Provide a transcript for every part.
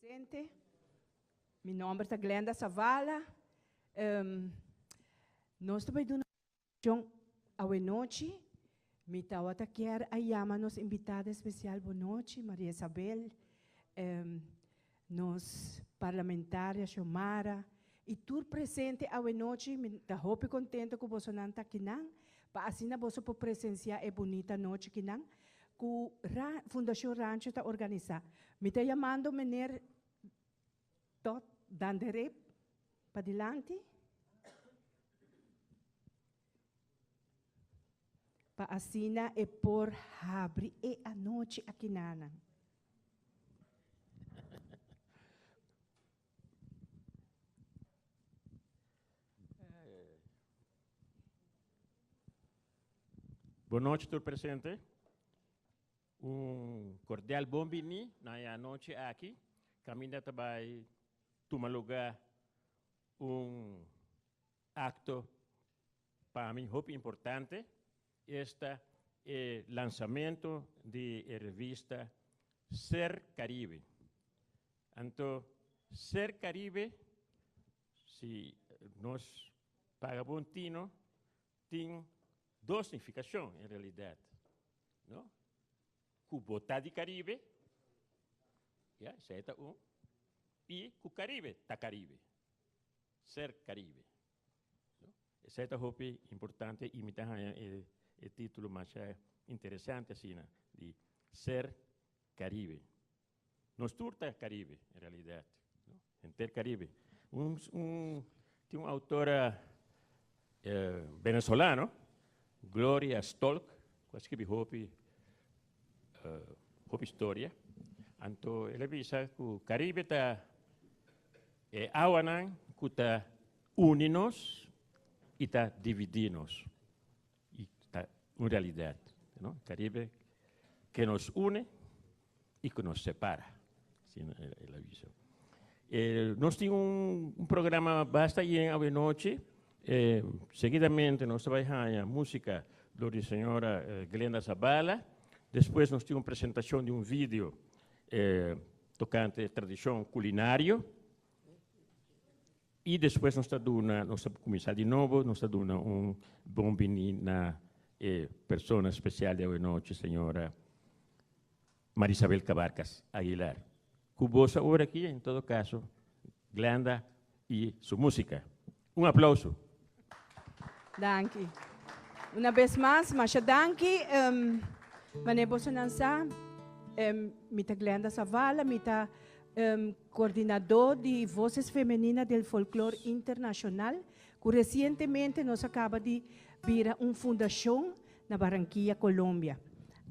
Presente. Meu nome é Glenda Savala. Nós estamos dando uma noite. Me tawata quer a chama nos invitada especial boa noite, Maria Isabel, nos parlamentária Xiomara, e tur presente a noite, me tá hope contente com você não tá kinang, para assim na você por presenciar é bonita noite kinang, que Fundação Rancho está organizar. Me tá chamando menir tot dandere para dilante. Para assina e por abrir e a noite aqui nana. Boa noite, todo presente. Cordial bom-vindo na noite aqui. Caminho também tomar lugar acto para mim muito importante. Este é o lançamento da revista Ser Caribe. Então, Ser Caribe, se nós pagamos tino, tem duas significações, em realidade. Não? Botar de Caribe, esse é e o Caribe, tá Caribe. Ser Caribe. Esse é muito importante e me dá o título mais interessante assim, de Ser Caribe. Nós turta Caribe, em realidade. Enter Caribe. Tem uma autora venezolana, Gloria Stolk, que escreveu uma história. Então, ela diz que o Caribe está awanan, que está unidos e está divididos. E está uma realidade. O Caribe que nos une e que nos separa. Assim, ela diz. Nós temos programa bastante à noite. Seguidamente, nós trabalhamos música da senhora Glenda Savala. Depois, nós temos uma apresentação de vídeo tocante tradição culinária. E depois, nós vamos começar de novo, nós vamos dar bom-vindo na pessoa especial de hoje noite, senhora Maria Isabel Cabarcas Aguilar. Cubosa ahora aqui, em todo caso, Glenda e sua música. Aplauso. Danke. Uma vez mais, Masha danke. Manebo Sanansa, mita Glenda Savala, mita coordenador de Vozes Femininas del Folclore Internacional, que recentemente nos acaba de vir uma fundação na Barranquilla, Colômbia.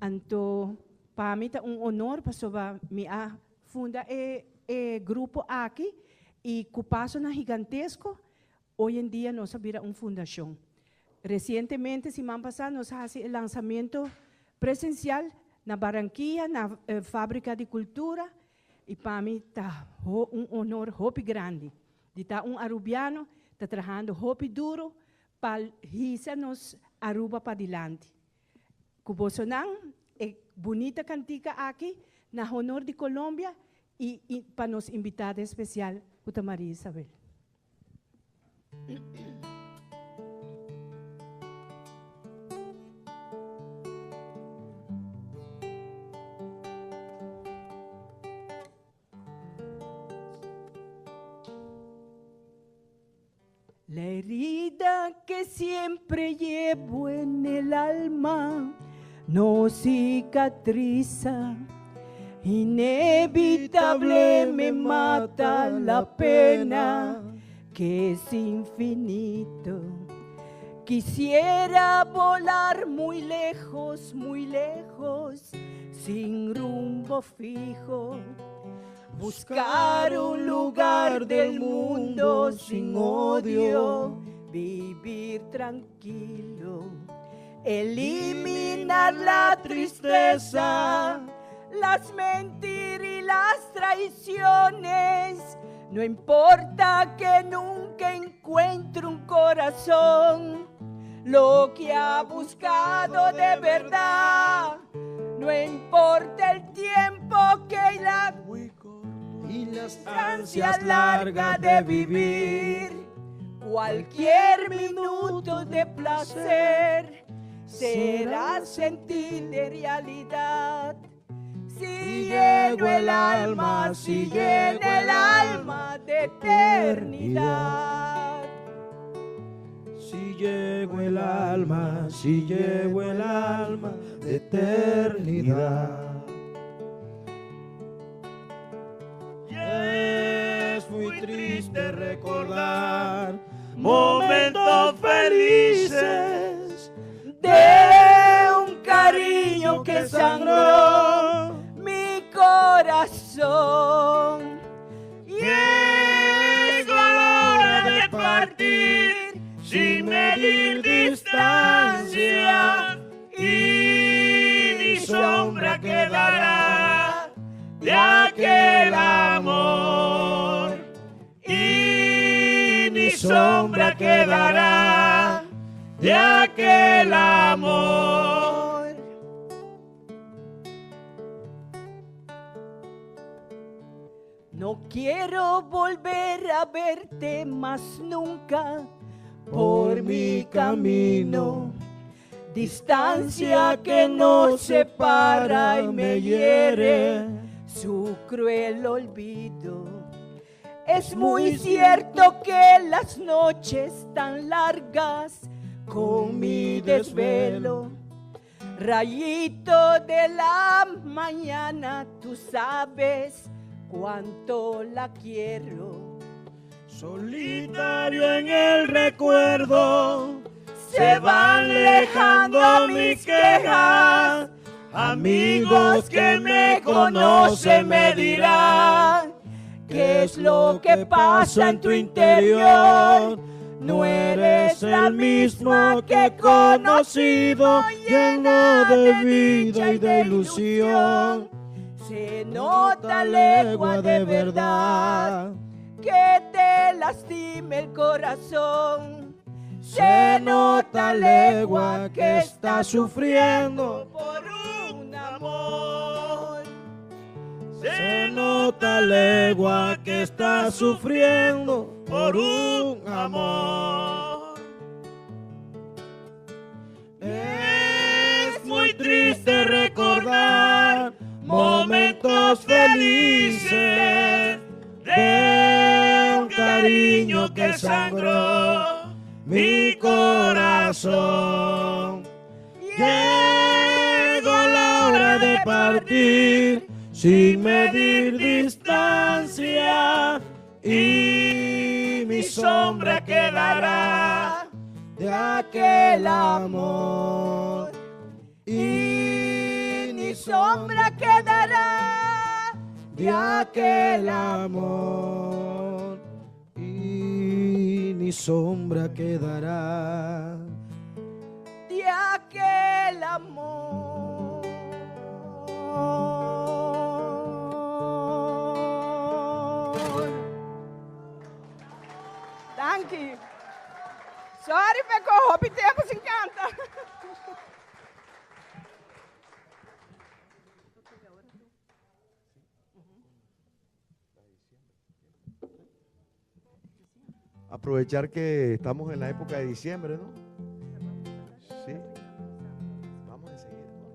Então, para mim é honor para me fundar o grupo aqui e que passo na gigantesco, hoje em dia nós vira uma fundação. Recentemente, semana passada, nós fizemos o lançamento presencial na Barranquilla, na Fábrica de Cultura, e para mim está honor muito grande. De estar arubiano, está trabalhando muito duro para nos Aruba para adiante. Cubosonan é bonita cantica aqui, na honor de Colômbia, e para nos invitada especial, Uta Maria Isabel. La herida que siempre llevo en el alma no cicatriza, inevitable me mata la pena que es infinito. Quisiera volar muy lejos, sin rumbo fijo. Buscar un lugar del mundo sin odio, vivir tranquilo, eliminar la tristeza, las mentiras y las traiciones. No importa que nunca encuentre un corazón, lo que ha buscado de verdad. No importa el tiempo que la y las ansias largas de vivir. Cualquier minuto de placer será sentir de realidad. Si lleno el alma, si llena el alma de eternidad. Si llego el alma, si llego el alma de eternidad. Y es muy triste recordar momentos felices De un cariño que sangró mi corazón. Llegó la hora de partir sin medir distancia y ni sombra quedará de aquel amor y ni sombra quedará de aquel amor. No quiero volver a verte más nunca por mi camino. Distancia que nos separa y me hiere su cruel olvido. Es muy cierto que las noches tan largas con mi desvelo, rayito de la mañana, tú sabes cuánto la quiero. Solitario en el recuerdo, se van alejando mis quejas. Amigos que me conocen me dirán qué es lo que pasa en tu interior. No eres el mismo que he conocido, lleno de vida y de ilusión. Se nota legua de verdad que te lastime el corazón. Se nota legua que está sufriendo por un amor. Se nota legua que está sufriendo por un amor. Es muy triste recordar momentos felices de un cariño que sangró mi corazón. Llegó la hora de partir sin medir distancia y mi sombra quedará de aquel amor. Y mi sombra quedará de aquel amor. Y mi sombra quedará De aquel amor. Thank you. Sorry, Pecco, hope tempo se encanta. Aprovechar que estamos en la época de diciembre, ¿no? Sí. Vamos a seguir con eso.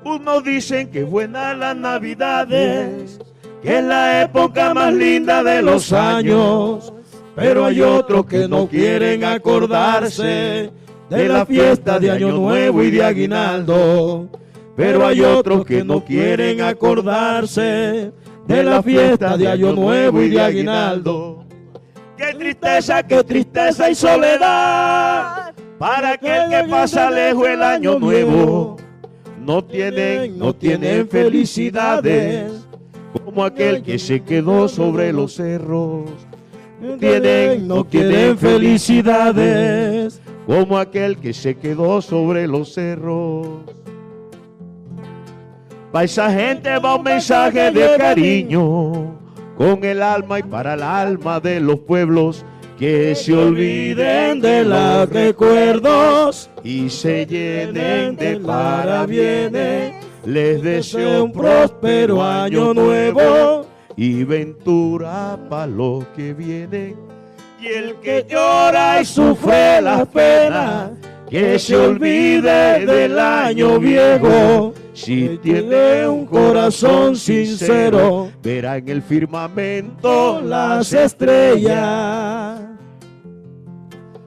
Unos dicen que buenas las navidades, que es la época más linda de los años, pero hay otros que no quieren acordarse de la fiesta de Año Nuevo y de Aguinaldo. Pero hay otros que no quieren acordarse de la fiesta de Año Nuevo y de Aguinaldo. Qué tristeza y soledad para aquel que pasa lejos el Año Nuevo. No tienen felicidades como aquel que se quedó sobre los cerros. No tienen felicidades como aquel que se quedó sobre los cerros. Para esa gente va un mensaje de cariño, con el alma y para el alma de los pueblos que se olviden de los recuerdos y se llenen de parabienes. Les deseo un próspero año nuevo y ventura para los que vienen. Y el que llora y sufre las penas, que se olvide del año viejo. Si tiene un corazón sincero, verá en el firmamento las estrellas.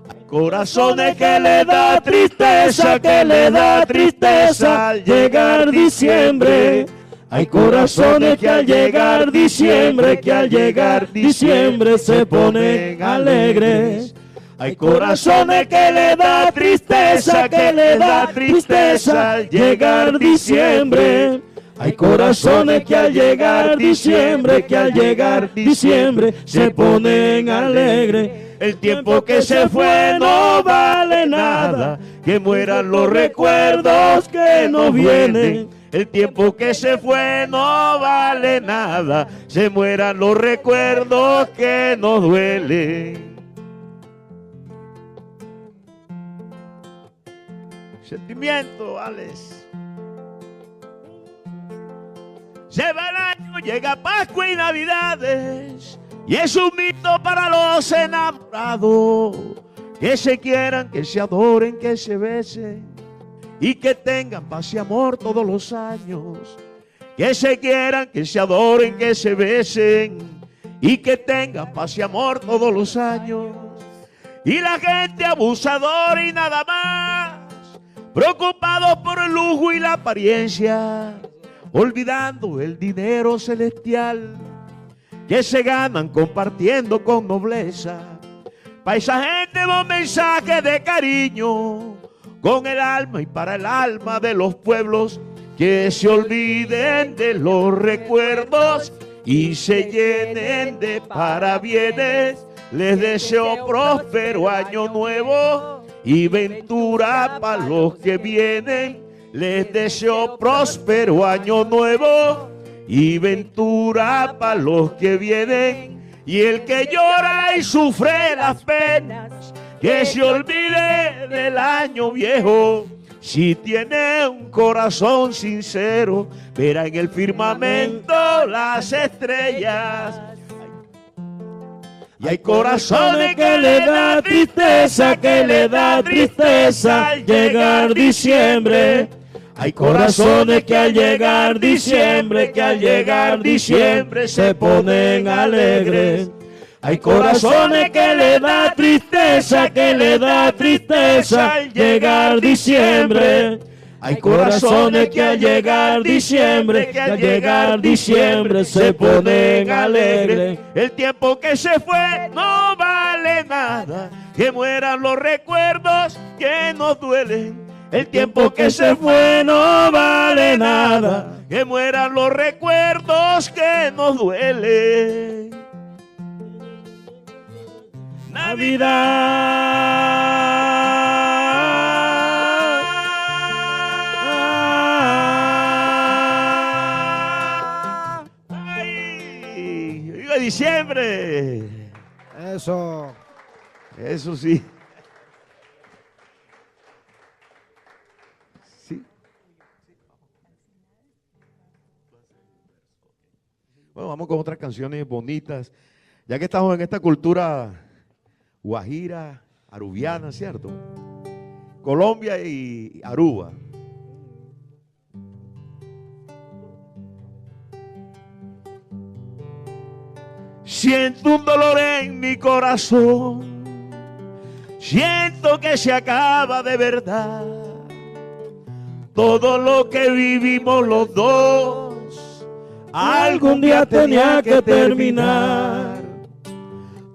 Hay corazones que le da tristeza, que le da tristeza al llegar diciembre. Hay corazones que al llegar diciembre, que al llegar diciembre se ponen alegres. Hay corazones que le da tristeza, que le da tristeza al llegar diciembre. Hay corazones que al llegar diciembre, que al llegar diciembre se ponen alegres. El tiempo que se fue no vale nada, que mueran los recuerdos que no vienen. El tiempo que se fue no vale nada, se mueran los recuerdos que nos duelen. Sentimiento, Alex. Se va el año, llega Pascua y Navidades, y es un mito para los enamorados, que se quieran, que se adoren, que se besen, y que tengan paz y amor todos los años. Que se quieran, que se adoren, que se besen, y que tengan paz y amor todos los años. Y la gente abusadora y nada más, preocupados por el lujo y la apariencia, olvidando el dinero celestial que se ganan compartiendo con nobleza. Pa' esa gente un mensaje de cariño, con el alma y para el alma de los pueblos, que se olviden de los recuerdos y se llenen de parabienes. Les deseo próspero año nuevo y ventura para los que vienen. Les deseo próspero año nuevo y ventura para los que vienen. Y el que llora y sufre las penas, que se olvide del año viejo. Si tiene un corazón sincero, verá en el firmamento las estrellas. Y hay corazones que le da tristeza, que le da tristeza al llegar diciembre. Hay corazones que al llegar diciembre, que al llegar diciembre se ponen alegres. Hay corazones que le da tristeza, que le da tristeza al llegar diciembre. Hay corazones que al llegar diciembre, que al llegar diciembre se ponen alegres. El tiempo que se fue no vale nada, que mueran los recuerdos que nos duelen. El tiempo que se fue no vale nada, que mueran los recuerdos que nos duelen. Navidad. ¡Ay! ¡Viva diciembre! Eso. Eso sí. Sí. Bueno, vamos con otras canciones bonitas. Ya que estamos en esta cultura guajira, arubiana, ¿cierto? Colombia y Aruba. Siento un dolor en mi corazón, siento que se acaba de verdad todo lo que vivimos los dos. Algún día tenía que terminar.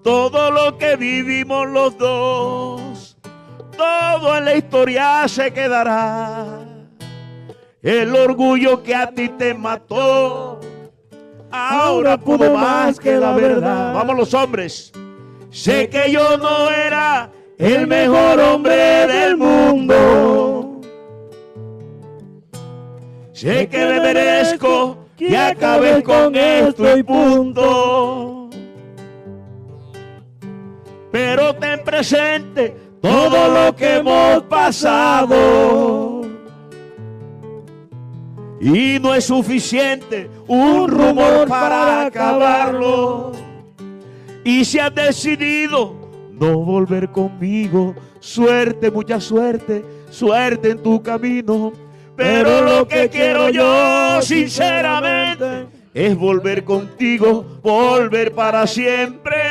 Todo lo que vivimos los dos, todo en la historia se quedará. El orgullo que a ti te mató, ahora pudo más que la verdad. Vamos los hombres. Sé que yo no era el mejor hombre del mundo. Sé que me merezco que acabes con esto y punto. pero ten presente todo lo que hemos pasado. Y no es suficiente un rumor para acabarlo. Y si has decidido no volver conmigo, suerte, mucha suerte, suerte en tu camino. Pero lo que quiero yo, sinceramente, es volver contigo, volver para siempre.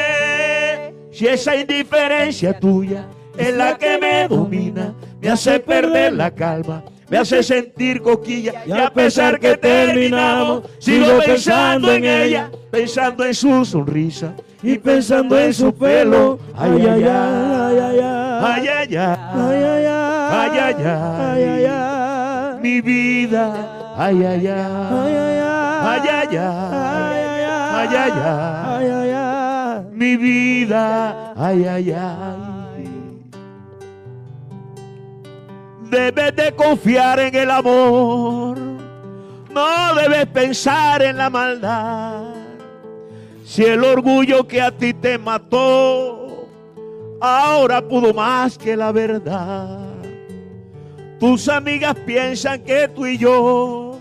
Si esa indiferencia tuya es la que me domina, me hace perder la calma, me hace sentir coquilla, y a pesar que terminamos, sigo pensando en ella, pensando en su sonrisa y pensando en su pelo. Ay, ay, ay, ay, ay, ay, ay, ay, ay, ay, ay, ay, mi vida. Ay, ay, ay, ay, ay, ay, ay, ay, ay, ay, mi vida. Ay, ay, ay. Debes de confiar en el amor, no debes pensar en la maldad. Si el orgullo que a ti te mató ahora pudo más que la verdad. Tus amigas piensan que tú y yo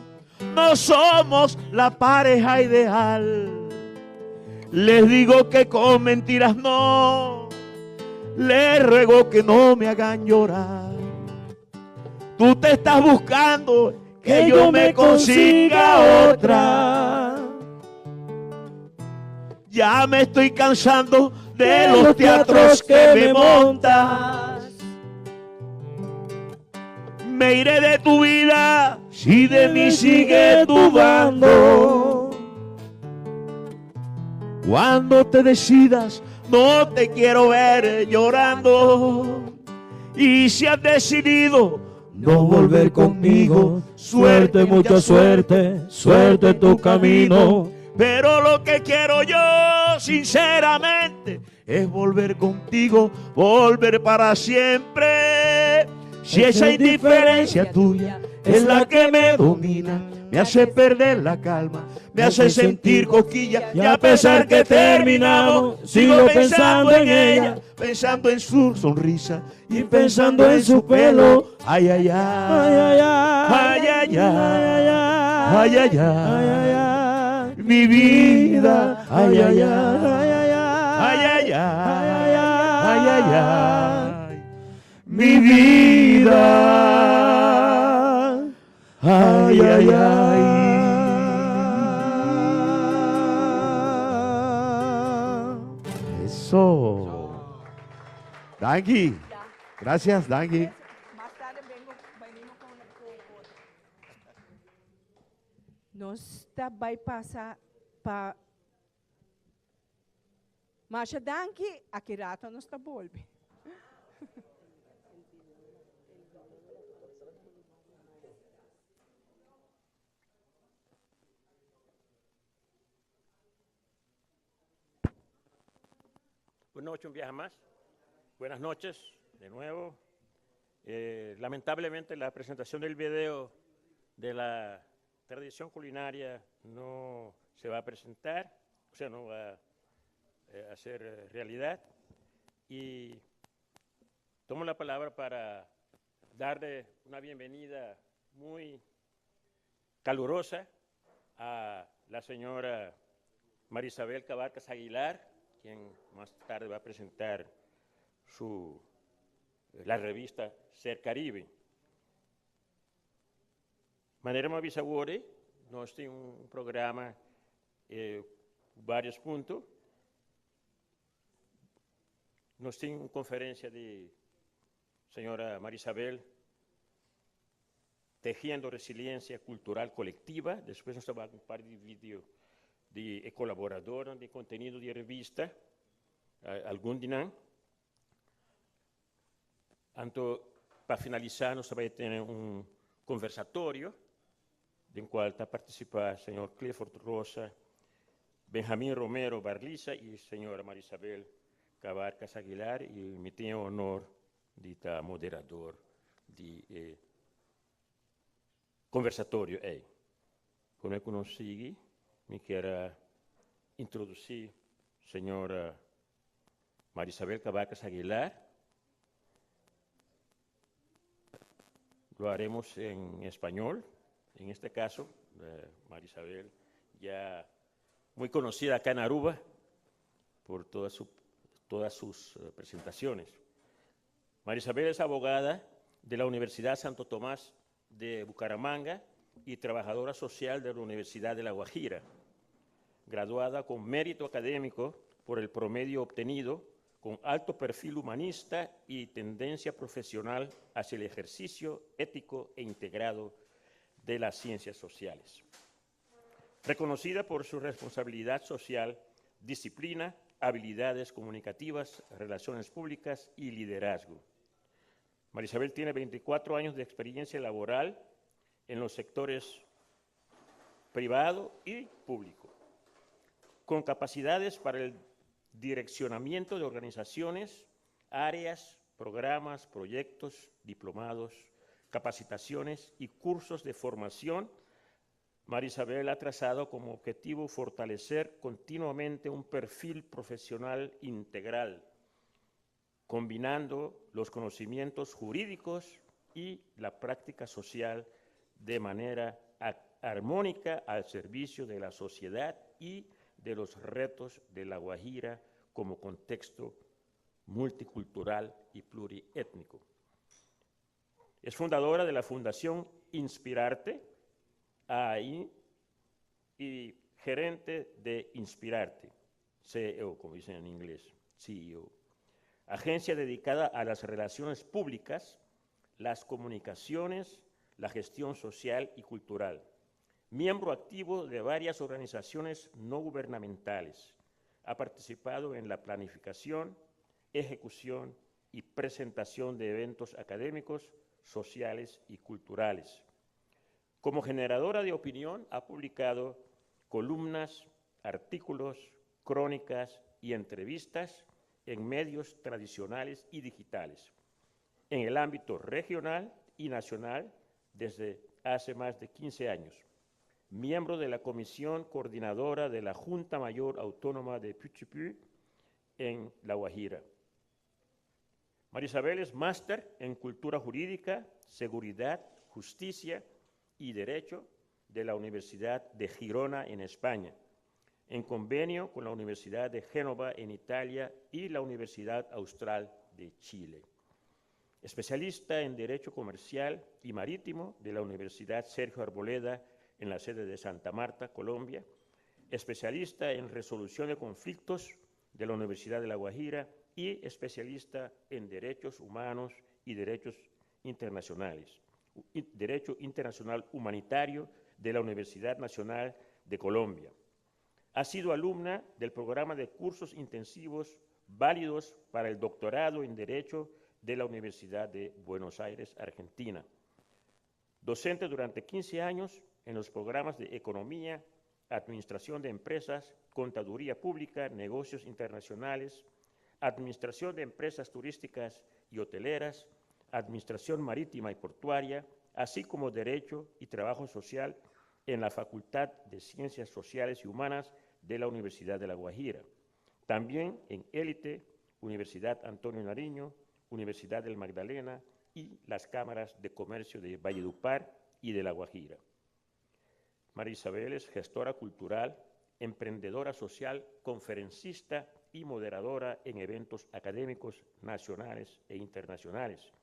no somos la pareja ideal. Les digo que con mentiras no, les ruego que no me hagan llorar. Tú te estás buscando que yo me consiga otra. Ya me estoy cansando de los teatros que me montas. Me iré de tu vida si de mí sigues dudando. Cuando te decidas, no te quiero ver llorando. Y si has decidido no volver conmigo, suerte, mucha suerte, suerte en tu camino. Pero lo que quiero yo, sinceramente, es volver contigo, volver para siempre. Si esa indiferencia tuya es la que me domina, me hace perder la calma, me hace sentir coquilla, y a pesar que terminamos, sigo pensando en ella, pensando en su sonrisa y pensando en su pelo. Ay, ay, ay, ay, ay, ay, ay, ay, ay, ay, mi vida. Ay, ay, ay, ay, ay, ay, ay, ay, ay, mi vida. Ay, ay, ay. Eso. Dangi. Gracias, Dangi. Más tarde venimos con Nós vai passar para Masha Danki, aqui rata nós está bolbe. Buenas noches, un viaje más. Buenas noches, de nuevo. Lamentablemente la presentación del video de la tradición culinaria no se va a presentar, o sea, no va a ser realidad. Y tomo la palabra para darle una bienvenida muy calurosa a la señora Marisabel Cabarcas Aguilar, quien más tarde va a presentar la revista Ser Caribe. Manerema Bisawore, nós temos um programa, vários pontos. Nós temos uma conferência de senhora Marisabel, Tejiendo Resiliência Cultural Coletiva. Depois nós vamos um par de vídeos de colaborador de contenido de revista, algum dinam. Então, para finalizar, nós vamos ter um conversatório, em qual está participando o senhor Clifford Rosa, Benjamín Romero Barliza e a senhora Marisabel Cabarcas Aguilar, e me tenho o honor de estar moderador de conversatório aí. Como é que nós seguimos? Me quero introduzir a senhora Marisabel Cavacas Aguilar. Lo haremos en español. En este caso, Marisabel, ya muy conocida acá en Aruba por todas sus presentaciones. Marisabel es abogada de la Universidad Santo Tomás de Bucaramanga y trabajadora social de la Universidad de La Guajira, graduada con mérito académico por el promedio obtenido, con alto perfil humanista y tendencia profesional hacia el ejercicio ético e integrado de las ciencias sociales. Reconocida por su responsabilidad social, disciplina, habilidades comunicativas, relaciones públicas y liderazgo. Marisabel tiene 24 años de experiencia laboral en los sectores privado y público, con capacidades para el direccionamiento de organizaciones, áreas, programas, proyectos, diplomados, capacitaciones y cursos de formación. Marisabel ha trazado como objetivo fortalecer continuamente un perfil profesional integral, combinando los conocimientos jurídicos y la práctica social de manera armónica al servicio de la sociedad y de los retos de La Guajira como contexto multicultural y pluriétnico. Es fundadora de la Fundación Inspirarte, y gerente de Inspirarte, CEO, como dicen en inglés, CEO. Agencia dedicada a las relaciones públicas, las comunicaciones, la gestión social y cultural. Miembro activo de varias organizaciones no gubernamentales. Ha participado en la planificación, ejecución y presentación de eventos académicos, sociales y culturales. Como generadora de opinión, ha publicado columnas, artículos, crónicas y entrevistas en medios tradicionales y digitales, en el ámbito regional y nacional desde hace más de 15 años. Miembro de la Comisión Coordinadora de la Junta Mayor Autónoma de Puchipú en La Guajira. Marisabel es máster en Cultura Jurídica, Seguridad, Justicia y Derecho de la Universidad de Girona en España, en convenio con la Universidad de Génova en Italia y la Universidad Austral de Chile. Especialista en Derecho Comercial y Marítimo de la Universidad Sergio Arboleda en la sede de Santa Marta, Colombia. Especialista en Resolución de Conflictos de la Universidad de La Guajira y especialista en Derechos Humanos y Derechos Internacionales. Derecho Internacional Humanitario de la Universidad Nacional de Colombia. Ha sido alumna del programa de cursos intensivos válidos para el doctorado en Derecho de la Universidad de Buenos Aires, Argentina. Docente durante 15 años en los programas de Economía, Administración de Empresas, Contaduría Pública, Negocios Internacionales, Administración de Empresas Turísticas y Hoteleras, Administración Marítima y Portuaria, así como Derecho y Trabajo Social en la Facultad de Ciencias Sociales y Humanas de la Universidad de La Guajira. También en Élite, Universidad Antonio Nariño, Universidad del Magdalena y las cámaras de comercio de Valledupar y de La Guajira. María Isabel es gestora cultural, emprendedora social, conferencista y moderadora en eventos académicos nacionales e internacionales,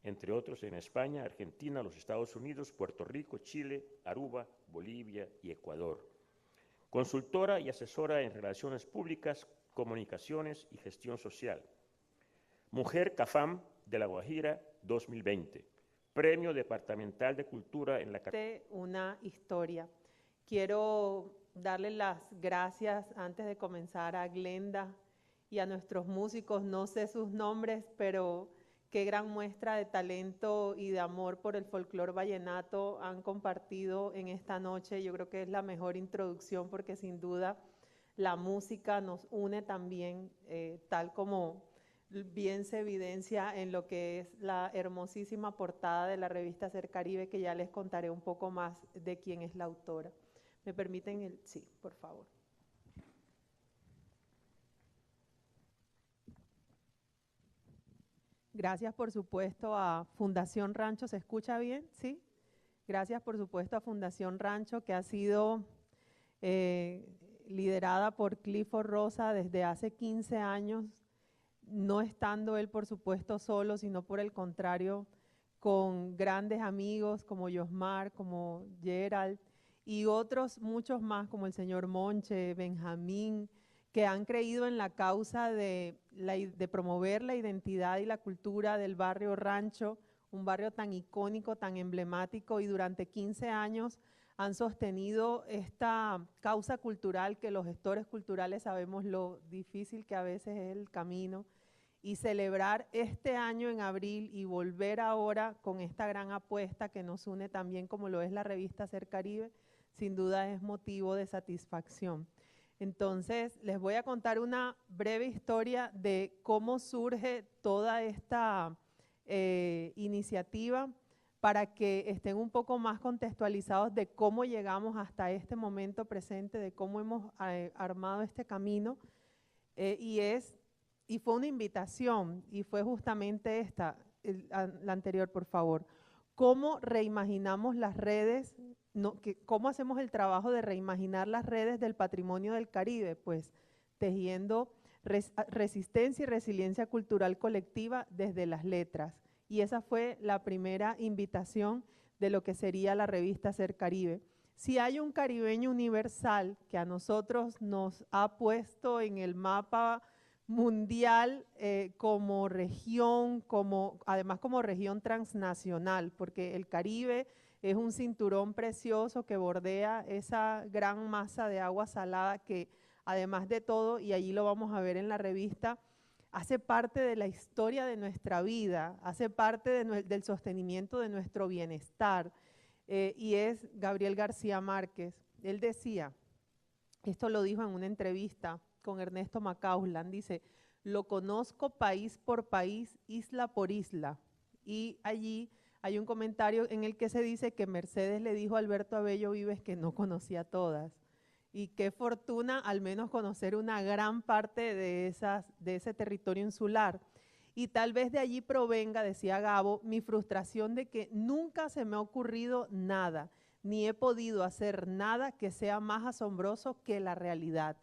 entre otros en España, Argentina, los Estados Unidos, Puerto Rico, Chile, Aruba, Bolivia y Ecuador. Consultora y asesora en relaciones públicas, comunicaciones y gestión social. Mujer CAFAM de La Guajira 2020. Premio Departamental de Cultura en la Una historia. Quiero darle las gracias antes de comenzar a Glenda y a nuestros músicos, no sé sus nombres, pero qué gran muestra de talento y de amor por el folclore vallenato han compartido en esta noche. Yo creo que es la mejor introducción porque sin duda la música nos une también, tal como bien se evidencia en lo que es la hermosísima portada de la revista Ser Caribe, que ya les contaré un poco más de quién es la autora. ¿Me permiten sí, por favor? Gracias, por supuesto, a Fundación Rancho. ¿Se escucha bien? ¿Sí? Gracias, por supuesto, a Fundación Rancho, que ha sido liderada por Clifford Rosa desde hace 15 años, no estando él, por supuesto, solo, sino por el contrario, con grandes amigos como Yosmar, como Gerald, y otros muchos más, como el señor Monche, Benjamín, que han creído en la causa de promover la identidad y la cultura del barrio Rancho, un barrio tan icónico, tan emblemático, y durante 15 años han sostenido esta causa cultural, que los gestores culturales sabemos lo difícil que a veces es el camino, y celebrar este año en abril y volver ahora con esta gran apuesta que nos une también, como lo es la revista Ser Caribe, sin duda es motivo de satisfacción. Entonces, les voy a contar una breve historia de cómo surge toda esta iniciativa, para que estén un poco más contextualizados de cómo llegamos hasta este momento presente, de cómo hemos armado este camino, y fue una invitación, y fue justamente esta, la anterior, por favor. ¿Cómo reimaginamos las redes? ¿Cómo hacemos el trabajo de reimaginar las redes del patrimonio del Caribe? Pues tejiendo resistencia y resiliencia cultural colectiva desde las letras. Y esa fue la primera invitación de lo que sería la revista Ser Caribe. Si hay un caribeño universal que a nosotros nos ha puesto en el mapa mundial como región, además como región transnacional, porque el Caribe es un cinturón precioso que bordea esa gran masa de agua salada que, además de todo, y allí lo vamos a ver en la revista, hace parte de la historia de nuestra vida, hace parte del sostenimiento de nuestro bienestar, y es Gabriel García Márquez. Él decía, esto lo dijo en una entrevista con Ernesto Macausland, dice: lo conozco país por país, isla por isla. Y allí hay un comentario en el que se dice que Mercedes le dijo a Alberto Abello Vives que no conocía todas. Y qué fortuna al menos conocer una gran parte de ese territorio insular. Y tal vez de allí provenga, decía Gabo, mi frustración de que nunca se me ha ocurrido nada, ni he podido hacer nada que sea más asombroso que la realidad.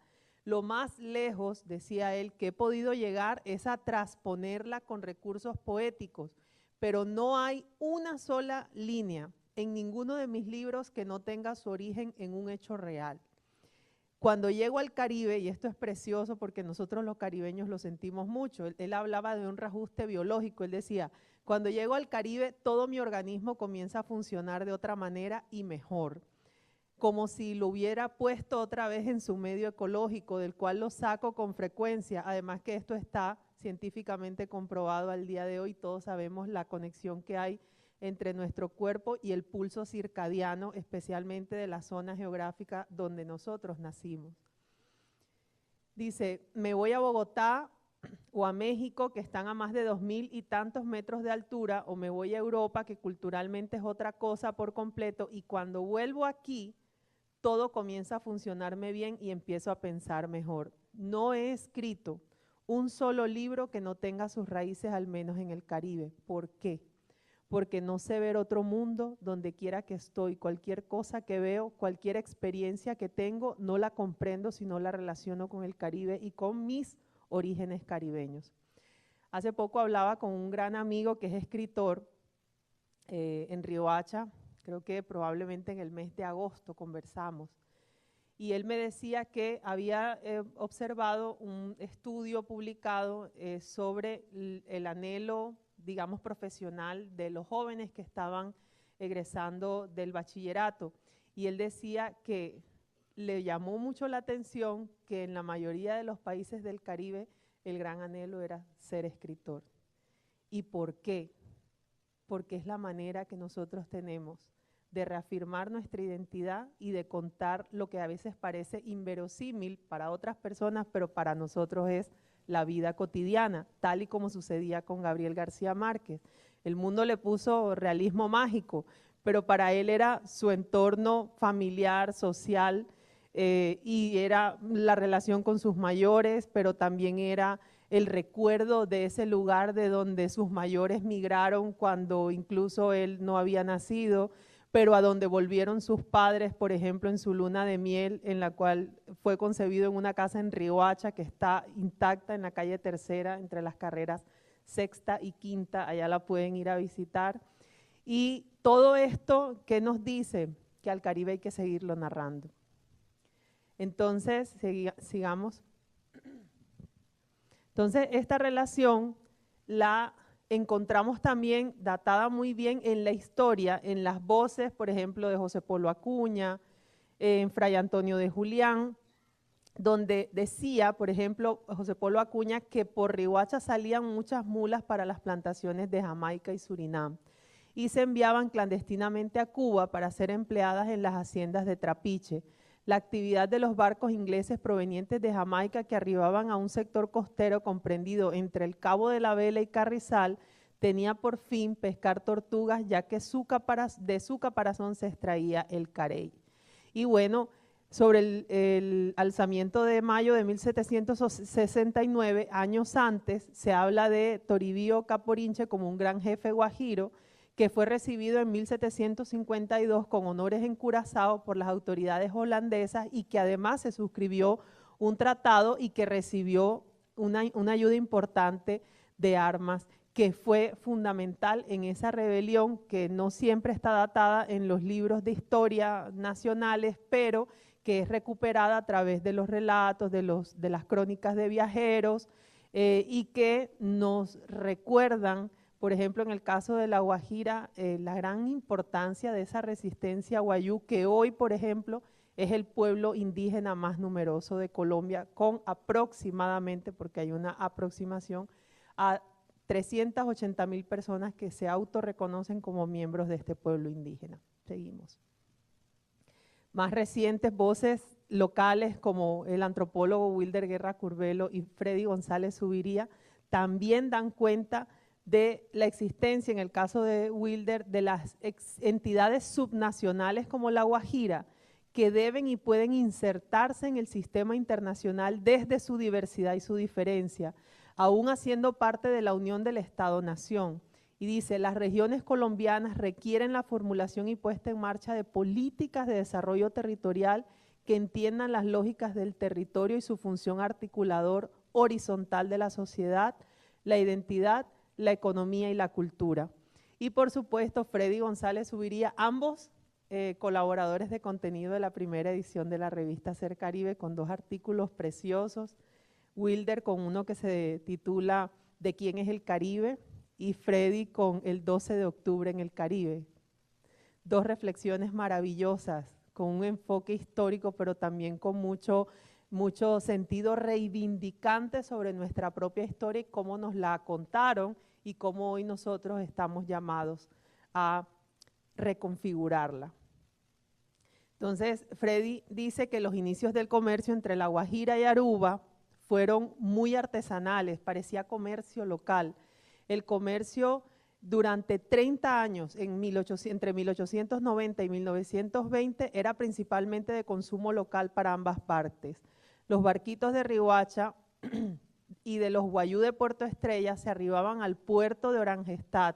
Lo más lejos, decía él, que he podido llegar es a transponerla con recursos poéticos, pero no hay una sola línea en ninguno de mis libros que no tenga su origen en un hecho real. Cuando llego al Caribe, y esto es precioso porque nosotros los caribeños lo sentimos mucho, él hablaba de un reajuste biológico, él decía, cuando llego al Caribe todo mi organismo comienza a funcionar de otra manera y mejor, como si lo hubiera puesto otra vez en su medio ecológico, del cual lo saco con frecuencia, además que esto está científicamente comprobado al día de hoy, todos sabemos la conexión que hay entre nuestro cuerpo y el pulso circadiano, especialmente de la zona geográfica donde nosotros nacimos. Dice, me voy a Bogotá o a México, que están a más de 2000 y tantos metros de altura, o me voy a Europa, que culturalmente es otra cosa por completo, y cuando vuelvo aquí, todo comienza a funcionarme bien y empiezo a pensar mejor. No he escrito un solo libro que no tenga sus raíces al menos en el Caribe. ¿Por qué? Porque no sé ver otro mundo donde quiera que estoy. Cualquier cosa que veo, cualquier experiencia que tengo, no la comprendo si no la relaciono con el Caribe y con mis orígenes caribeños. Hace poco hablaba con un gran amigo que es escritor en Riohacha, creo que probablemente en el mes de agosto conversamos, y él me decía que había observado un estudio publicado sobre el anhelo, digamos, profesional de los jóvenes que estaban egresando del bachillerato. Y él decía que le llamó mucho la atención que en la mayoría de los países del Caribe el gran anhelo era ser escritor. ¿Y por qué? Porque es la manera que nosotros tenemos de reafirmar nuestra identidad y de contar lo que a veces parece inverosímil para otras personas, pero para nosotros es la vida cotidiana, tal y como sucedía con Gabriel García Márquez. El mundo le puso realismo mágico, pero para él era su entorno familiar, social, y era la relación con sus mayores, pero también era el recuerdo de ese lugar de donde sus mayores migraron cuando incluso él no había nacido, pero a donde volvieron sus padres, por ejemplo, en su luna de miel, en la cual fue concebido en una casa en Riohacha, que está intacta en la calle Tercera, entre las carreras Sexta y Quinta, allá la pueden ir a visitar. Y todo esto, ¿qué nos dice? Que al Caribe hay que seguirlo narrando. Entonces, sigamos. Entonces, esta relación la encontramos también datada muy bien en la historia, en las voces, por ejemplo, de José Polo Acuña, en Fray Antonio de Julián, donde decía, por ejemplo, José Polo Acuña, que por Riohacha salían muchas mulas para las plantaciones de Jamaica y Surinam, y se enviaban clandestinamente a Cuba para ser empleadas en las haciendas de Trapiche. La actividad de los barcos ingleses provenientes de Jamaica que arribaban a un sector costero comprendido entre el Cabo de la Vela y Carrizal tenía por fin pescar tortugas, ya que de su caparazón se extraía el carey. Y bueno, sobre el alzamiento de mayo de 1769, años antes, se habla de Toribio Caporinche como un gran jefe guajiro, que fue recibido en 1752 con honores en Curazao por las autoridades holandesas y que además se suscribió un tratado y que recibió una ayuda importante de armas, que fue fundamental en esa rebelión que no siempre está datada en los libros de historia nacionales, pero que es recuperada a través de los relatos, de las crónicas de viajeros y que nos recuerdan, por ejemplo, en el caso de La Guajira, la gran importancia de esa resistencia guayú, que hoy, por ejemplo, es el pueblo indígena más numeroso de Colombia, con aproximadamente, porque hay una aproximación, a 380.000 personas que se autorreconocen como miembros de este pueblo indígena. Seguimos. Más recientes voces locales como el antropólogo Wilder Guerra Curvelo y Freddy González Zuviría también dan cuenta de la existencia, en el caso de Wilder, de las entidades subnacionales como La Guajira, que deben y pueden insertarse en el sistema internacional desde su diversidad y su diferencia, aún haciendo parte de la unión del Estado-Nación. Y dice, las regiones colombianas requieren la formulación y puesta en marcha de políticas de desarrollo territorial que entiendan las lógicas del territorio y su función articulador horizontal de la sociedad, la identidad, la economía y la cultura. Y por supuesto, Freddy González Zuviría, ambos colaboradores de contenido de la primera edición de la revista Ser Caribe, con 2 artículos preciosos, Wilder con uno que se titula ¿De quién es el Caribe? Y Freddy con el 12 de octubre en el Caribe. 2 reflexiones maravillosas, con un enfoque histórico, pero también con mucho sentido reivindicante sobre nuestra propia historia y cómo nos la contaron y cómo hoy nosotros estamos llamados a reconfigurarla. Entonces, Freddy dice que los inicios del comercio entre La Guajira y Aruba fueron muy artesanales, parecía comercio local. El comercio durante 30 años, entre 1890 y 1920, era principalmente de consumo local para ambas partes. Los barquitos de Riohacha y de los guayú de Puerto Estrella se arribaban al puerto de Oranjestad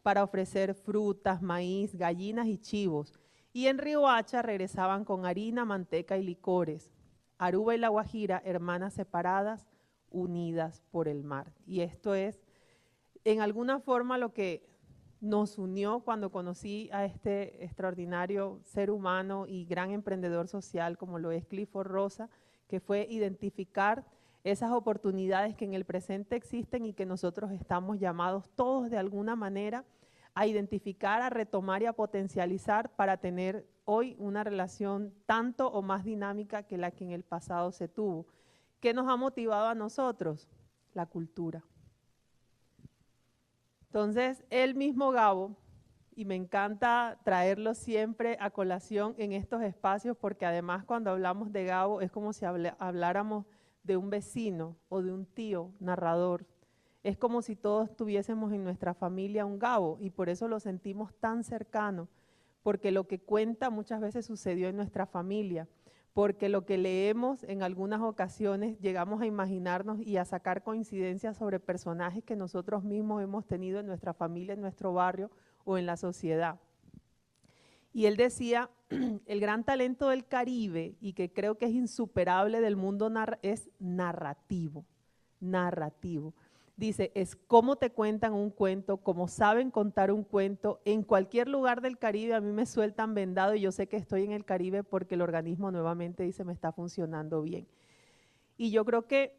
para ofrecer frutas, maíz, gallinas y chivos. Y en Riohacha regresaban con harina, manteca y licores. Aruba y La Guajira, hermanas separadas, unidas por el mar. Y esto es, en alguna forma, lo que nos unió cuando conocí a este extraordinario ser humano y gran emprendedor social como lo es Clifford Rosa, que fue identificar esas oportunidades que en el presente existen y que nosotros estamos llamados todos de alguna manera a identificar, a retomar y a potencializar para tener hoy una relación tanto o más dinámica que la que en el pasado se tuvo. ¿Qué nos ha motivado a nosotros? La cultura. Entonces, el mismo Gabo, y me encanta traerlo siempre a colación en estos espacios, porque además cuando hablamos de Gabo es como si habláramos de un vecino o de un tío narrador. Es como si todos tuviésemos en nuestra familia un Gabo y por eso lo sentimos tan cercano, porque lo que cuenta muchas veces sucedió en nuestra familia. porque lo que leemos en algunas ocasiones llegamos a imaginarnos y a sacar coincidencias sobre personajes que nosotros mismos hemos tenido en nuestra familia, en nuestro barrio o en la sociedad. Y él decía, el gran talento del Caribe, y que creo que es insuperable del mundo, es narrativo, narrativo. Dice, es cómo te cuentan un cuento, cómo saben contar un cuento. En cualquier lugar del Caribe a mí me sueltan vendado y yo sé que estoy en el Caribe porque el organismo nuevamente dice me está funcionando bien. Y yo creo que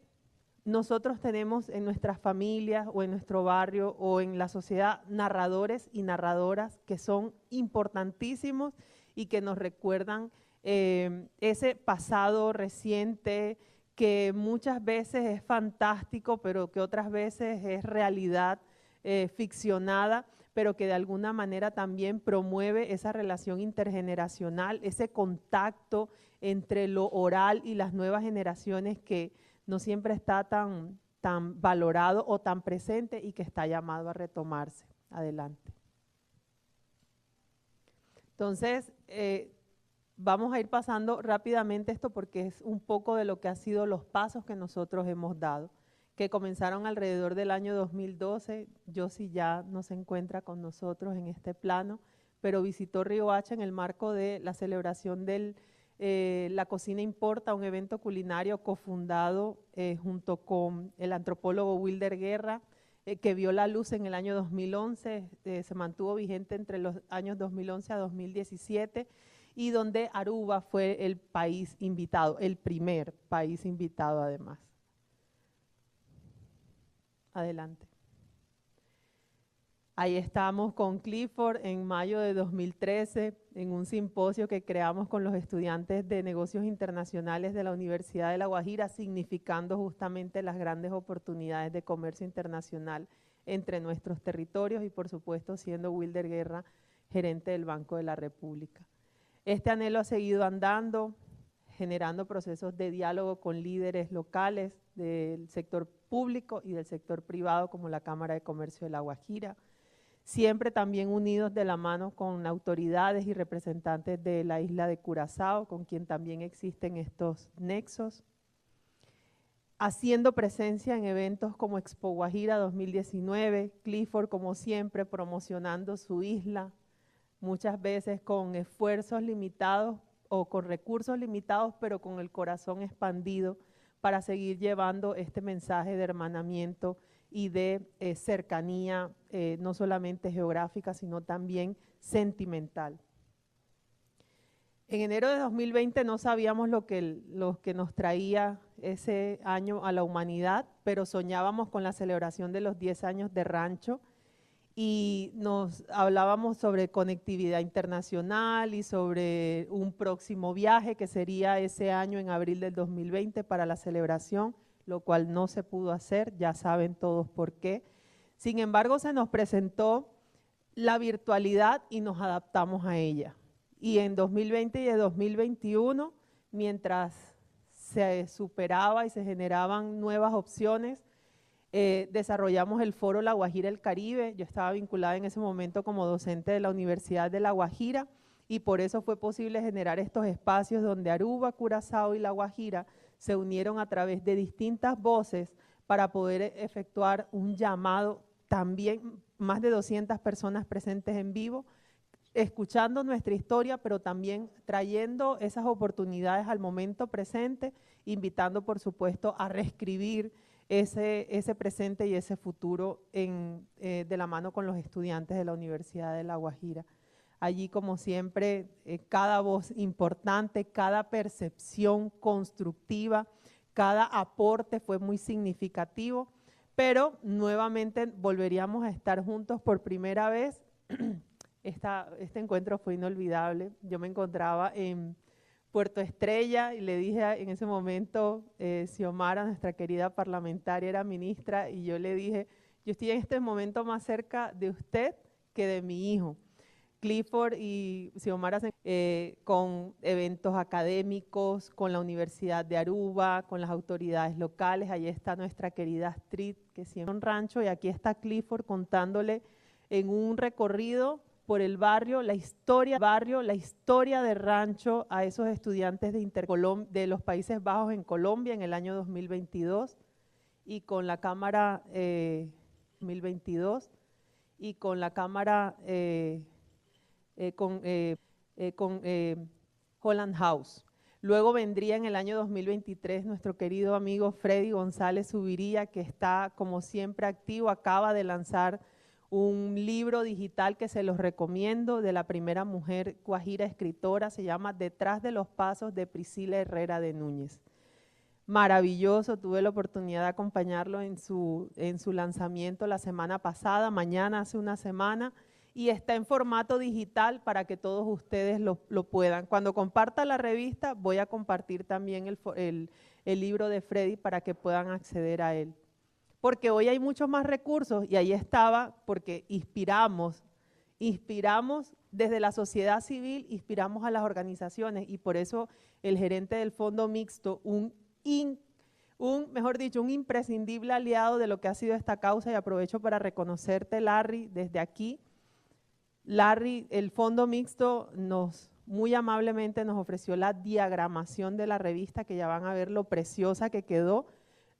nosotros tenemos en nuestras familias o en nuestro barrio o en la sociedad narradores y narradoras que son importantísimos y que nos recuerdan ese pasado reciente que muchas veces es fantástico, pero que otras veces es realidad ficcionada, pero que de alguna manera también promueve esa relación intergeneracional, ese contacto entre lo oral y las nuevas generaciones que no siempre está tan valorado o tan presente y que está llamado a retomarse. Adelante. Entonces, vamos a ir pasando rápidamente esto porque es un poco de lo que han sido los pasos que nosotros hemos dado, que comenzaron alrededor del año 2012. Yossi ya no se encuentra con nosotros en este plano, pero visitó Riohacha en el marco de la celebración del La Cocina Importa, un evento culinario cofundado junto con el antropólogo Wilder Guerra, que vio la luz en el año 2011, se mantuvo vigente entre los años 2011 a 2017, y donde Aruba fue el país invitado, el primer país invitado además. Adelante. Ahí estamos con Clifford en mayo de 2013, en un simposio que creamos con los estudiantes de negocios internacionales de la Universidad de La Guajira, significando justamente las grandes oportunidades de comercio internacional entre nuestros territorios y por supuesto siendo Wilder Guerra gerente del Banco de la República. Este anhelo ha seguido andando, generando procesos de diálogo con líderes locales del sector público y del sector privado como la Cámara de Comercio de La Guajira, siempre también unidos de la mano con autoridades y representantes de la isla de Curazao, con quien también existen estos nexos, haciendo presencia en eventos como Expo Guajira 2019, Clifford como siempre promocionando su isla, muchas veces con esfuerzos limitados o con recursos limitados, pero con el corazón expandido para seguir llevando este mensaje de hermanamiento y de cercanía, no solamente geográfica, sino también sentimental. En enero de 2020 no sabíamos lo que nos traía ese año a la humanidad, pero soñábamos con la celebración de los 10 años de Rancho y nos hablábamos sobre conectividad internacional y sobre un próximo viaje que sería ese año en abril del 2020 para la celebración, lo cual no se pudo hacer, ya saben todos por qué. Sin embargo, se nos presentó la virtualidad y nos adaptamos a ella. Y en 2020 y en 2021, mientras se superaba y se generaban nuevas opciones, desarrollamos el foro La Guajira el Caribe. Yo estaba vinculada en ese momento como docente de la Universidad de La Guajira y por eso fue posible generar estos espacios donde Aruba, Curazao y La Guajira se unieron a través de distintas voces para poder efectuar un llamado, también más de 200 personas presentes en vivo, escuchando nuestra historia, pero también trayendo esas oportunidades al momento presente, invitando por supuesto a reescribir ese presente y ese futuro de la mano con los estudiantes de la Universidad de La Guajira. Allí, como siempre, cada voz importante, cada percepción constructiva, cada aporte fue muy significativo, pero nuevamente volveríamos a estar juntos por primera vez. Este encuentro fue inolvidable. Yo me encontraba en Puerto Estrella y le dije en ese momento, Xiomara, nuestra querida parlamentaria, era ministra, y yo le dije, yo estoy en este momento más cerca de usted que de mi hijo. Clifford y Xiomara con eventos académicos, con la Universidad de Aruba, con las autoridades locales. Allí está nuestra querida Astrid, que siempre es un rancho, y aquí está Clifford contándole en un recorrido por el barrio, la historia de rancho a esos estudiantes de los Países Bajos en Colombia en el año 2022 y con la Cámara 2022 y con la Cámara con Holland House. Luego vendría en el año 2023 nuestro querido amigo Freddy González Zuviría, que está como siempre activo, acaba de lanzar un libro digital que se los recomiendo, de la primera mujer guajira escritora, se llama Detrás de los pasos de Priscila Herrera de Núñez. Maravilloso, tuve la oportunidad de acompañarlo en su lanzamiento la semana pasada, mañana hace una semana, y está en formato digital para que todos ustedes lo puedan. Cuando comparta la revista voy a compartir también el libro de Freddy para que puedan acceder a él. Porque hoy hay muchos más recursos y ahí estaba porque inspiramos desde la sociedad civil, inspiramos a las organizaciones y por eso el gerente del Fondo Mixto, mejor dicho, un imprescindible aliado de lo que ha sido esta causa, y aprovecho para reconocerte, Larry, desde aquí. Larry, el Fondo Mixto muy amablemente nos ofreció la diagramación de la revista, que ya van a ver lo preciosa que quedó,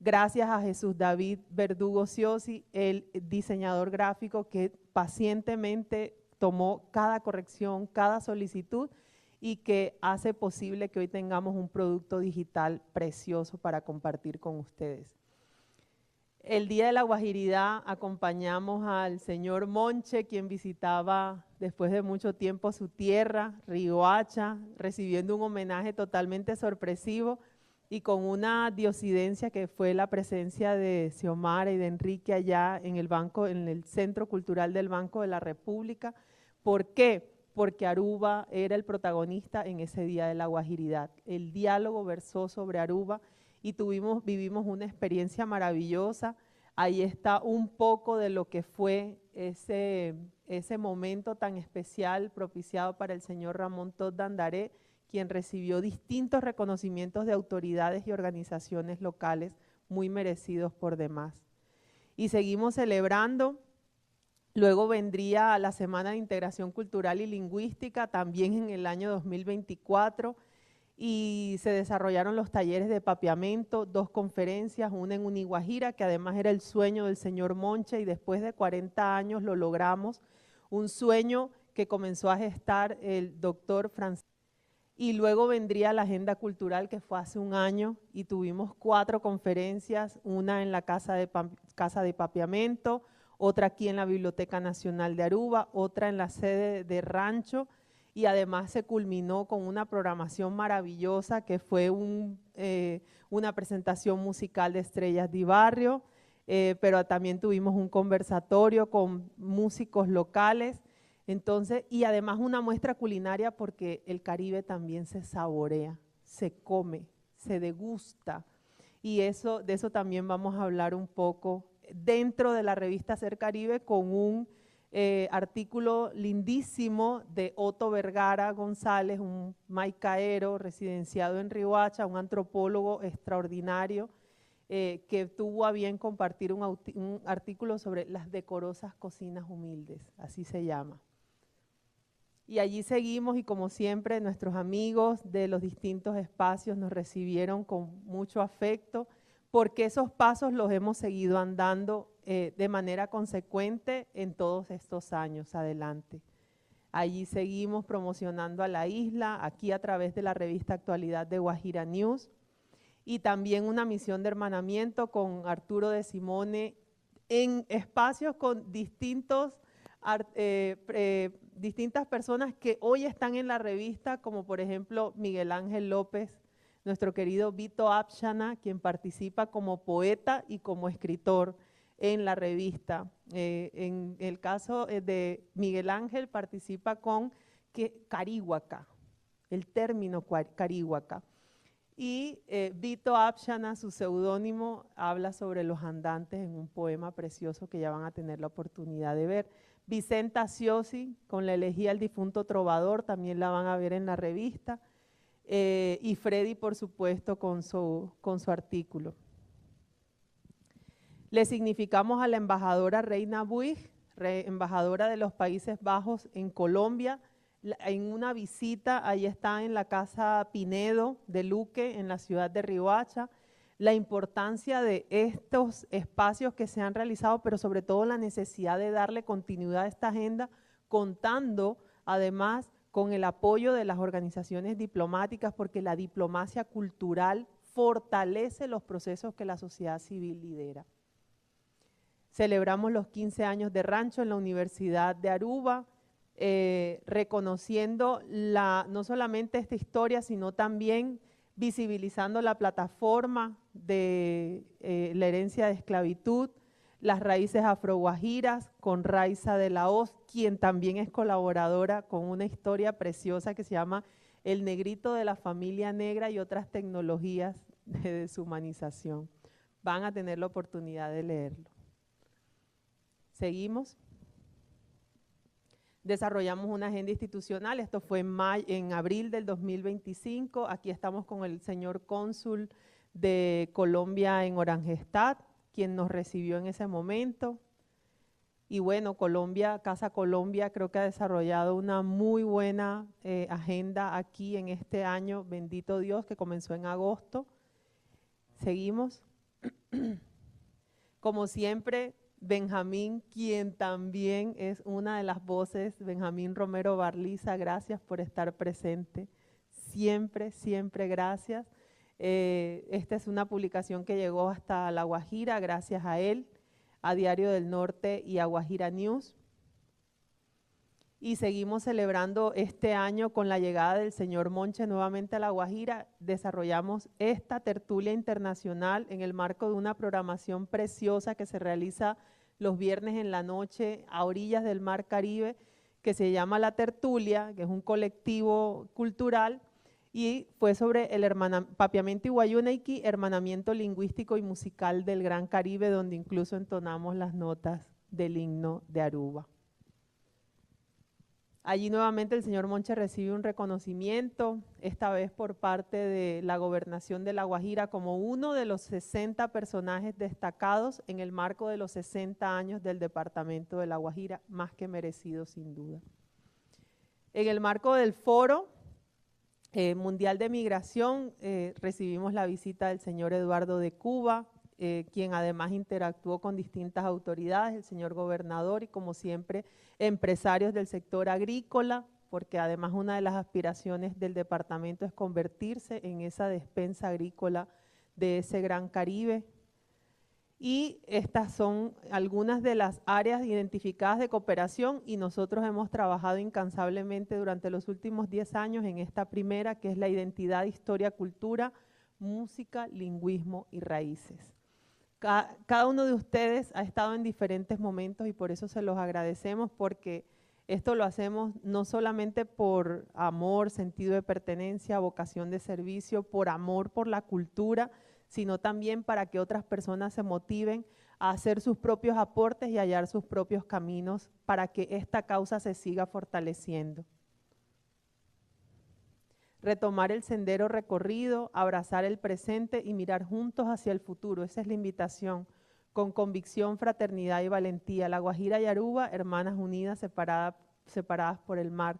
gracias a Jesús David Verdugo Ciosi, el diseñador gráfico que pacientemente tomó cada corrección, cada solicitud y que hace posible que hoy tengamos un producto digital precioso para compartir con ustedes. El Día de la Guajiridad acompañamos al señor Monche, quien visitaba después de mucho tiempo su tierra, Riohacha, recibiendo un homenaje totalmente sorpresivo y con una diosidencia que fue la presencia de Xiomara y de Enrique allá en el Centro Cultural del Banco de la República. ¿Por qué? Porque Aruba era el protagonista en ese Día de la Guajiridad. El diálogo versó sobre Aruba y vivimos una experiencia maravillosa. Ahí está un poco de lo que fue ese momento tan especial propiciado para el señor Ramón Todd Dandaré, quien recibió distintos reconocimientos de autoridades y organizaciones locales muy merecidos por demás. Y seguimos celebrando. Luego vendría la Semana de Integración Cultural y Lingüística, también en el año 2024, y se desarrollaron los talleres de papiamento, 2 conferencias, una en Uniguajira, que además era el sueño del señor Monche, y después de 40 años lo logramos, un sueño que comenzó a gestar el doctor Francisco. Y luego vendría la Agenda Cultural, que fue hace un año, y tuvimos 4 conferencias, una en la Casa de Papiamento, otra aquí en la Biblioteca Nacional de Aruba, otra en la sede de Rancho, y además se culminó con una programación maravillosa que fue una presentación musical de Estrellas de Barrio, pero también tuvimos un conversatorio con músicos locales, entonces, y además una muestra culinaria porque el Caribe también se saborea, se come, se degusta, y de eso también vamos a hablar un poco dentro de la revista Ser Caribe con un artículo lindísimo de Otto Vergara González, un maicaero residenciado en Riohacha, un antropólogo extraordinario que tuvo a bien compartir un artículo sobre las decorosas cocinas humildes, así se llama. Y allí seguimos y como siempre nuestros amigos de los distintos espacios nos recibieron con mucho afecto, porque esos pasos los hemos seguido andando de manera consecuente en todos estos años adelante. Allí seguimos promocionando a la isla, aquí a través de la revista Actualidad de Guajira News, y también una misión de hermanamiento con Arturo de Simone en espacios con distintas personas que hoy están en la revista, como por ejemplo Miguel Ángel López, nuestro querido Vito Apshana, quien participa como poeta y como escritor en la revista. En el caso de Miguel Ángel participa con Caríhuaca, el término Caríhuaca. Y Vito Apshana, su seudónimo, habla sobre los andantes en un poema precioso que ya van a tener la oportunidad de ver. Vicenta Ciosi, con la elegía El difunto trovador, también la van a ver en la revista. Y Freddy, por supuesto, con su artículo. Le significamos a la embajadora Reina Buig, embajadora de los Países Bajos en Colombia, en una visita, ahí está en la Casa Pinedo de Luque, en la ciudad de Riohacha, la importancia de estos espacios que se han realizado, pero sobre todo la necesidad de darle continuidad a esta agenda, contando además con el apoyo de las organizaciones diplomáticas, porque la diplomacia cultural fortalece los procesos que la sociedad civil lidera. Celebramos los 15 años de Rancho en la Universidad de Aruba, reconociendo no solamente esta historia, sino también visibilizando la plataforma de la herencia de esclavitud, las raíces afroguajiras, con Raiza de la Hoz, quien también es colaboradora con una historia preciosa que se llama El Negrito de la Familia Negra y otras tecnologías de deshumanización. Van a tener la oportunidad de leerlo. Seguimos. Desarrollamos una agenda institucional, esto fue en abril del 2025, aquí estamos con el señor cónsul de Colombia en Oranjestad, quien nos recibió en ese momento. Y bueno, Casa Colombia creo que ha desarrollado una muy buena agenda aquí en este año, bendito Dios, que comenzó en agosto. Seguimos. Como siempre, Benjamín, quien también es una de las voces, Benjamín Romero Barliza, gracias por estar presente. Siempre, siempre gracias. Esta es una publicación que llegó hasta La Guajira, gracias a él, a Diario del Norte y a Guajira News. Y seguimos celebrando este año con la llegada del señor Monche nuevamente a La Guajira. Desarrollamos esta tertulia internacional en el marco de una programación preciosa que se realiza los viernes en la noche a orillas del Mar Caribe, que se llama La Tertulia, que es un colectivo cultural, y fue sobre el Papiamento Iguayuneiki, hermanamiento lingüístico y musical del Gran Caribe, donde incluso entonamos las notas del himno de Aruba. Allí nuevamente el señor Monche recibe un reconocimiento, esta vez por parte de la Gobernación de La Guajira, como uno de los 60 personajes destacados en el marco de los 60 años del departamento de La Guajira, más que merecido sin duda. En el marco del Foro Mundial de Migración recibimos la visita del señor Eduardo de Cuba, quien además interactuó con distintas autoridades, el señor gobernador y como siempre empresarios del sector agrícola, porque además una de las aspiraciones del departamento es convertirse en esa despensa agrícola de ese Gran Caribe. Y estas son algunas de las áreas identificadas de cooperación y nosotros hemos trabajado incansablemente durante los últimos 10 años en esta primera, que es la identidad, historia, cultura, música, lingüismo y raíces. Cada uno de ustedes ha estado en diferentes momentos y por eso se los agradecemos, porque esto lo hacemos no solamente por amor, sentido de pertenencia, vocación de servicio, por amor por la cultura, sino también para que otras personas se motiven a hacer sus propios aportes y hallar sus propios caminos para que esta causa se siga fortaleciendo. Retomar el sendero recorrido, abrazar el presente y mirar juntos hacia el futuro. Esa es la invitación, con convicción, fraternidad y valentía. La Guajira y Aruba, hermanas unidas, separadas por el mar.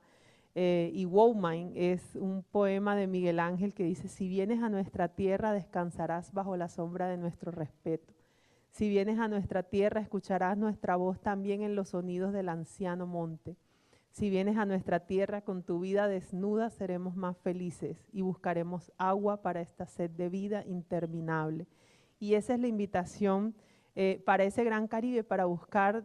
Y Wowmain es un poema de Miguel Ángel que dice: si vienes a nuestra tierra, descansarás bajo la sombra de nuestro respeto. Si vienes a nuestra tierra, escucharás nuestra voz también en los sonidos del anciano monte. Si vienes a nuestra tierra con tu vida desnuda, seremos más felices y buscaremos agua para esta sed de vida interminable. Y esa es la invitación para ese Gran Caribe, para buscar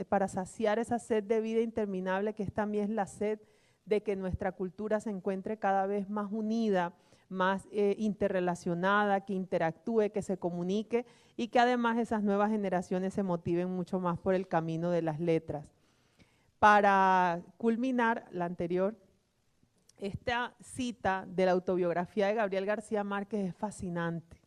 para saciar esa sed de vida interminable, que es también la sed de que nuestra cultura se encuentre cada vez más unida, más interrelacionada, que interactúe, que se comunique y que además esas nuevas generaciones se motiven mucho más por el camino de las letras. Para culminar la anterior, esta cita de la autobiografía de Gabriel García Márquez es fascinante,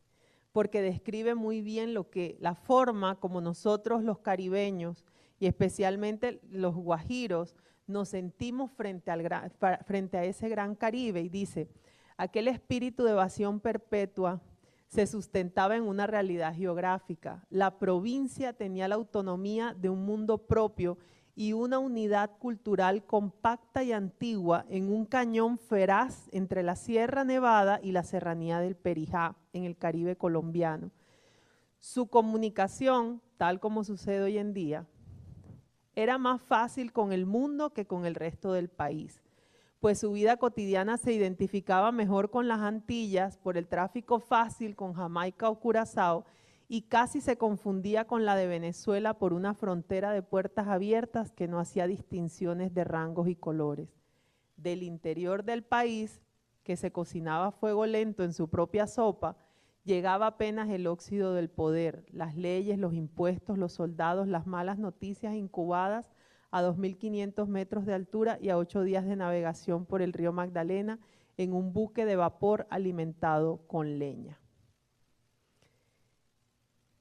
porque describe muy bien la forma como nosotros los caribeños y especialmente los guajiros nos sentimos frente a ese Gran Caribe, y dice: aquel espíritu de evasión perpetua se sustentaba en una realidad geográfica. La provincia tenía la autonomía de un mundo propio y una unidad cultural compacta y antigua en un cañón feraz entre la Sierra Nevada y la serranía del Perijá, en el Caribe colombiano. Su comunicación, tal como sucede hoy en día, era más fácil con el mundo que con el resto del país, pues su vida cotidiana se identificaba mejor con las Antillas por el tráfico fácil con Jamaica o Curazao y casi se confundía con la de Venezuela por una frontera de puertas abiertas que no hacía distinciones de rangos y colores. Del interior del país, que se cocinaba a fuego lento en su propia sopa, llegaba apenas el óxido del poder, las leyes, los impuestos, los soldados, las malas noticias incubadas a 2.500 metros de altura y a 8 días de navegación por el río Magdalena en un buque de vapor alimentado con leña.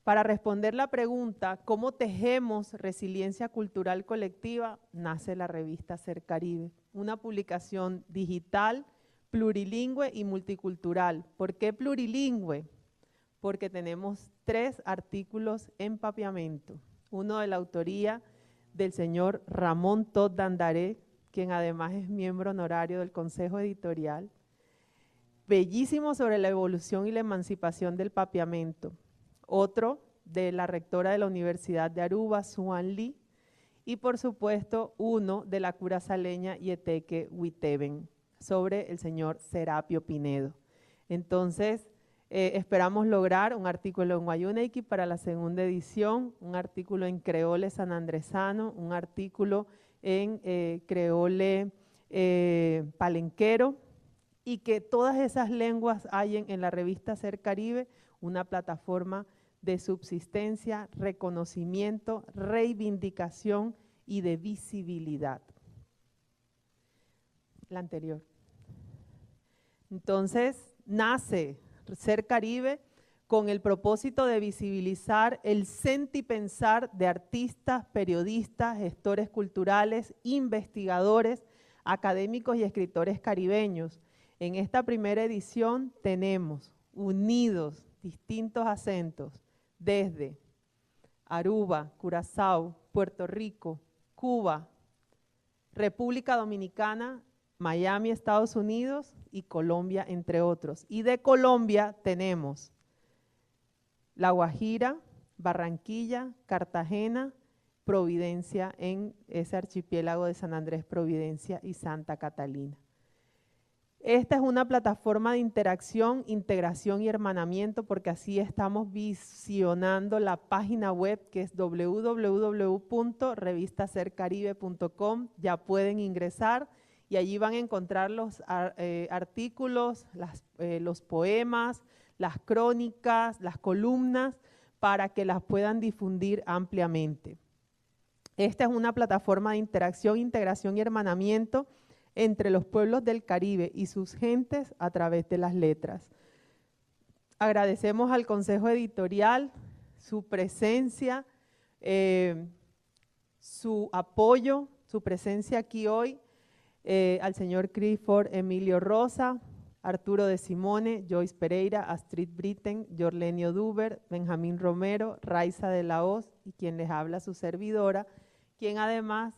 Para responder la pregunta, ¿cómo tejemos resiliencia cultural colectiva?, nace la revista Ser Caribe, una publicación digital, plurilingüe y multicultural. ¿Por qué plurilingüe? Porque tenemos 3 artículos en papiamento, uno de la autoría del señor Ramón Todd Dandaré, quien además es miembro honorario del Consejo Editorial, bellísimo sobre la evolución y la emancipación del papiamento, otro de la rectora de la Universidad de Aruba, Suan Lee, y por supuesto uno de la curazaleña Yeteque Huiteben, sobre el señor Serapio Pinedo. Entonces, esperamos lograr un artículo en Guayunequi para la segunda edición, un artículo en creole sanandresano, un artículo en creole palenquero, y que todas esas lenguas hayan en la revista Ser Caribe una plataforma de subsistencia, reconocimiento, reivindicación y de visibilidad. La anterior. Entonces, nace Ser Caribe con el propósito de visibilizar el sentipensar de artistas, periodistas, gestores culturales, investigadores, académicos y escritores caribeños. En esta primera edición tenemos unidos distintos acentos desde Aruba, Curazao, Puerto Rico, Cuba, República Dominicana, Miami, Estados Unidos y Colombia, entre otros. Y de Colombia tenemos La Guajira, Barranquilla, Cartagena, Providencia, en ese archipiélago de San Andrés, Providencia y Santa Catalina. Esta es una plataforma de interacción, integración y hermanamiento, porque así estamos visionando la página web, que es www.revistasercaribe.com. Ya pueden ingresar y allí van a encontrar los artículos, los poemas, las crónicas, las columnas, para que las puedan difundir ampliamente. Esta es una plataforma de interacción, integración y hermanamiento entre los pueblos del Caribe y sus gentes a través de las letras. Agradecemos al Consejo Editorial su presencia, su apoyo, su presencia aquí hoy, al señor Clifford Emilio Rosa, Arturo de Simone, Joyce Pereira, Astrid Britten, Yorlenio Duber, Benjamín Romero, Raiza de la Hoz y quien les habla, su servidora, quien además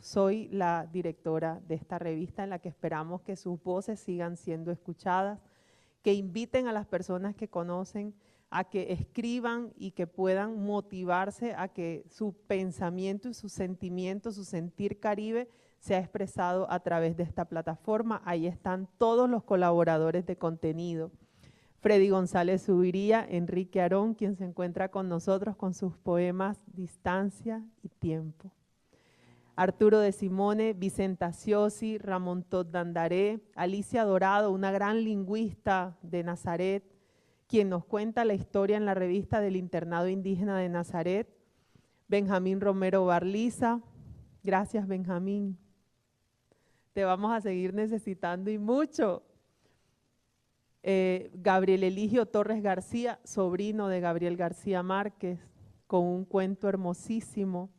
soy la directora de esta revista, en la que esperamos que sus voces sigan siendo escuchadas, que inviten a las personas que conocen a que escriban y que puedan motivarse a que su pensamiento y su sentimiento, su sentir caribe, sea expresado a través de esta plataforma. Ahí están todos los colaboradores de contenido. Freddy González Subiría, Enrique Arón, quien se encuentra con nosotros con sus poemas Distancia y Tiempo. Arturo de Simone, Vicenta Ciosi, Ramón Todd Dandaré, Alicia Dorado, una gran lingüista de Nazaret, quien nos cuenta la historia en la revista del Internado Indígena de Nazaret. Benjamín Romero Barliza, gracias Benjamín, te vamos a seguir necesitando y mucho. Gabriel Eligio Torres García, sobrino de Gabriel García Márquez, con un cuento hermosísimo.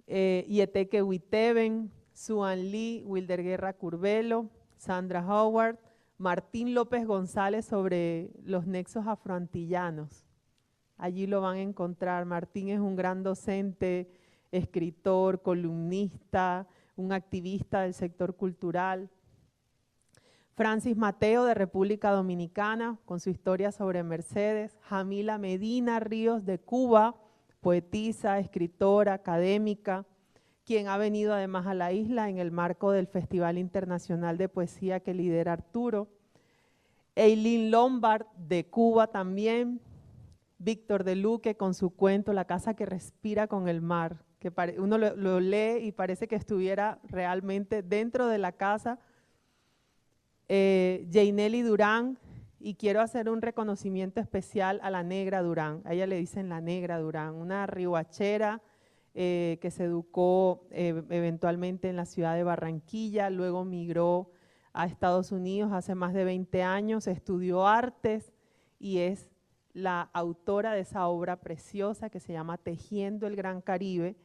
Yeteque Huiteben, Suan Lee, Wilder Guerra Curbelo, Sandra Howard, Martín López González sobre los nexos afroantillanos. Allí lo van a encontrar. Martín es un gran docente, escritor, columnista, un activista del sector cultural. Francis Mateo, de República Dominicana, con su historia sobre Mercedes. Jamila Medina Ríos, de Cuba, poetisa, escritora, académica, quien ha venido además a la isla en el marco del Festival Internacional de Poesía que lidera Arturo. Eileen Lombard, de Cuba también. Víctor de Luque, con su cuento La casa que respira con el mar, que uno lo lee y parece que estuviera realmente dentro de la casa. Jaineli Durán, y quiero hacer un reconocimiento especial a la Negra Durán. A ella le dicen la Negra Durán, una riohachera que se educó eventualmente en la ciudad de Barranquilla, luego migró a Estados Unidos hace más de 20 años, estudió artes y es la autora de esa obra preciosa que se llama Tejiendo el Gran Caribe,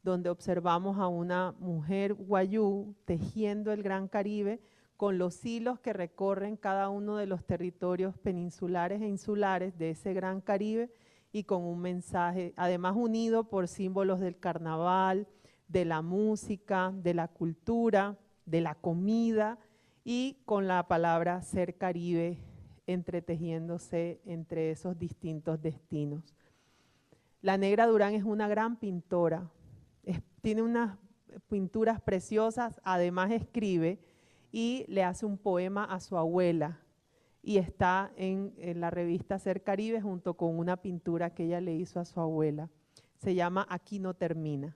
donde observamos a una mujer guayú tejiendo el Gran Caribe con los hilos que recorren cada uno de los territorios peninsulares e insulares de ese Gran Caribe y con un mensaje, además unido por símbolos del carnaval, de la música, de la cultura, de la comida y con la palabra Ser Caribe entretejiéndose entre esos distintos destinos. La Negra Durán es una gran pintora, tiene unas pinturas preciosas, además escribe y le hace un poema a su abuela y está en la revista Ser Caribe junto con una pintura que ella le hizo a su abuela. Se llama Aquí no termina.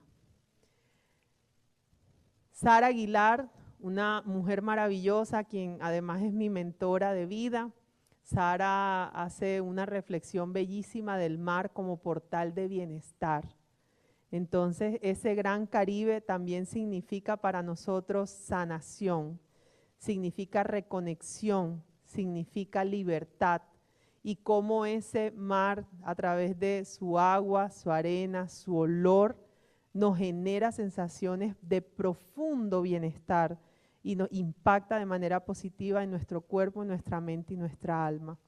Sara Aguilar, una mujer maravillosa, quien además es mi mentora de vida. Sara hace una reflexión bellísima del mar como portal de bienestar. Entonces, ese Gran Caribe también significa para nosotros sanación, significa reconexión, significa libertad. Y cómo ese mar, a través de su agua, su arena, su olor, nos genera sensaciones de profundo bienestar y nos impacta de manera positiva en nuestro cuerpo, nuestra mente y nuestra alma.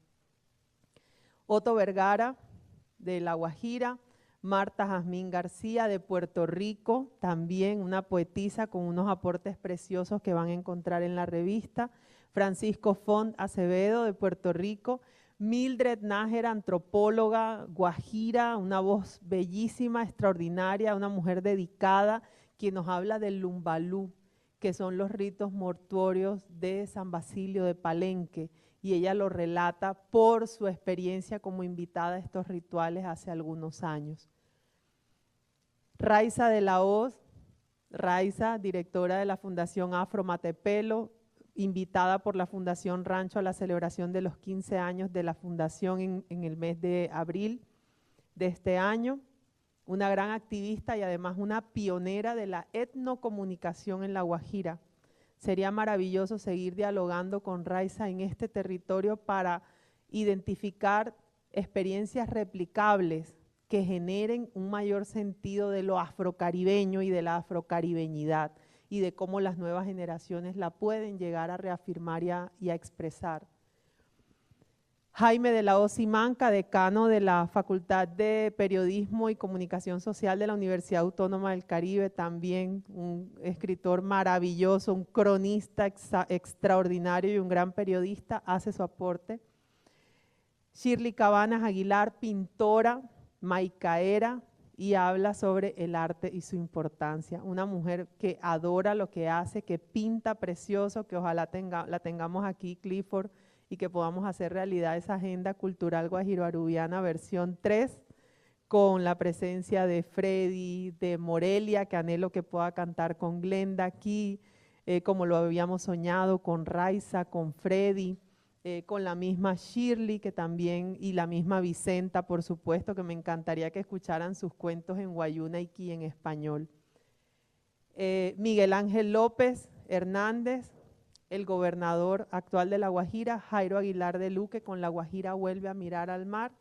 Otto Vergara, de La Guajira. Marta Jazmín García, de Puerto Rico, también una poetisa con unos aportes preciosos que van a encontrar en la revista. Francisco Font Acevedo, de Puerto Rico. Mildred Nájera, antropóloga, guajira, una voz bellísima, extraordinaria, una mujer dedicada, quien nos habla del lumbalú, que son los ritos mortuorios de San Basilio de Palenque, y ella lo relata por su experiencia como invitada a estos rituales hace algunos años. Raiza de la Hoz, Raiza, directora de la Fundación Afro Matepelo, invitada por la Fundación Rancho a la celebración de los 15 años de la fundación en el mes de abril de este año. Una gran activista y además una pionera de la etnocomunicación en La Guajira. Sería maravilloso seguir dialogando con Raiza en este territorio para identificar experiencias replicables que generen un mayor sentido de lo afrocaribeño y de la afrocaribeñidad y de cómo las nuevas generaciones la pueden llegar a reafirmar y a expresar. Jaime de la Hoz Simanca, decano de la Facultad de Periodismo y Comunicación Social de la Universidad Autónoma del Caribe, también un escritor maravilloso, un cronista extraordinario y un gran periodista, hace su aporte. Shirley Cabanas Aguilar, pintora, maicaera, y habla sobre el arte y su importancia. Una mujer que adora lo que hace, que pinta precioso, que ojalá la tengamos aquí, Clifford, y que podamos hacer realidad esa agenda cultural guajiroarubiana versión 3, con la presencia de Freddy, de Morelia, que anhelo que pueda cantar con Glenda aquí, como lo habíamos soñado, con Raiza, con Freddy, con la misma Shirley, que también, y la misma Vicenta, por supuesto, que me encantaría que escucharan sus cuentos en guayuna y en español. Miguel Ángel López Hernández, el gobernador actual de La Guajira, Jairo Aguilar de Luque, con La Guajira vuelve a mirar al mar,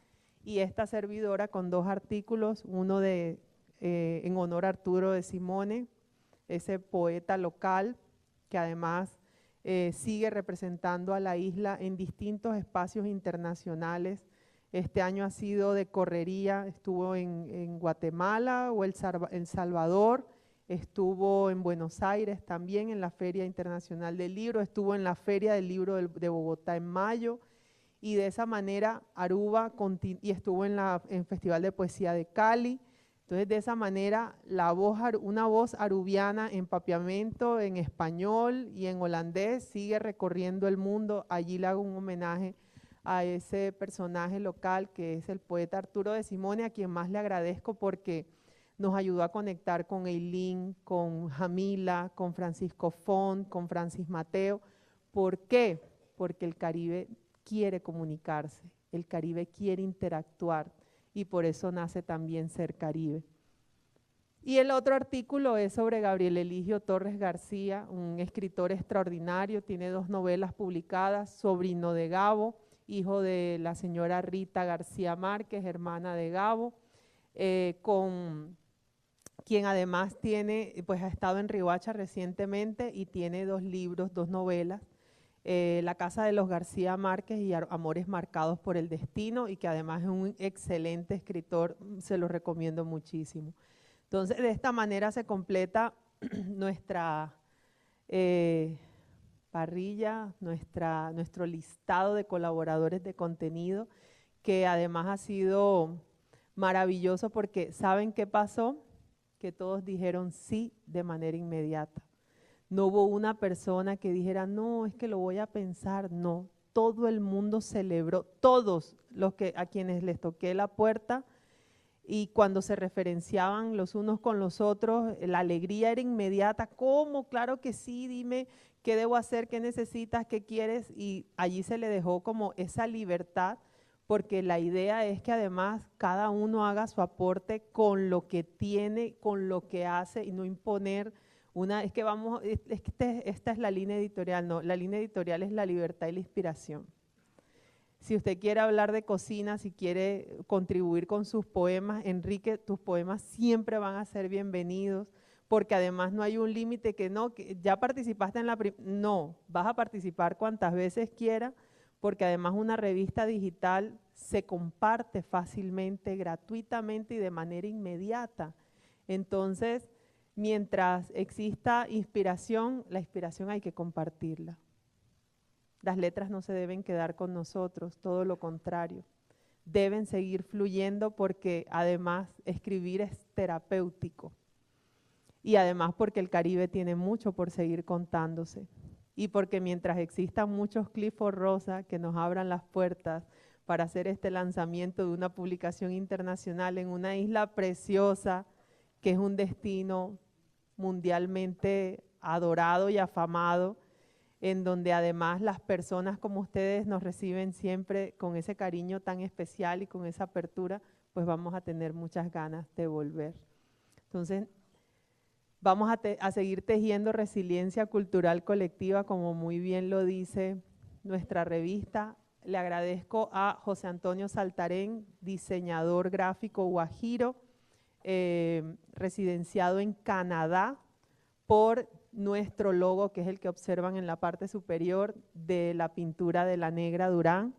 y esta servidora con 2 artículos, uno en honor a Arturo de Simone, ese poeta local que además sigue representando a la isla en distintos espacios internacionales. Este año ha sido de correría, estuvo en Guatemala o El Salvador, estuvo en Buenos Aires también en la Feria Internacional del Libro, estuvo en la Feria del Libro de Bogotá en mayo, y de esa manera Aruba y estuvo en el Festival de Poesía de Cali. Entonces, de esa manera, una voz arubiana en papiamento, en español y en holandés sigue recorriendo el mundo. Allí le hago un homenaje a ese personaje local que es el poeta Arturo de Simone, a quien más le agradezco porque nos ayudó a conectar con Eileen, con Jamila, con Francisco Font, con Francis Mateo. ¿Por qué? Porque el Caribe quiere comunicarse, el Caribe quiere interactuar, y por eso nace también Ser Caribe. Y el otro artículo es sobre Gabriel Eligio Torres García, un escritor extraordinario, tiene 2 novelas publicadas, sobrino de Gabo, hijo de la señora Rita García Márquez, hermana de Gabo, con quien además ha estado en Riohacha recientemente y tiene 2 libros, 2 novelas, La Casa de los García Márquez y Amores Marcados por el Destino, y que además es un excelente escritor, se lo recomiendo muchísimo. Entonces, de esta manera se completa nuestra parrilla, nuestro listado de colaboradores de contenido, que además ha sido maravilloso porque ¿saben qué pasó? Que todos dijeron sí de manera inmediata. No hubo una persona que dijera, no, es que lo voy a pensar, no. Todo el mundo celebró, todos a quienes les toqué la puerta, y cuando se referenciaban los unos con los otros, la alegría era inmediata. ¿Cómo? Claro que sí, dime qué debo hacer, qué necesitas, qué quieres, y allí se le dejó como esa libertad, porque la idea es que además cada uno haga su aporte con lo que tiene, con lo que hace, y no imponer esta es la línea editorial. No, la línea editorial es la libertad y la inspiración. Si usted quiere hablar de cocina, si quiere contribuir con sus poemas, Enrique, tus poemas siempre van a ser bienvenidos, porque además no hay un límite que ya participaste en no, vas a participar cuantas veces quiera, porque además una revista digital se comparte fácilmente, gratuitamente y de manera inmediata. Entonces, mientras exista inspiración, la inspiración hay que compartirla. Las letras no se deben quedar con nosotros, todo lo contrario. Deben seguir fluyendo porque además escribir es terapéutico. Y además porque el Caribe tiene mucho por seguir contándose. Y porque mientras existan muchos Clifford Rosa que nos abran las puertas para hacer este lanzamiento de una publicación internacional en una isla preciosa, que es un destino mundialmente adorado y afamado, en donde además las personas como ustedes nos reciben siempre con ese cariño tan especial y con esa apertura, pues vamos a tener muchas ganas de volver. Entonces, vamos a seguir tejiendo resiliencia cultural colectiva, como muy bien lo dice nuestra revista. Le agradezco a José Antonio Saltarén, diseñador gráfico guajiro, residenciado en Canadá, por nuestro logo, que es el que observan en la parte superior de la pintura de la Negra Durán.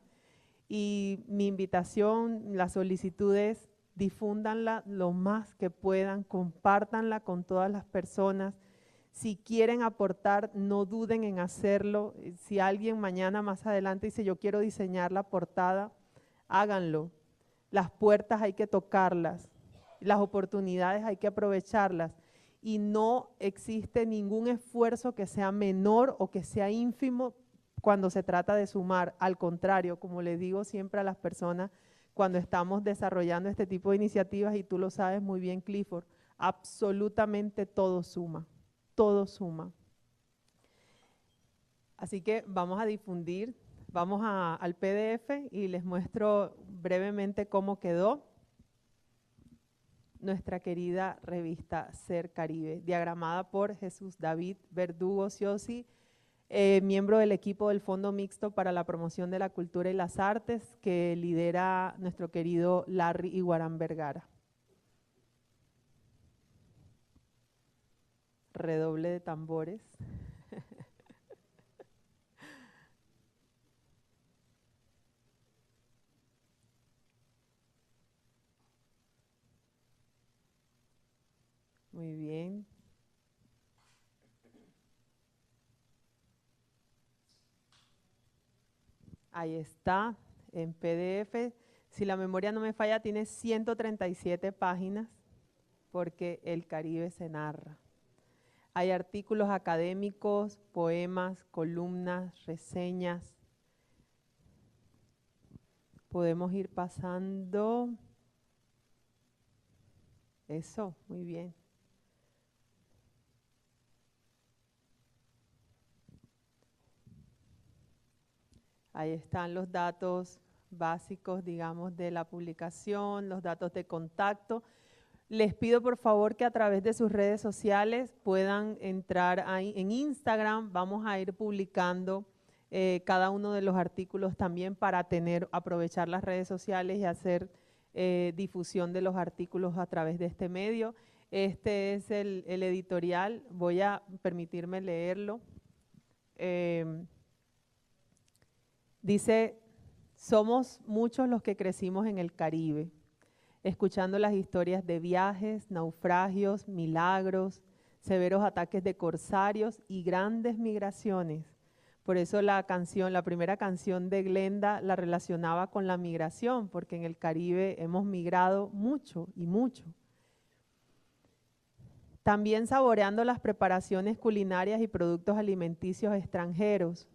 Y mi invitación, la solicitud es: difúndanla lo más que puedan, compártanla con todas las personas. Si quieren aportar, no duden en hacerlo. Si alguien mañana más adelante dice, yo quiero diseñar la portada, háganlo. Las puertas hay que tocarlas, las oportunidades hay que aprovecharlas. Y no existe ningún esfuerzo que sea menor o que sea ínfimo cuando se trata de sumar. Al contrario, como le digo siempre a las personas cuando estamos desarrollando este tipo de iniciativas, y tú lo sabes muy bien, Clifford, absolutamente todo suma, todo suma. Así que vamos a difundir, vamos al PDF y les muestro brevemente cómo quedó nuestra querida revista Ser Caribe, diagramada por Jesús David Verdugo Ciosi, miembro del equipo del Fondo Mixto para la Promoción de la Cultura y las Artes, que lidera nuestro querido Larry Iguarán Vergara. Redoble de tambores. Muy bien. Ahí está, en PDF. Si la memoria no me falla, tiene 137 páginas, porque el Caribe se narra. Hay artículos académicos, poemas, columnas, reseñas. Podemos ir pasando. Eso, muy bien. Ahí están los datos básicos, digamos, de la publicación, los datos de contacto. Les pido por favor que a través de sus redes sociales puedan entrar ahí en Instagram. Vamos a ir publicando cada uno de los artículos también para aprovechar las redes sociales y hacer difusión de los artículos a través de este medio. Este es el editorial, voy a permitirme leerlo. Dice: somos muchos los que crecimos en el Caribe, escuchando las historias de viajes, naufragios, milagros, severos ataques de corsarios y grandes migraciones. Por eso la primera canción de Glenda la relacionaba con la migración, porque en el Caribe hemos migrado mucho y mucho. También saboreando las preparaciones culinarias y productos alimenticios extranjeros,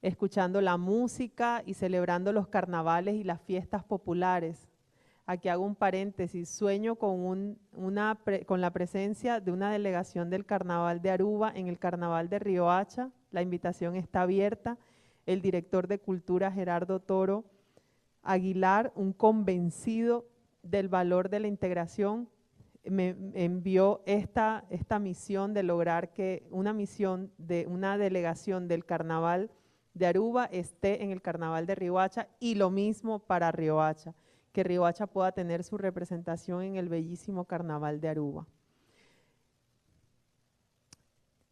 escuchando la música y celebrando los carnavales y las fiestas populares. Aquí hago un paréntesis, sueño con la presencia de una delegación del Carnaval de Aruba en el Carnaval de Riohacha. La invitación está abierta. El director de Cultura, Gerardo Toro Aguilar, un convencido del valor de la integración, me envió esta misión de lograr que una misión de una delegación del Carnaval de Aruba esté en el Carnaval de Riohacha, y lo mismo para Riohacha, que Riohacha pueda tener su representación en el bellísimo Carnaval de Aruba.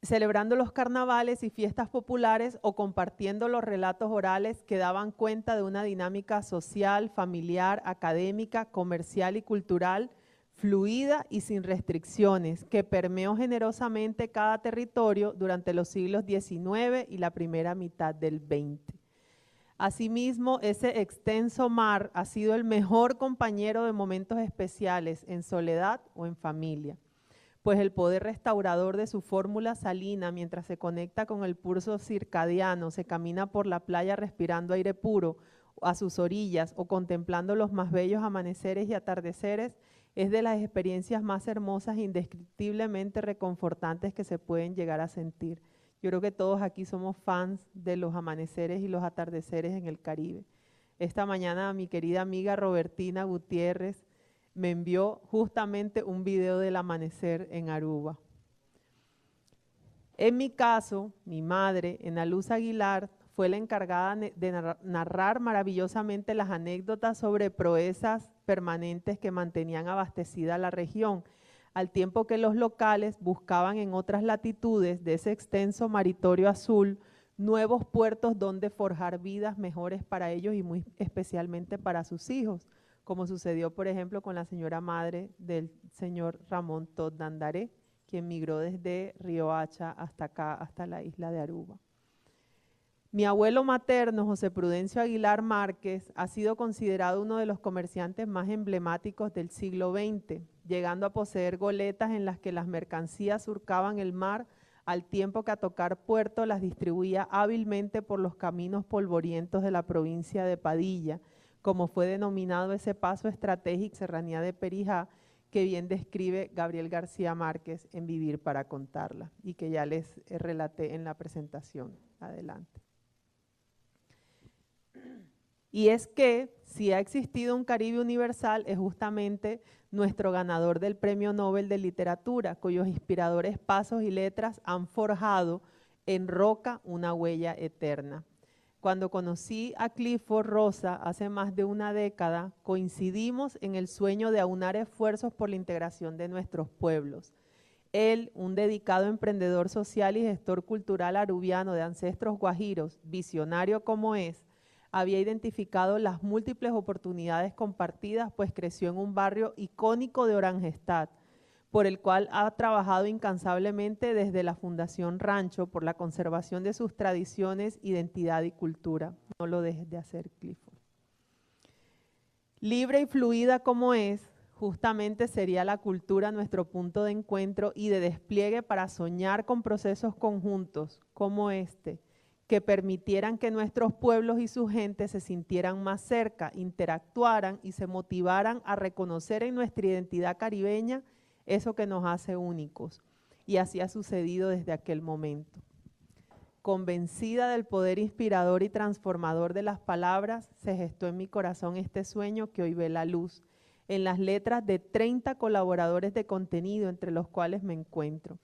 Celebrando los carnavales y fiestas populares o compartiendo los relatos orales que daban cuenta de una dinámica social, familiar, académica, comercial y cultural fluida y sin restricciones, que permeó generosamente cada territorio durante los siglos XIX y la primera mitad del XX. Asimismo, ese extenso mar ha sido el mejor compañero de momentos especiales en soledad o en familia, pues el poder restaurador de su fórmula salina, mientras se conecta con el pulso circadiano, se camina por la playa respirando aire puro a sus orillas o contemplando los más bellos amaneceres y atardeceres, es de las experiencias más hermosas e indescriptiblemente reconfortantes que se pueden llegar a sentir. Yo creo que todos aquí somos fans de los amaneceres y los atardeceres en el Caribe. Esta mañana mi querida amiga Robertina Gutiérrez me envió justamente un video del amanecer en Aruba. En mi caso, mi madre, Ana Luz Aguilar, fue la encargada de narrar maravillosamente las anécdotas sobre proezas permanentes que mantenían abastecida la región, al tiempo que los locales buscaban en otras latitudes de ese extenso maritorio azul nuevos puertos donde forjar vidas mejores para ellos y muy especialmente para sus hijos, como sucedió, por ejemplo, con la señora madre del señor Ramón Todd Dandaré, quien migró desde Riohacha hasta acá, hasta la isla de Aruba. Mi abuelo materno, José Prudencio Aguilar Márquez, ha sido considerado uno de los comerciantes más emblemáticos del siglo XX, llegando a poseer goletas en las que las mercancías surcaban el mar, al tiempo que a tocar puerto las distribuía hábilmente por los caminos polvorientos de la provincia de Padilla, como fue denominado ese paso estratégico, Serranía de Perijá, que bien describe Gabriel García Márquez en Vivir para contarla, y que ya les relaté en la presentación. Adelante. Y es que si ha existido un Caribe universal, es justamente nuestro ganador del Premio Nobel de Literatura, cuyos inspiradores pasos y letras han forjado en roca una huella eterna. Cuando conocí a Clifford Rosa hace más de una década, coincidimos en el sueño de aunar esfuerzos por la integración de nuestros pueblos. Él, un dedicado emprendedor social y gestor cultural arubiano de ancestros guajiros, visionario como es, había identificado las múltiples oportunidades compartidas, pues creció en un barrio icónico de Oranjestad, por el cual ha trabajado incansablemente desde la Fundación Rancho por la conservación de sus tradiciones, identidad y cultura. No lo dejes de hacer, Clifford. Libre y fluida como es, justamente sería la cultura nuestro punto de encuentro y de despliegue para soñar con procesos conjuntos como este, que permitieran que nuestros pueblos y su gente se sintieran más cerca, interactuaran y se motivaran a reconocer en nuestra identidad caribeña eso que nos hace únicos. Y así ha sucedido desde aquel momento. Convencida del poder inspirador y transformador de las palabras, se gestó en mi corazón este sueño que hoy ve la luz, en las letras de 30 colaboradores de contenido, entre los cuales me encuentro.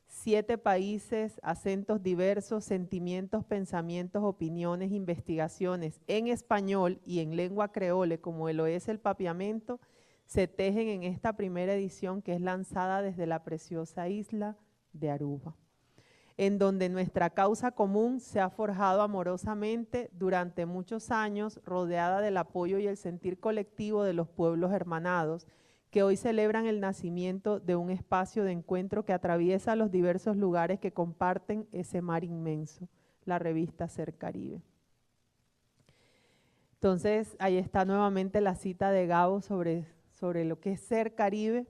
7 países, acentos diversos, sentimientos, pensamientos, opiniones, investigaciones en español y en lengua creole, como lo es el papiamento, se tejen en esta primera edición que es lanzada desde la preciosa isla de Aruba, en donde nuestra causa común se ha forjado amorosamente durante muchos años, rodeada del apoyo y el sentir colectivo de los pueblos hermanados, que hoy celebran el nacimiento de un espacio de encuentro que atraviesa los diversos lugares que comparten ese mar inmenso, la revista Ser Caribe. Entonces, ahí está nuevamente la cita de Gabo sobre lo que es Ser Caribe.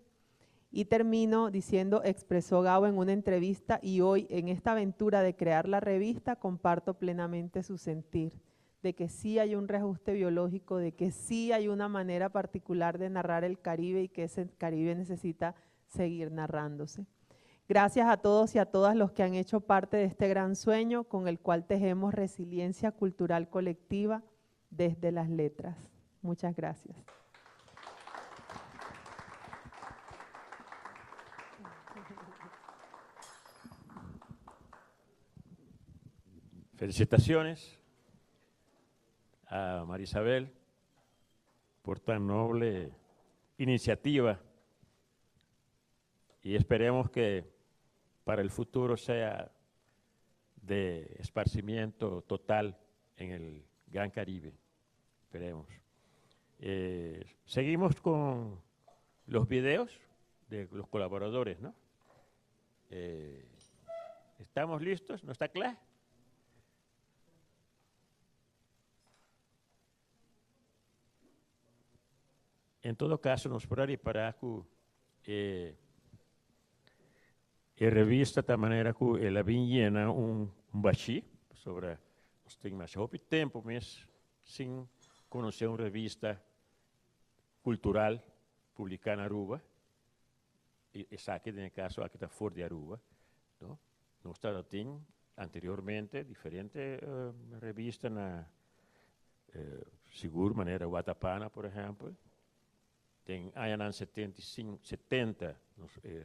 Y termino diciendo, expresó Gabo en una entrevista, y hoy en esta aventura de crear la revista comparto plenamente su sentir, de que sí hay un reajuste biológico, de que sí hay una manera particular de narrar el Caribe y que ese Caribe necesita seguir narrándose. Gracias a todos y a todas los que han hecho parte de este gran sueño con el cual tejemos resiliencia cultural colectiva desde las letras. Muchas gracias. Felicitaciones a María Isabel por tan noble iniciativa y esperemos que para el futuro sea de esparcimiento total en el Gran Caribe. Esperemos. Seguimos con los videos de los colaboradores, ¿no? ¿Estamos listos? ¿No está claro? En todo caso, nos podemos para que a revista de maneira que ela vinha baixi sobre os temas houve tempo mas sem conhecer uma revista cultural publicada na Aruba e essa aqui no caso aqui está fora de Aruba, não? Nós tínhamos anteriormente diferentes revistas na seguro maneira Watapana, por exemplo. Tem aí em 70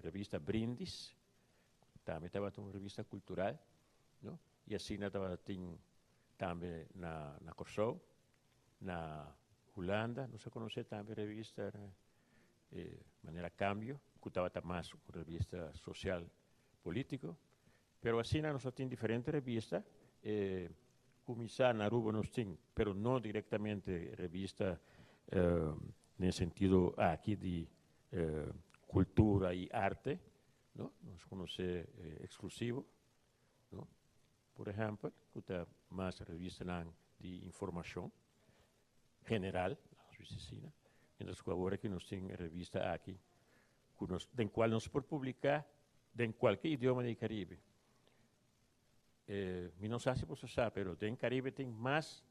revista Brindis, também estava uma revista cultural, não? E assim estava também na Corsou, na Holanda, não se conhece também revista maneira Cambio, que estava mais uma revista social político, pero assim nós temos diferentes revistas, começar na Aruba nós temos, pero não diretamente revista no sentido aqui de cultura e arte, não? Nós conhecemos exclusivo, não? Por exemplo, que está mais revista de informação general, mientras que agora que nós temos revista aqui, em qual nós podemos publicar em qualquer idioma do Caribe. Não sei se você sabe, mas em Caribe tem mais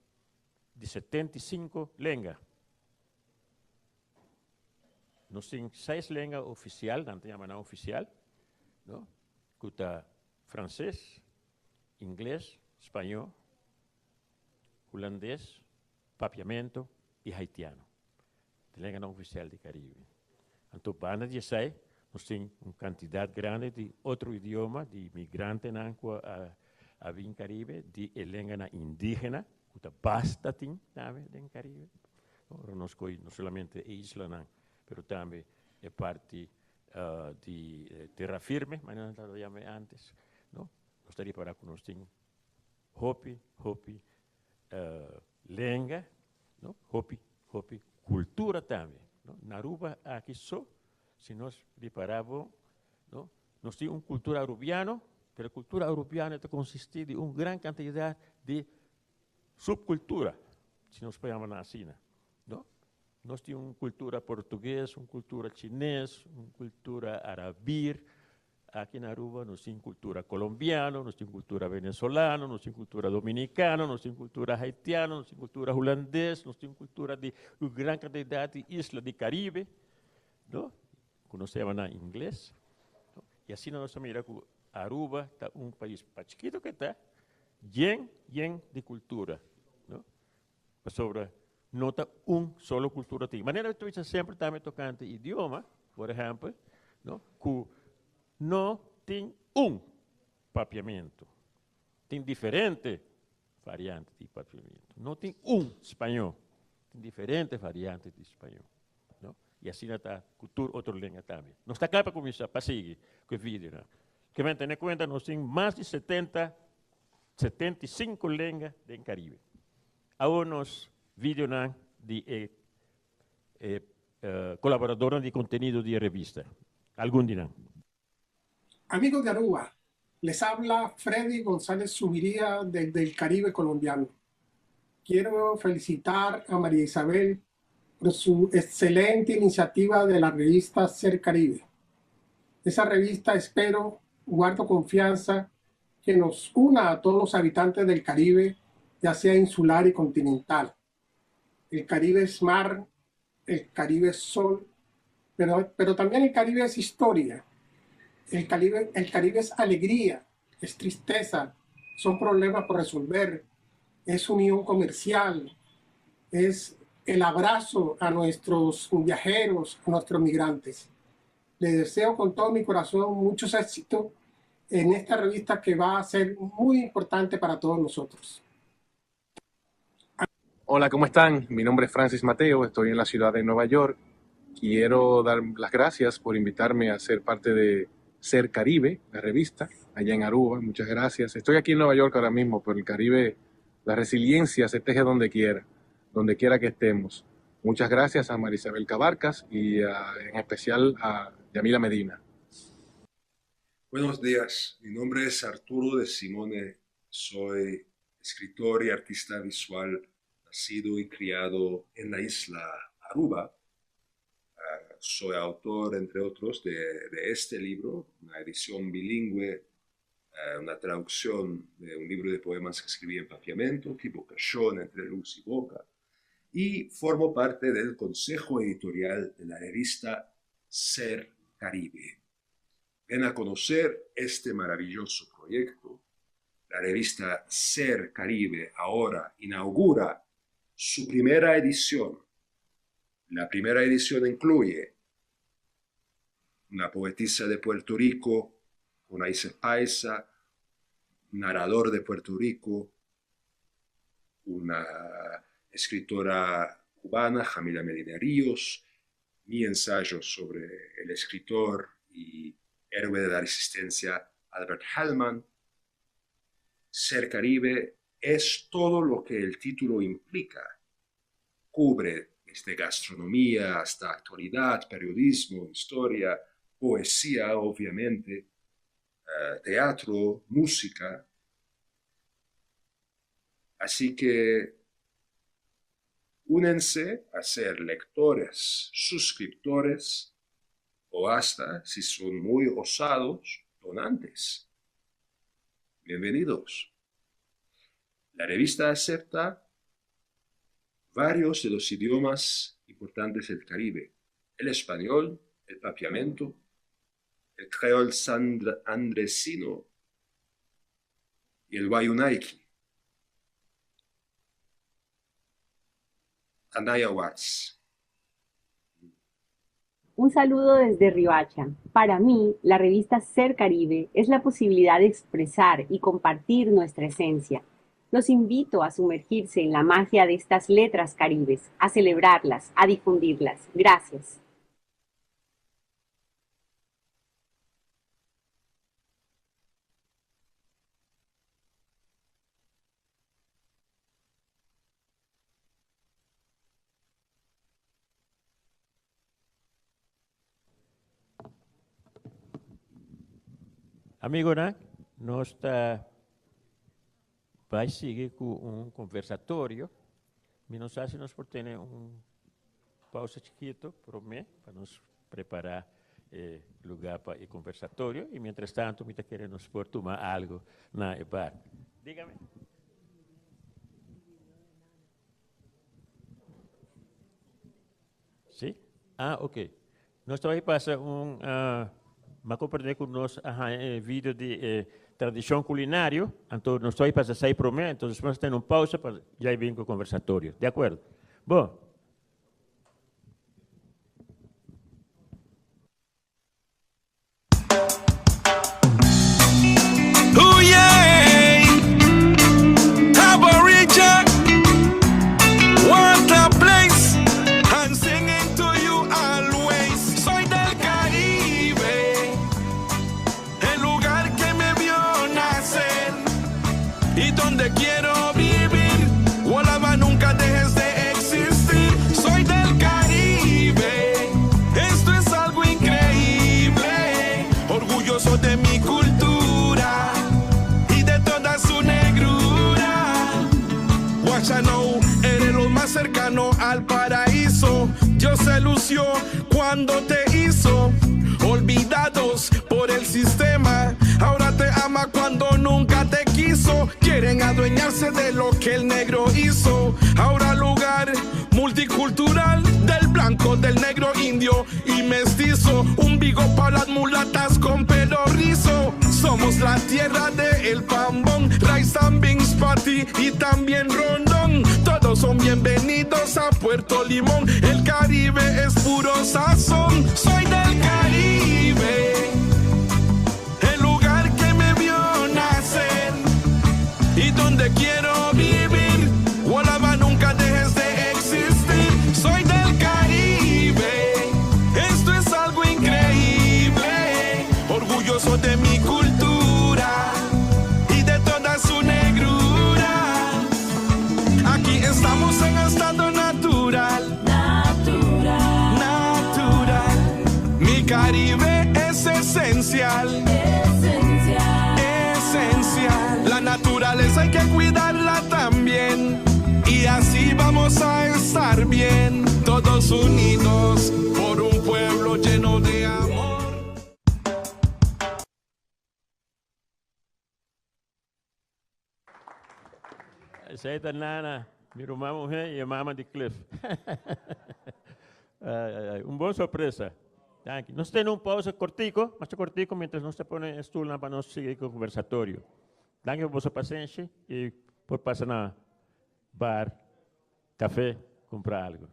de 75 línguas. Nós temos 6 línguas oficiais, não tem a oficial, não? Que está francês, inglês, espanhol, holandês, papiamento e haitiano. A língua não oficial do Caribe. Então, para dizer, nós temos uma quantidade grande de outro idioma, de imigrantes a vir Caribe, de língua indígena, que está bastante também no Caribe. Não somente a isla, não. Pero também é parte de terra firme, mas não estava chamando antes, não? Gostaria para que nós tenhamos Hopi, língua, não? Hopi, cultura também, não? Na Aruba aqui só se nós preparamos, não? Nós temos uma cultura europeana, mas a cultura europeana consiste de uma grande quantidade de subcultura, se nós pegamos na China. Não? Nós temos uma cultura portuguesa, uma cultura chinesa, uma cultura árabe. Aqui na Aruba nós temos cultura colombiana, nós temos cultura venezolana, nós temos cultura dominicana, nós temos cultura haitiana, nós temos cultura holandesa, nós temos cultura de uma grande quantidade de islas do Caribe, não? Conhecemos na inglês. Não? E assim nós miramos que Aruba está um país chiquito que está, lleno de cultura. Não? Sobre não está solo cultura. De maneira que tu sempre está me tocando idioma, por exemplo, não? Que não tem papiamento. Tem diferentes variantes de papiamento. Não tem espanhol. Tem diferentes variantes de espanhol. Não? E assim está cultura, outra língua também. Não está claro para começar, para seguir com o vídeo. Não? Que vem ter em conta, nós temos mais de 75 línguas do Caribe. Há uns vídeos de colaboradores de contenido de revista. Algum de Amigos de Aruba, les habla Freddy González Subiría desde el Caribe colombiano. Quiero felicitar a María Isabel por su excelente iniciativa de la revista Ser Caribe. Esa revista, espero, guardo confianza, que nos una a todos los habitantes del Caribe, ya sea insular y continental. El Caribe es mar, el Caribe es sol, pero también el Caribe es historia. El Caribe es alegría, es tristeza, son problemas por resolver, es unión comercial, es el abrazo a nuestros viajeros, a nuestros migrantes. Les deseo con todo mi corazón muchos éxitos en esta revista que va a ser muy importante para todos nosotros. Hola, ¿cómo están? Mi nombre es Francis Mateo, estoy en la ciudad de Nueva York. Quiero dar las gracias por invitarme a ser parte de Ser Caribe, la revista, allá en Aruba. Muchas gracias. Estoy aquí en Nueva York ahora mismo, pero el Caribe, la resiliencia se teje donde quiera que estemos. Muchas gracias a Marisabel Cabarcas y en especial a Yamila Medina. Buenos días, mi nombre es Arturo de Simone, soy escritor y artista visual, nacido y criado en la isla Aruba. Soy autor, entre otros, de este libro, una edición bilingüe, una traducción de un libro de poemas que escribí en papiamento, tipo Cachón, entre luz y boca, y formo parte del consejo editorial de la revista Ser Caribe. Ven a conocer este maravilloso proyecto. La revista Ser Caribe ahora inaugura su primera edición. La primera edición incluye una poetisa de Puerto Rico, una paisa, un narrador de Puerto Rico, una escritora cubana, Jamila Medina Ríos, mi ensayo sobre el escritor y héroe de la resistencia Albert Hallman. Ser Caribe es todo lo que el título implica. Cubre desde gastronomía hasta actualidad, periodismo, historia, poesía, obviamente, teatro, música. Así que únense a ser lectores, suscriptores o hasta, si son muy osados, donantes. Bienvenidos. La revista acepta varios de los idiomas importantes del Caribe: el español, el papiamento, el creol andresino y el wayunaiki. Anaya Watts. Un saludo desde Riohacha. Para mí, la revista Ser Caribe es la posibilidad de expresar y compartir nuestra esencia. Los invito a sumergirse en la magia de estas letras caribes, a celebrarlas, a difundirlas. Gracias. Agora, nós vai seguir com um conversatório. E não sei se nós podemos ter pausa chiquito para mim, para nos preparar lugar para o conversatório. E, mientras tanto, me queremos por tomar algo na bar. Dígame. Sim? Ah, ok. Nós também passamos uma compartilhar com nós vídeo de tradição culinária. Então, nós também passamos sair para mim. Então, nós temos uma pausa para já vir com o conversatório. De acordo? Bom. De mi cultura y de toda su negrura. Guachano, eres lo más cercano al paraíso. Dios se lució cuando te hizo. Olvidados por el sistema, ahora te ama cuando nunca te quiso. Quieren adueñarse de lo que el negro hizo. Ahora lugar multicultural del blanco, del negro, indio y mestizo. Un bigo para las mulatas con pelo rizo. Somos la tierra de el pambón, rice and beans party y también rondón. Todos son bienvenidos a Puerto Limón. El Caribe es puro sazón. Soy del Caribe, el lugar que me vio nacer y donde quiero vivir. Gualaba, nunca dejes de existir. Soy del Caribe, esto es algo increíble. Orgulloso de mi cultura y de toda su negrura. Aquí estamos en estado natural. Natural. Mi Caribe es esencial. Esencial. La naturaleza hay que cuidarla también. Y así vamos a estar bien, todos unidos por un pueblo lleno de amor. Saya dan Nana, minha mulher e a mama de Cliff. Boa surpresa. Nós temos pausa cortico, mas cortico, mientras nós põe estula para nós seguir com o conversatório. Danke por sua paciência e por passar na bar, café, comprar algo.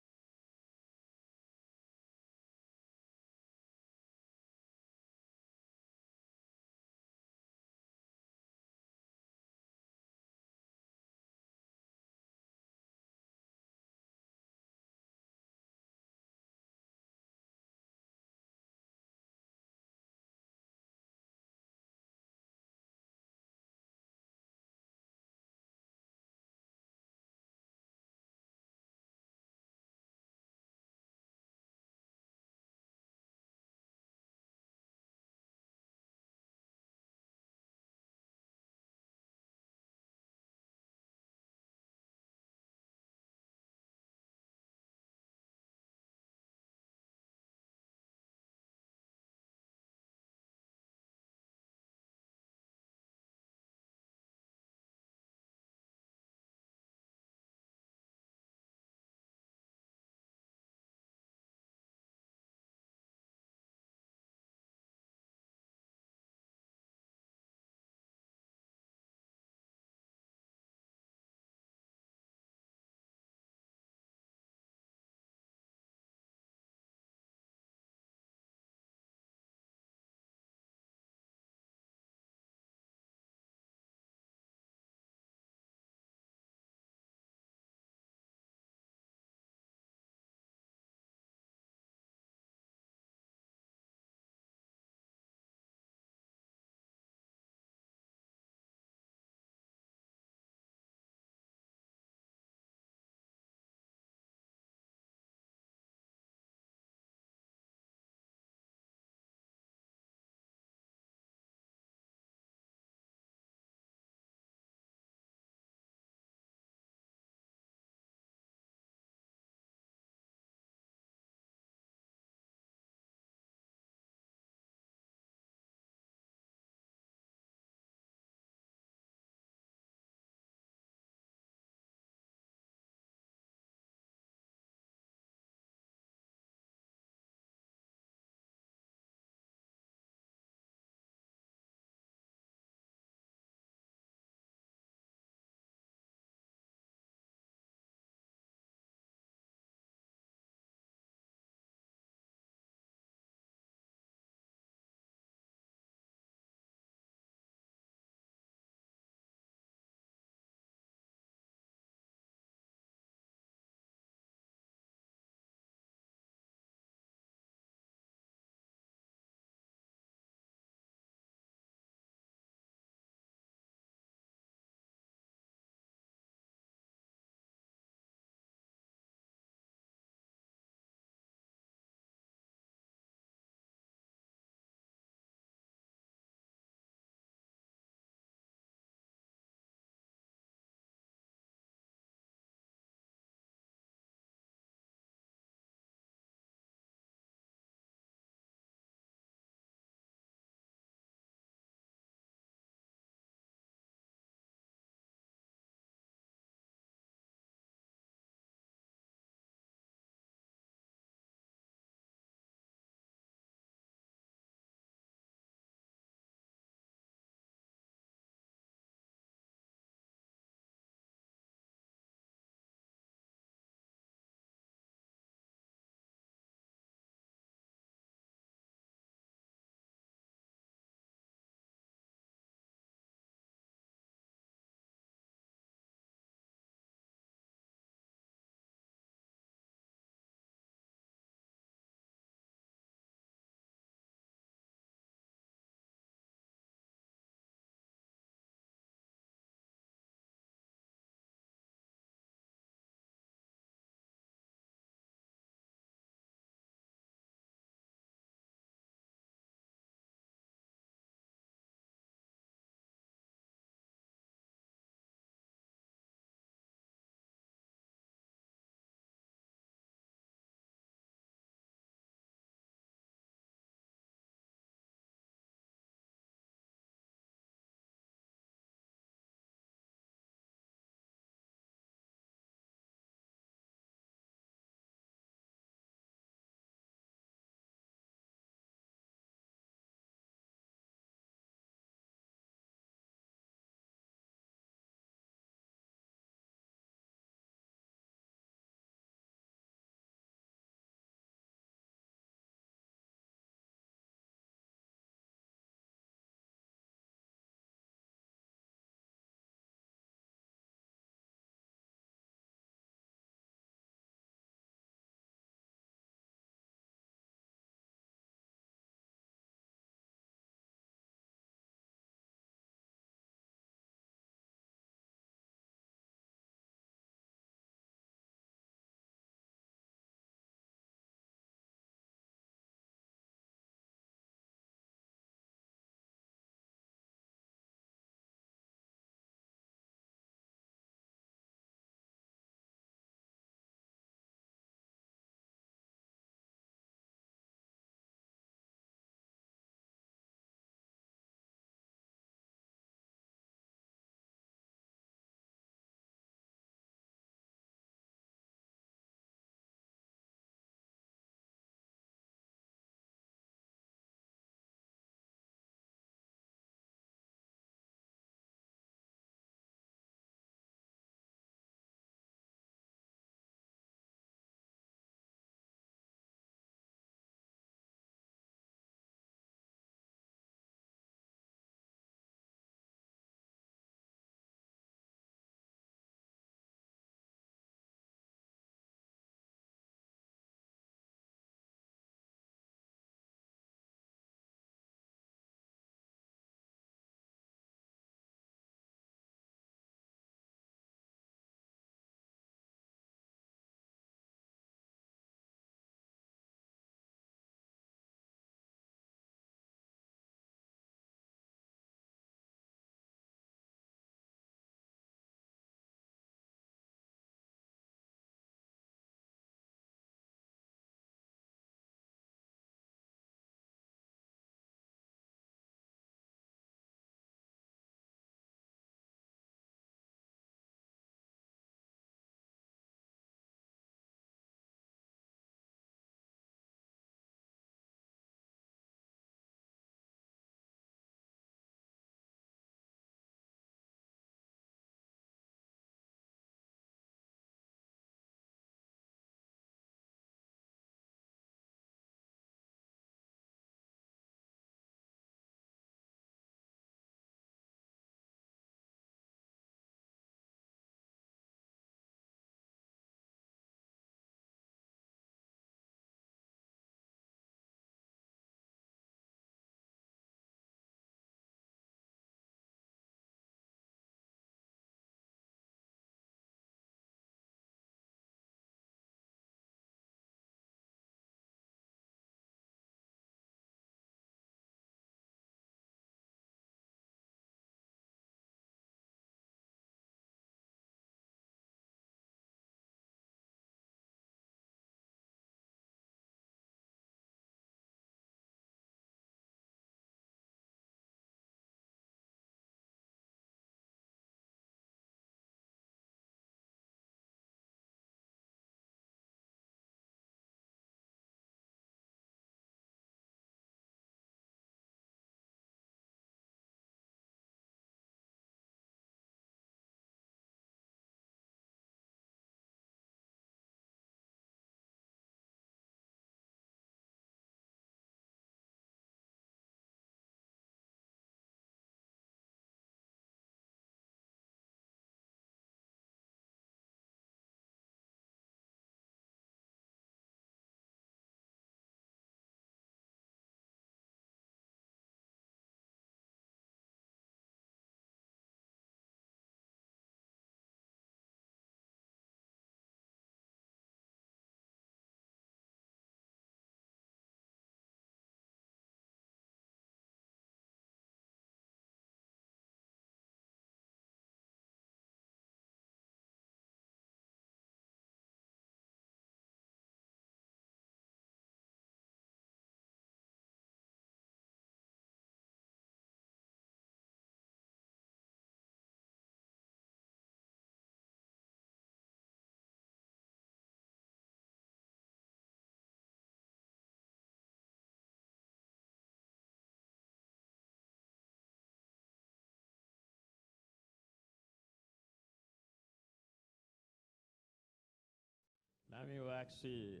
mim eu acho que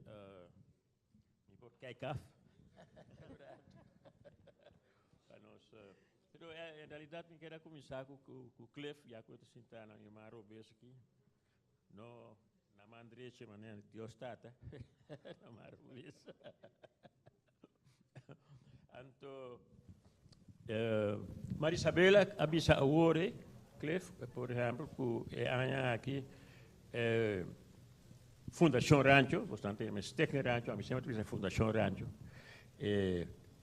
me vou kijken af. Pero em realidade eu quero começar com o Cliff, já que eu estou sentado em uma robeça aqui. No, na mão direita, mané, Deus está, tá? Na mão robeça. Então, Maria Isabela, abisa a ore, Cliff, por exemplo, que é aqui, Fundação Rancho, bastante, mas técnica Rancho, a mim sempre diz Fundação Rancho,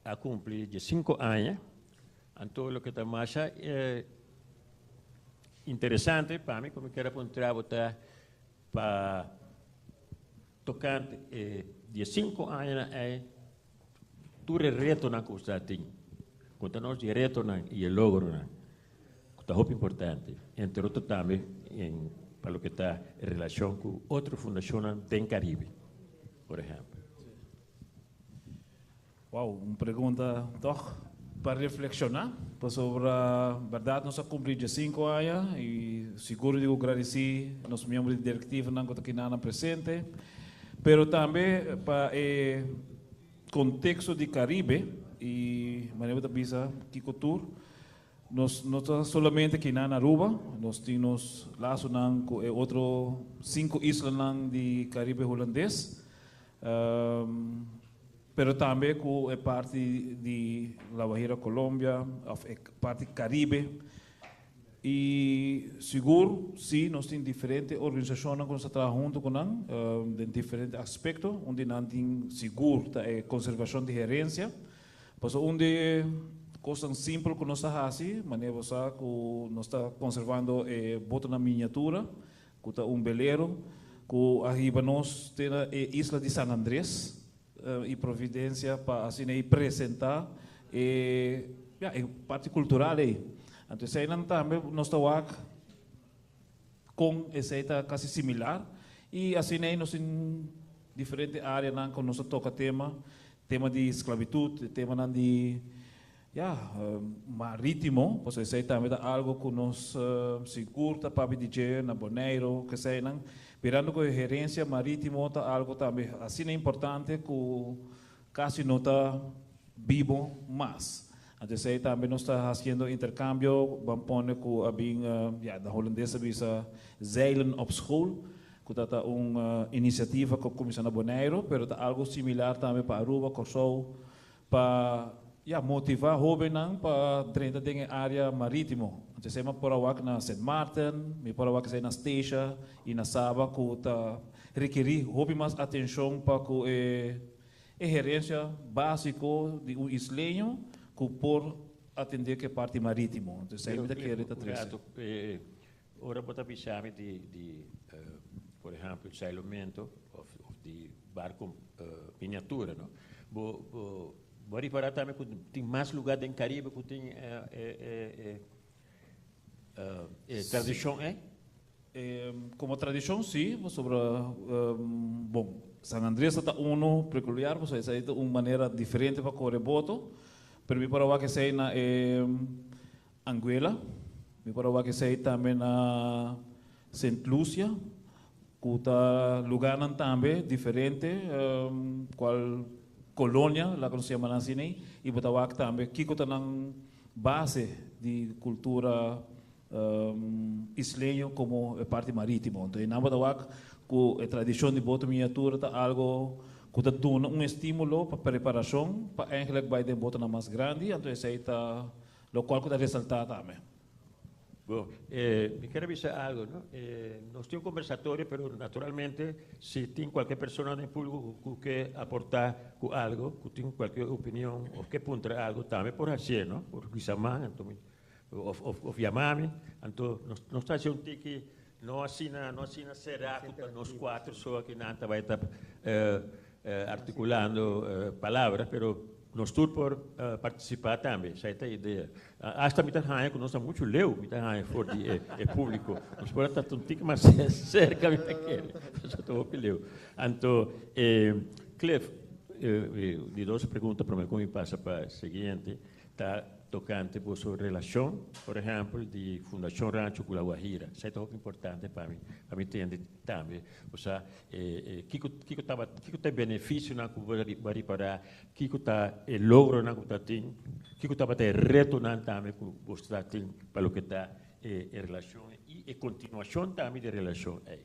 a cumprir de 5 anos. Então, o que está mais interessante para mim, como eu quero apontar, para tocar de 5 anos, tu reto na costa tem. Quando nós de reto e logro, que é muito importante. Entre outros também, para o que está em relação com outra fundação do Caribe, por exemplo. Uau, uma pergunta, toch, para reflexionar sobre a verdade. Nós cumprimos de 5 anos e seguro digo agradecer aos membros de diretiva que estão aqui na presente, mas também para o contexto do Caribe e maneira de visa que cultura. Nós não estamos somente aqui na Aruba, nós temos laços com outros 5 islas do Caribe holandês, mas também com a parte de La Guajira, Colômbia, a parte Caribe. E seguro, sim, nós temos diferentes organizações que estão trabalhando junto com nós, em diferentes aspectos, onde nós temos seguro, a conservação de gerência, onde coisas simples que nós estamos fazendo, maneira que nós estamos conservando boto na miniatura, que está velero, que arriba nós temos a isla de San Andrés, e providência para assim apresentar a parte cultural aí. Então, isso aí também nós estamos com essa quase similar e assim aí nós em diferentes áreas que nós toca tema de esclavitud, tema de marítimo, pois isso aí também é algo que nós segura para dizer na Bonaire, que sei não. Mirando com a gerência marítima, é algo também assim é importante que quase não está vivo mais. Então, aí também nós estamos fazendo intercâmbio, vamos pôr com a da holandesa visa Zeilen op School, que é uma iniciativa que começa na Bonaire, mas é algo similar também para Aruba, Corsou, para motivar jovens para treinar na área marítima. Então, se por awak na St. Martin, me por awak na Stacia e na Saba, que requerir mais atenção para a gerência básica de um isleño que por atender que parte marítima. Então, se ainda quer estar triste. Ora pode avisar por exemplo, o sailamento de barco miniatura, não? Vou reparar também que tem mais lugares no Caribe que tem tradição, como tradição, sim, sobre bom, San Andrés está peculiar, essa é uma maneira diferente para correr boto, mas me parece que sei na Anguila, me parece que sei também na Saint Lucia, que está lugar também diferente, qual colônia, lá que nós chamamos assim, e Botawak também, que está na base de cultura isleño como a parte marítima. Então, na Botawak, a tradição de boto miniatura está algo que está dando estímulo para preparação, para eigenlijk vai ter boto mais grande, então isso aí está, o qual está ressaltar também. Bom, me quero avisar algo, não? Nós temos um conversatório, mas naturalmente, se tem qualquer pessoa no público que quer aportar com algo, que tem qualquer opinião ou quer apontar algo, também por fazer, não? Por chamar, ou chamar-me, então nós estamos fazendo que não assina será para nós 4 só que não vai estar articulando palavras, mas nós todos por participar também, essa é a ideia. Hasta me que nós estamos muito leu, me for de público, nós podemos estar um pouco mais cerca daquele, nós estamos leu. Então, Cliff, de 2 perguntas para mim, como me passa para a seguinte, tá? tocante por su relación, por ejemplo, de Fundación Rancho con la Guajira. Isso é muito importante para mim entender também. O sea, que tem benefício na Guaripará, que está logro na Cutatim, que estava ter reto na também com o Statim para o que está em relação e continuação também de relação aí.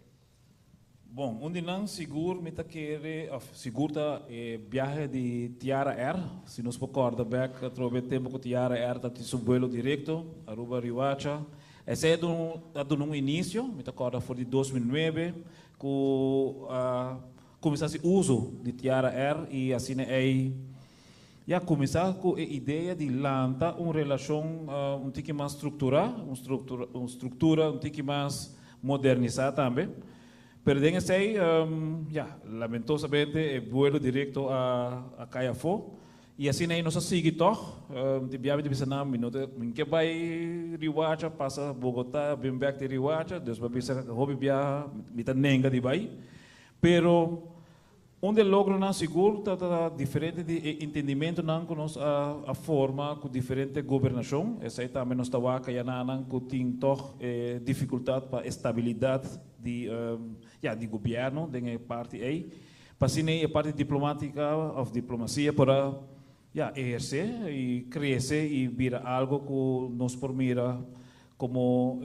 Bom, onde não seguro, me tá querer, segura viagem de Tiara Air, se nos recorda back, trove tempo que Tiara Air tá tinha vuelo direto, Aruba Riohacha. Esse é do início, me tá corda foi de 2009, com começasse o uso de Tiara Air e assim é já começar com a ideia de lançar uma relação um pouco mais estruturada, uma estrutura um pouco mais modernizada também. Pero sei, lamentosamente, o vuelo direto a Caiafó. E assim aí nós seguimos, de viagem de Bissanam, que vai Riohacha, passa Bogotá, vem back de Riohacha, depois vai pensar, hobby viaja, mita nenga de vai. Pero, onde logro não seguro, tá diferente de entendimento não com a forma, com diferente governação. Essa aí também nós estava caiando com tem toch dificuldade para estabilidade de governo, de parte aí. Passei a parte diplomática, ou diplomacia para exercer e crescer e vir algo que nos permita como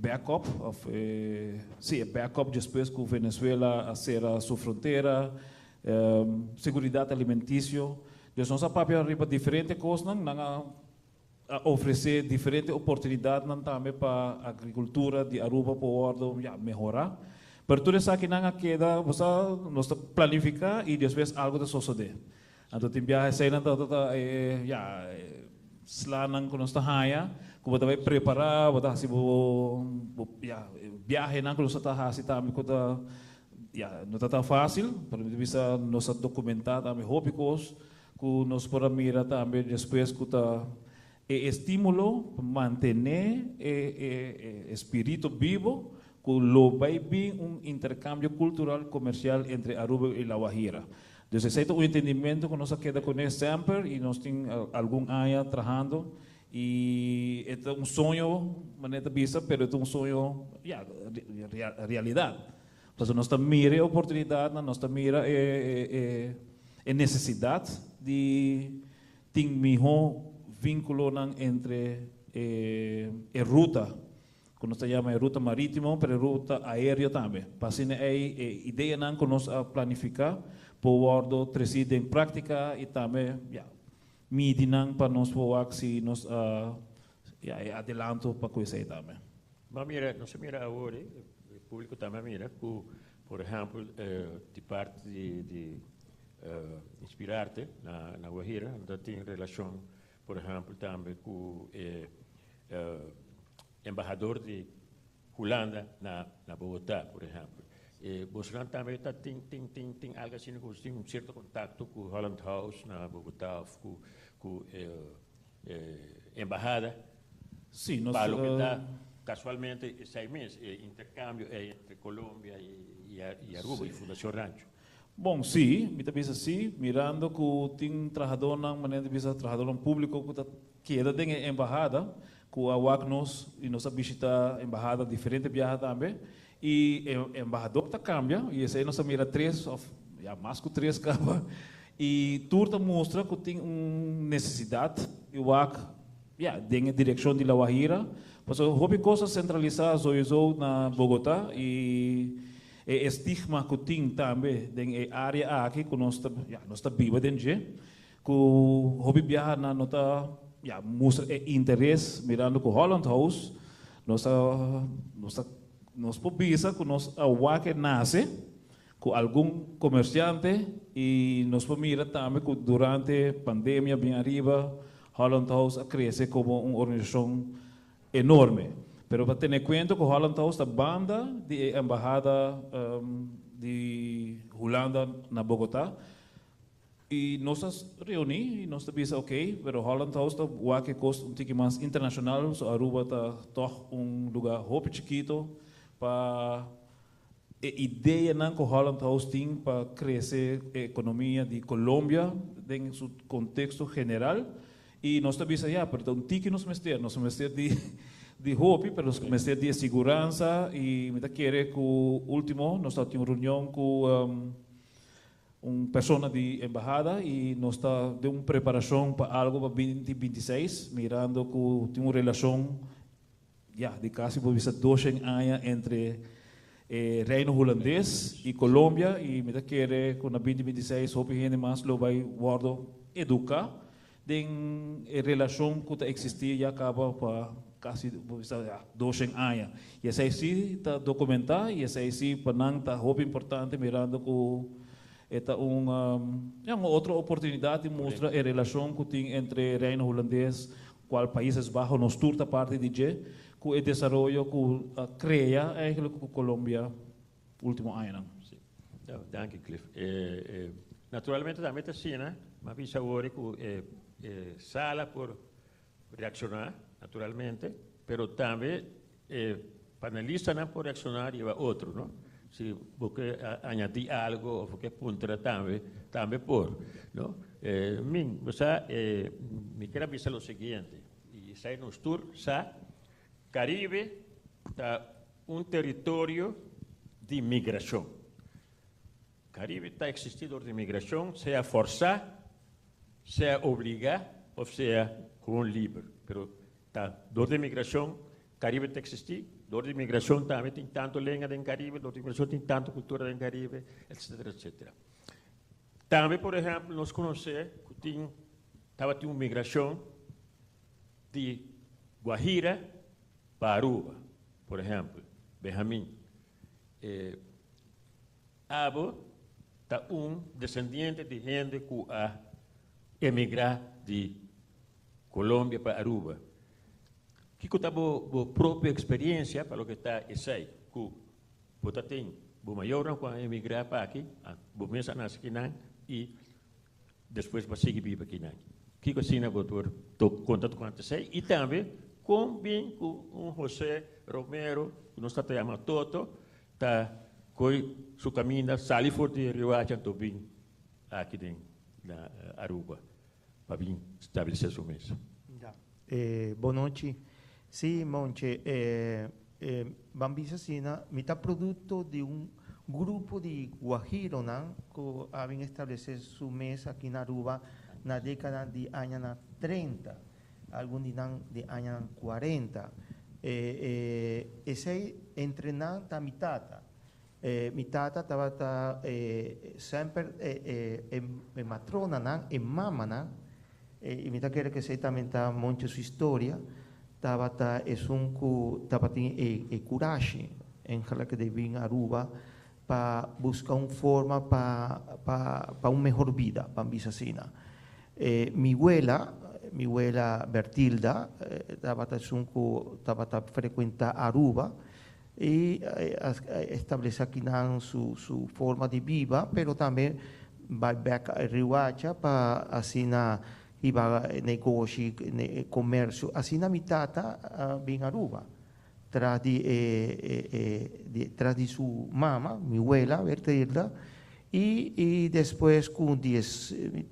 backup, backup depois que Venezuela a ser a sua fronteira, segurança alimentícia. Então, nossa papel arriba diferentes coisas, a oferecer diferentes oportunidades também para a agricultura de Aruba para melhorar. Mas tudo isso aqui não queda, nós planificar e depois algo de suceder. Então, tem viagem sai não slanang kung nós tahaya, kung vai preparar, bota se viagem não kung nós tahasi também kung não está fácil, para bisa nós documentar também hobicos, kung nós para mira também depois kung estímulo mantener espírito vivo, que lo vai vir intercambio cultural comercial entre Aruba e La Guajira. Então, esse é o entendimento que nós queda com ele sempre e nós temos algum ano trabalhando e é sonho, maneira vista, mas é sonho, realidade. Então, nós estamos mirando a oportunidade, nós estamos mirando a necessidade de ter melhor vínculo entre a ruta, que nós chamamos de ruta marítima, mas ruta aérea também. Para assim, a ideia que nós planificar, para trazer em prática e também medir para nós poder se nós adelanto para coisa também. Mas mira, não se mira agora, o público também mira, por exemplo, de parte de inspirar-te na Guajira, tem relação, por exemplo, também com o embaixador de Holanda na Bogotá, por exemplo. Você também tem algo assim, tem certo contato com o Holland House na Bogotá, com a embaixada. Sim, nós... Para o que está, casualmente, 6 meses, intercâmbio entre Colômbia e Aruba, e Fundação Rancho. Bom, sim, me pensa assim, mirando que tem trabalhador na maneira de pensar trabalhador público que é da embaixada, que a WACNOS e nós visita a embaixada diferente viaja também. E o embaixador está cambia, e esse aí nós mira 3, mais que 3 capa, e tudo mostra que tem uma necessidade, e o AC, tem a direção de La Guajira, mas houve coisas centralizadas hoje na Bogotá, e o estigma que tem também na área aqui, que nós está viva dentro, que houve viajar na nota, mostra interesse, mirando com o Holland House, nós podemos que nós que nasce com algum comerciante e nós podemos também que durante a pandemia bem arriba Holland House cresce como uma organização enorme. Pero para ter em conta que Holland House é a banda de embaixada de Holanda na Bogotá e nós reunimos e nós pensamos ok, pero Holland House é o que custa pouco mais internacional, so Aruba está lugar muito chiquito para a ideia que o Holland House tem para crescer a economia de Colômbia em seu contexto geral E nós também sabemos, pero um tiki nos mestre de hobby, pero nos mestre de segurança e me quer que o último nós temos uma reunião com uma pessoa de embajada e nós está de uma preparação para algo para 2026, mirando que tem uma relação de quase por 2 anos entre Reino Holandês e Colômbia e me quer que na 2026 hobby gente mais lo vai guardo educar em relação que existia já acaba para quase 2 anos. E essa aí sim está documentada e essa aí sim para nós está hobby importante mirando que é uma outra oportunidade de mostrar a relação que tem entre Reino Holandês qual Países Bajos nos turta parte de que o desenvolvimento que cria eigenlijk com Colômbia último ano. Dank je, Cliff. Naturalmente também está assim, né? Mas vi agora que sala por reaccionar, naturalmente, pero também panelista não pode reaccionar e outro, não? Se você añadir algo ou você punta também por, não? Me quero avisar o seguinte, e sai nos tour, Caribe está território de imigração. Caribe está existindo de imigração, seja forçar, seja obrigar ou seja com livre. Pero tá dor de imigração, Caribe está existir, dor de imigração também tem tanto língua em Caribe, dor de imigração tem tanto cultura em Caribe, etc, etc. Também, por exemplo, nós conhecemos que estava uma migração de Guajira para Aruba, por exemplo, Benjamim. Abo está descendente de gente que a emigrar de Colômbia para Aruba. Que está a própria experiência para o que está aí, que você tem, o maior quando emigrar para aqui, o mesmo nasce aqui e depois vai seguir viver aqui. Que assim é o contato com a e também com José Romero, que nós estamos chamando Toto, está com sua caminho, sai fora de Riohacha, também aqui na Aruba, para vir estabelecer sua mesa. Boa noite. Sim, Monte, Bambisa Sina, me está produto de grupo de Guajiro, que havem estabelecido sua mesa aqui na Aruba na década de anos 30, alguns de anos 40. Esse entrenando a minha tata. Minha tata estava sempre em matrona, em mama, e me quer que sei também está muito sua história. Estava tem coragem em que de vir a Aruba para buscar uma forma para uma melhor vida, para a Sina. Mi abuela Bertilda estava frequentar Aruba e estabelecer aqui sua forma de vida, mas também vai a Riohacha para assinar negócio, comércio. Assim na minha tata vem a Aruba, traz de sua mama, minha abuela Bertilda, e depois com 10, minha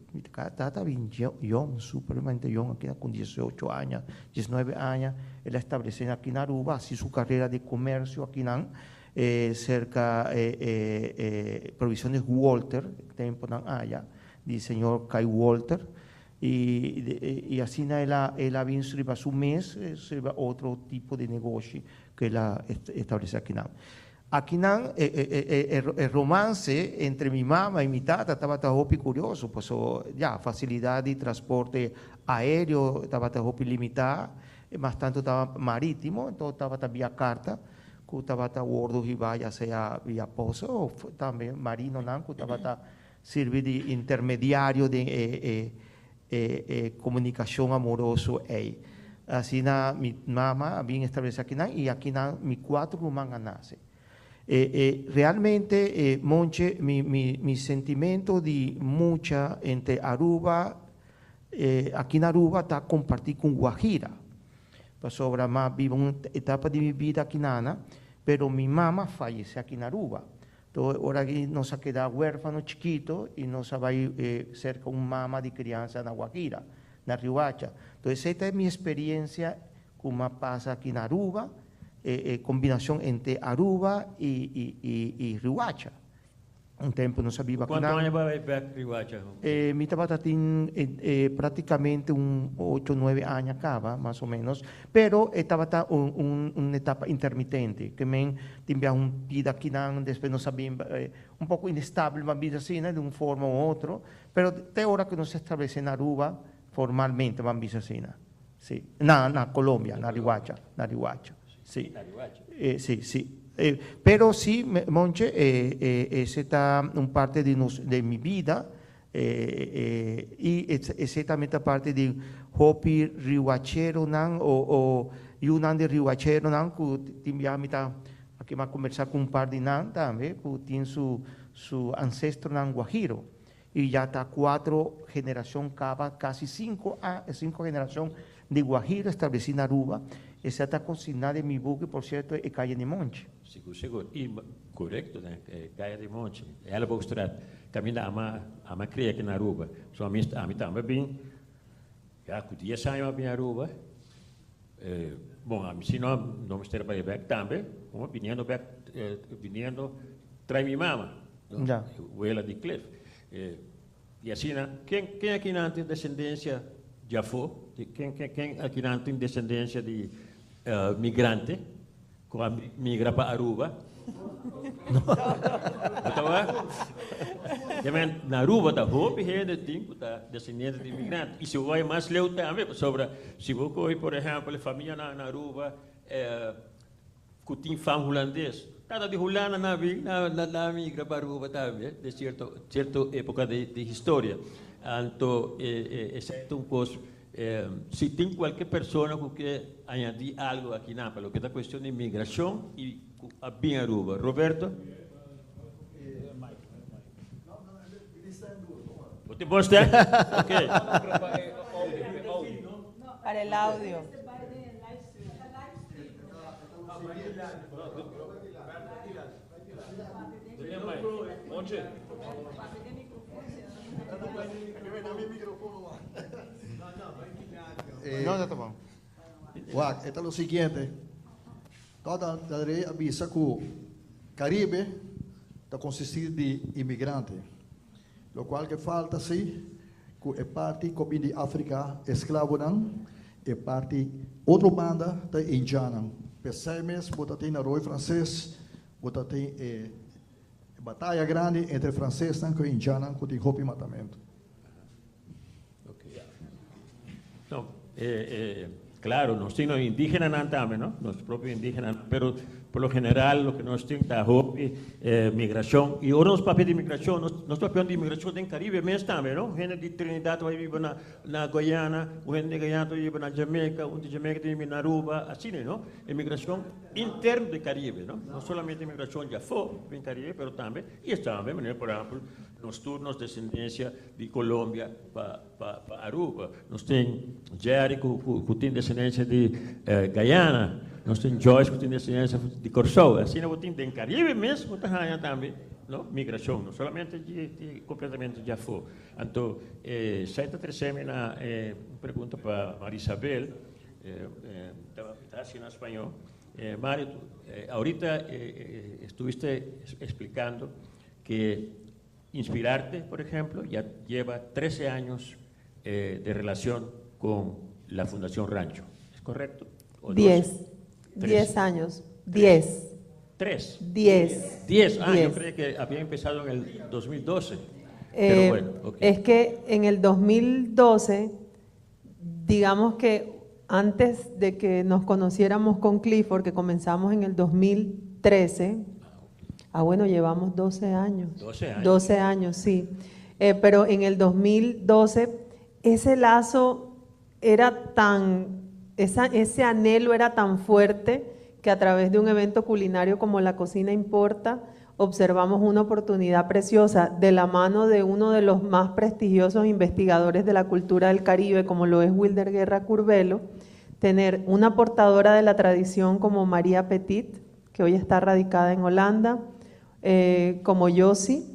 tata vem young, supermente young, aqui com 18 anos, 19 anos, ela estabeleceu aqui na Aruba, assim sua carreira de comércio aqui cerca provisões Walter, tempo na área, de senhor Kai Walter. E assim ela vem para seu mês, outro tipo de negócio que ela estabelece aqui. Aqui o romance entre minha mama e minha tata estava muito curioso, pois já facilidade de transporte aéreo estava muito limitada, mas tanto estava marítimo, então estava via carta, que estava gordo e vai seja via poço, ou também marino, que estava servir de intermediário de comunicação amorosa aí. Assim, minha mama vem estabelecer aqui e aqui minha 4 irmãs nascem. Realmente, Monche, mi sentimento de mucha entre Aruba, aqui na Aruba está compartir com Guajira. Sobre mais vivo uma etapa de minha vida aqui nana, pero minha mama faleceu aqui na Aruba. Então, agora nós quedamos huérfanos chiquitos e nós vai cerca uma mama de criança na Guajira. na Riohacha. Entonces, esta es mi experiencia como pasa aquí en Aruba, combinación entre Aruba y Riohacha. Un tiempo no sabía ¿Cuántos años va a ver Riohacha? Mi estaba prácticamente 8 o 9 años acá, más o menos, pero estaba una etapa intermitente, que me tenía un vida aquí, después no sabía, un poco inestable, una vida así, de una forma u otra, pero de ahora que no se establece en Aruba, formalmente, una vida así, sí, na Colombia, na Riohacha, sí, sí, sí. Pero sí, Monche, esa está una parte de mi vida y esa también es parte de Hopi Riohachero, o Yunan de Riohachero, que tiene aquí va a conversar con un par de nan también, que tiene su ancestro nan Guajiro. Y ya está 4 generaciones, casi 5 generaciones de Guajiro establecidas en Aruba. Essa está consignada em mi buque, por cierto, é Caia de Monte. Seguro. E, correto, né? Caia de Monte. Ela vai mostrar, caminha a uma cria aqui na Aruba. Só a mim também bem, já que o dia saiu bem Aruba. Bom, a mim se não mostrar para ele também, como vindo trai minha mama, o ela de Cliff. E assim, quem aqui não tem descendência de Afô? Quem aqui não tem descendência de migrante, que migra para Aruba? Na Aruba está roupa e tem descendência de migrante. E se vai mais leu também, sobre se você, por exemplo, a família na Aruba, que tem fama holandês, cada de Holanda na migra para Aruba também, de certa época de história. Então, é um coisa. Si tem qualquer pessoa que quer añadir algo aqui na para lo que é a questão de imigração e a bem Aruba. Roberto? ¿Você posta? Ok. Para el audio. No, está bom. Esto es lo siguiente. Toda la ley avisa que el Caribe está consistido de inmigrantes, lo cual que falta sí, que es parte como de África esclavo e parte outra banda da indiana. Percebes, bota tem na roi francês, bota tem batalha grande entre francês e indiana que tem roupa e matamento. No, claro, nos tienen indígenas también, ¿no? Los propios indígenas, pero por lo general lo que nos tiene es migración. Y ahora los papeles de migración, los papeles de inmigración en Caribe también, ¿no? Gente de Trinidad va a vivir en Guyana, gente de Guyana va a vivir en Jamaica, un de Jamaica vive en Aruba, así, ¿no? Inmigración interna de Caribe, ¿no? No solamente inmigración ya fue en Caribe, pero también, y está también, por ejemplo, los turnos de descendencia de Colombia para Aruba. Nos tem Jerry, que tem descendência de Guyana. Nós tem Joyce, que tem descendência de Corsou. Assim, nós temos em Caribe mesmo, também, não? Migração, não somente completamente de Afô. Então, certa terceira pergunta para Maria Isabel, está assim em espanhol. Mario, ahorita estuviste explicando que Inspirarte, por ejemplo, ya lleva 13 años de relación con la Fundación Rancho. ¿Es correcto? 10 años. 10. 3. 10. 10. Ah, 10. Yo creí que había empezado en el 2012. Pero bueno, okay. Es que en el 2012, digamos que antes de que nos conociéramos con Clifford, que comenzamos en el 2013, bueno, llevamos 12 años. 12 años. 12 años, sí. Pero en el 2012, ese lazo era ese anhelo era tan fuerte que a través de un evento culinario como La Cocina Importa, observamos una oportunidad preciosa de la mano de uno de los más prestigiosos investigadores de la cultura del Caribe, como lo es Wilder Guerra Curbelo, tener una portadora de la tradición como María Petit, que hoy está radicada en Holanda, como Yossi,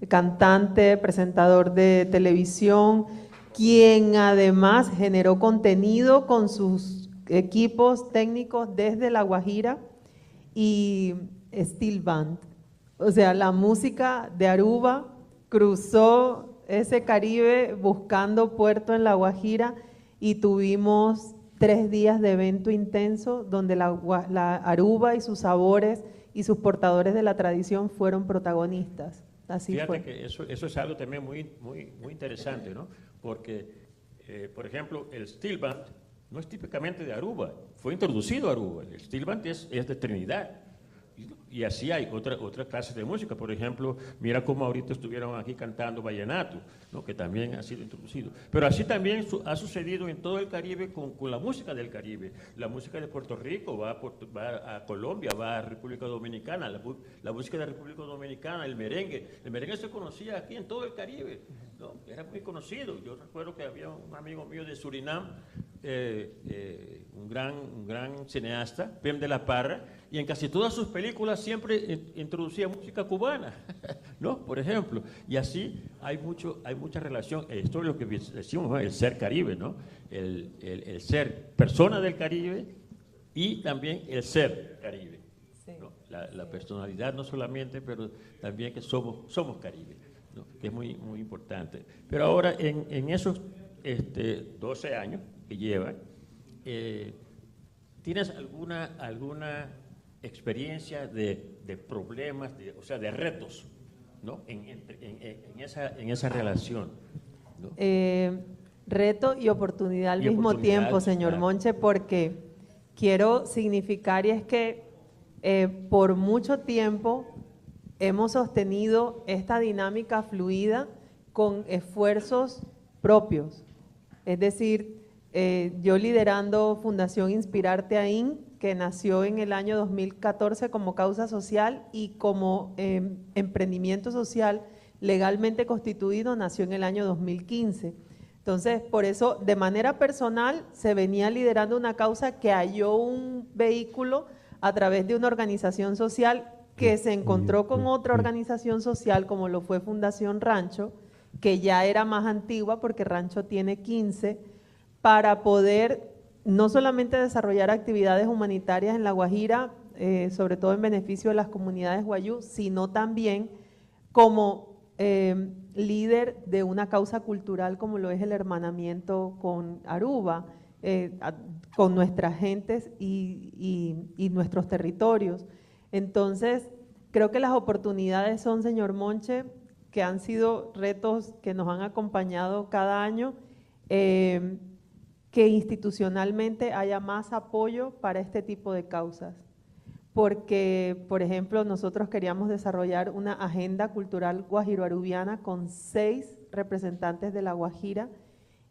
cantante, presentador de televisión, quien además generó contenido con sus equipos técnicos desde La Guajira y Steel Band. O sea, la música de Aruba cruzó ese Caribe buscando puerto en La Guajira y tuvimos 3 días de evento intenso donde la Aruba y sus sabores y sus portadores de la tradición fueron protagonistas. Así Fíjate fue. que eso es algo también muy interesante, ¿no? Porque, por ejemplo, el Steel Band no es típicamente de Aruba, fue introducido a Aruba. El Steel Band es de Trinidad. Y así hay otra clase de música. Por ejemplo, mira cómo ahorita estuvieron aquí cantando vallenato, ¿no? Que también ha sido introducido. Pero así también ha sucedido en todo el Caribe con la música del Caribe. La música de Puerto Rico va a Colombia, va a República Dominicana. La música de República Dominicana, el merengue. El merengue se conocía aquí en todo el Caribe, ¿no? Era muy conocido. Yo recuerdo que había un amigo mío de Surinam, un gran cineasta, Pem de la Parra, y en casi todas sus películas siempre introducía música cubana, ¿no? Por ejemplo, y así hay mucha relación. Esto es lo que decimos, ¿no? El ser Caribe, ¿no? El ser persona del Caribe y también el ser Caribe, ¿no? La personalidad no solamente, pero también que somos Caribe, ¿no? Que es muy importante. Pero ahora en esos 12 años que llevan, ¿tienes alguna experiencia de problemas, o sea, de retos, ¿no? en esa relación, ¿no? Reto y oportunidad al mismo oportunidad, tiempo, señor claro. Monche, porque quiero significar, y es que por mucho tiempo hemos sostenido esta dinámica fluida con esfuerzos propios. Es decir, yo liderando Fundación Inspirarte AIN, que nació en el año 2014 como causa social y como emprendimiento social legalmente constituido, nació en el año 2015. Entonces, por eso, de manera personal, se venía liderando una causa que halló un vehículo a través de una organización social que se encontró con otra organización social, como lo fue Fundación Rancho, que ya era más antigua porque Rancho tiene 15, para poder no solamente desarrollar actividades humanitarias en La Guajira, sobre todo en beneficio de las comunidades guayú, sino también como líder de una causa cultural como lo es el hermanamiento con Aruba, con nuestras gentes y nuestros territorios. Entonces, creo que las oportunidades son, señor Monche, que han sido retos que nos han acompañado cada año, que institucionalmente haya más apoyo para este tipo de causas. Porque, por ejemplo, nosotros queríamos desarrollar una agenda cultural guajiroarubiana con 6 representantes de La Guajira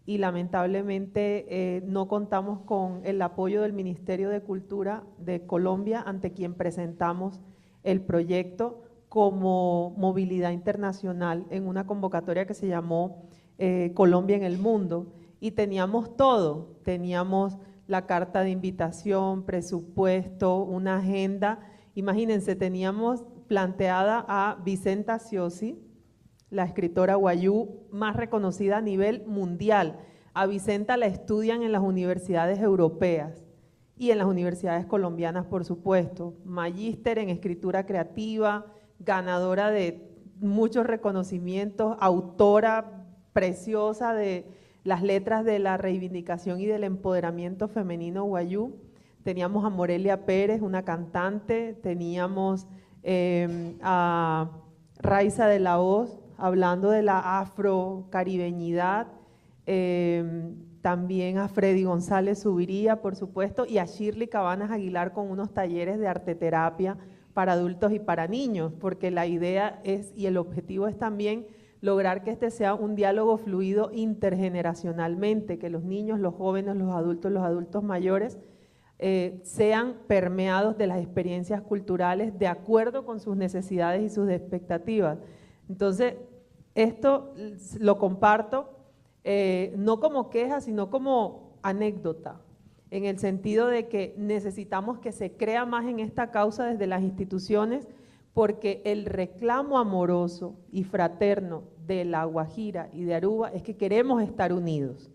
y lamentablemente no contamos con el apoyo del Ministerio de Cultura de Colombia, ante quien presentamos el proyecto como movilidad internacional en una convocatoria que se llamó Colombia en el Mundo. Y teníamos todo, teníamos la carta de invitación, presupuesto, una agenda. Imagínense, teníamos planteada a Vicenta Ciosi, la escritora guayú más reconocida a nivel mundial. A Vicenta la estudian en las universidades europeas y en las universidades colombianas, por supuesto. Magíster en escritura creativa, ganadora de muchos reconocimientos, autora preciosa de las letras de la reivindicación y del empoderamiento femenino guayú. Teníamos a Morelia Pérez, una cantante, teníamos a Raiza de la Hoz, hablando de la afrocaribeñidad, también a Freddy González Subiría, por supuesto, y a Shirley Cabanas Aguilar con unos talleres de arteterapia para adultos y para niños, porque la idea es, y el objetivo es también lograr que este sea un diálogo fluido intergeneracionalmente, que los niños, los jóvenes, los adultos mayores sean permeados de las experiencias culturales de acuerdo con sus necesidades y sus expectativas. Entonces, esto lo comparto no como queja, sino como anécdota, en el sentido de que necesitamos que se crea más en esta causa desde las instituciones, porque el reclamo amoroso y fraterno de La Guajira y de Aruba es que queremos estar unidos.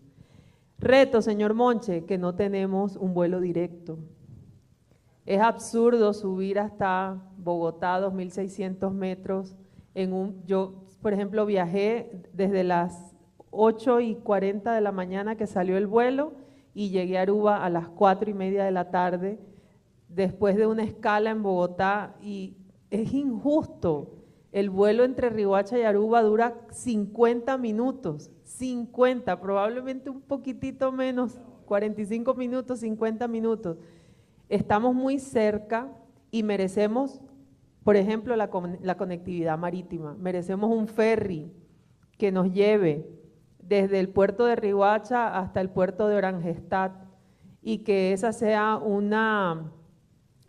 Reto, señor Monche, que no tenemos un vuelo directo. Es absurdo subir hasta Bogotá, 2.600 metros. Yo, por ejemplo, viajé desde las 8:40 de la mañana que salió el vuelo y llegué a Aruba a las 4:30 de la tarde, después de una escala en Bogotá, y es injusto. El vuelo entre Riohacha y Aruba dura 50 minutos, 50, probablemente un poquitito menos, 45 minutos, 50 minutos. Estamos muy cerca y merecemos, por ejemplo, la conectividad marítima. Merecemos un ferry que nos lleve desde el puerto de Riohacha hasta el puerto de Oranjestad, y que esa sea una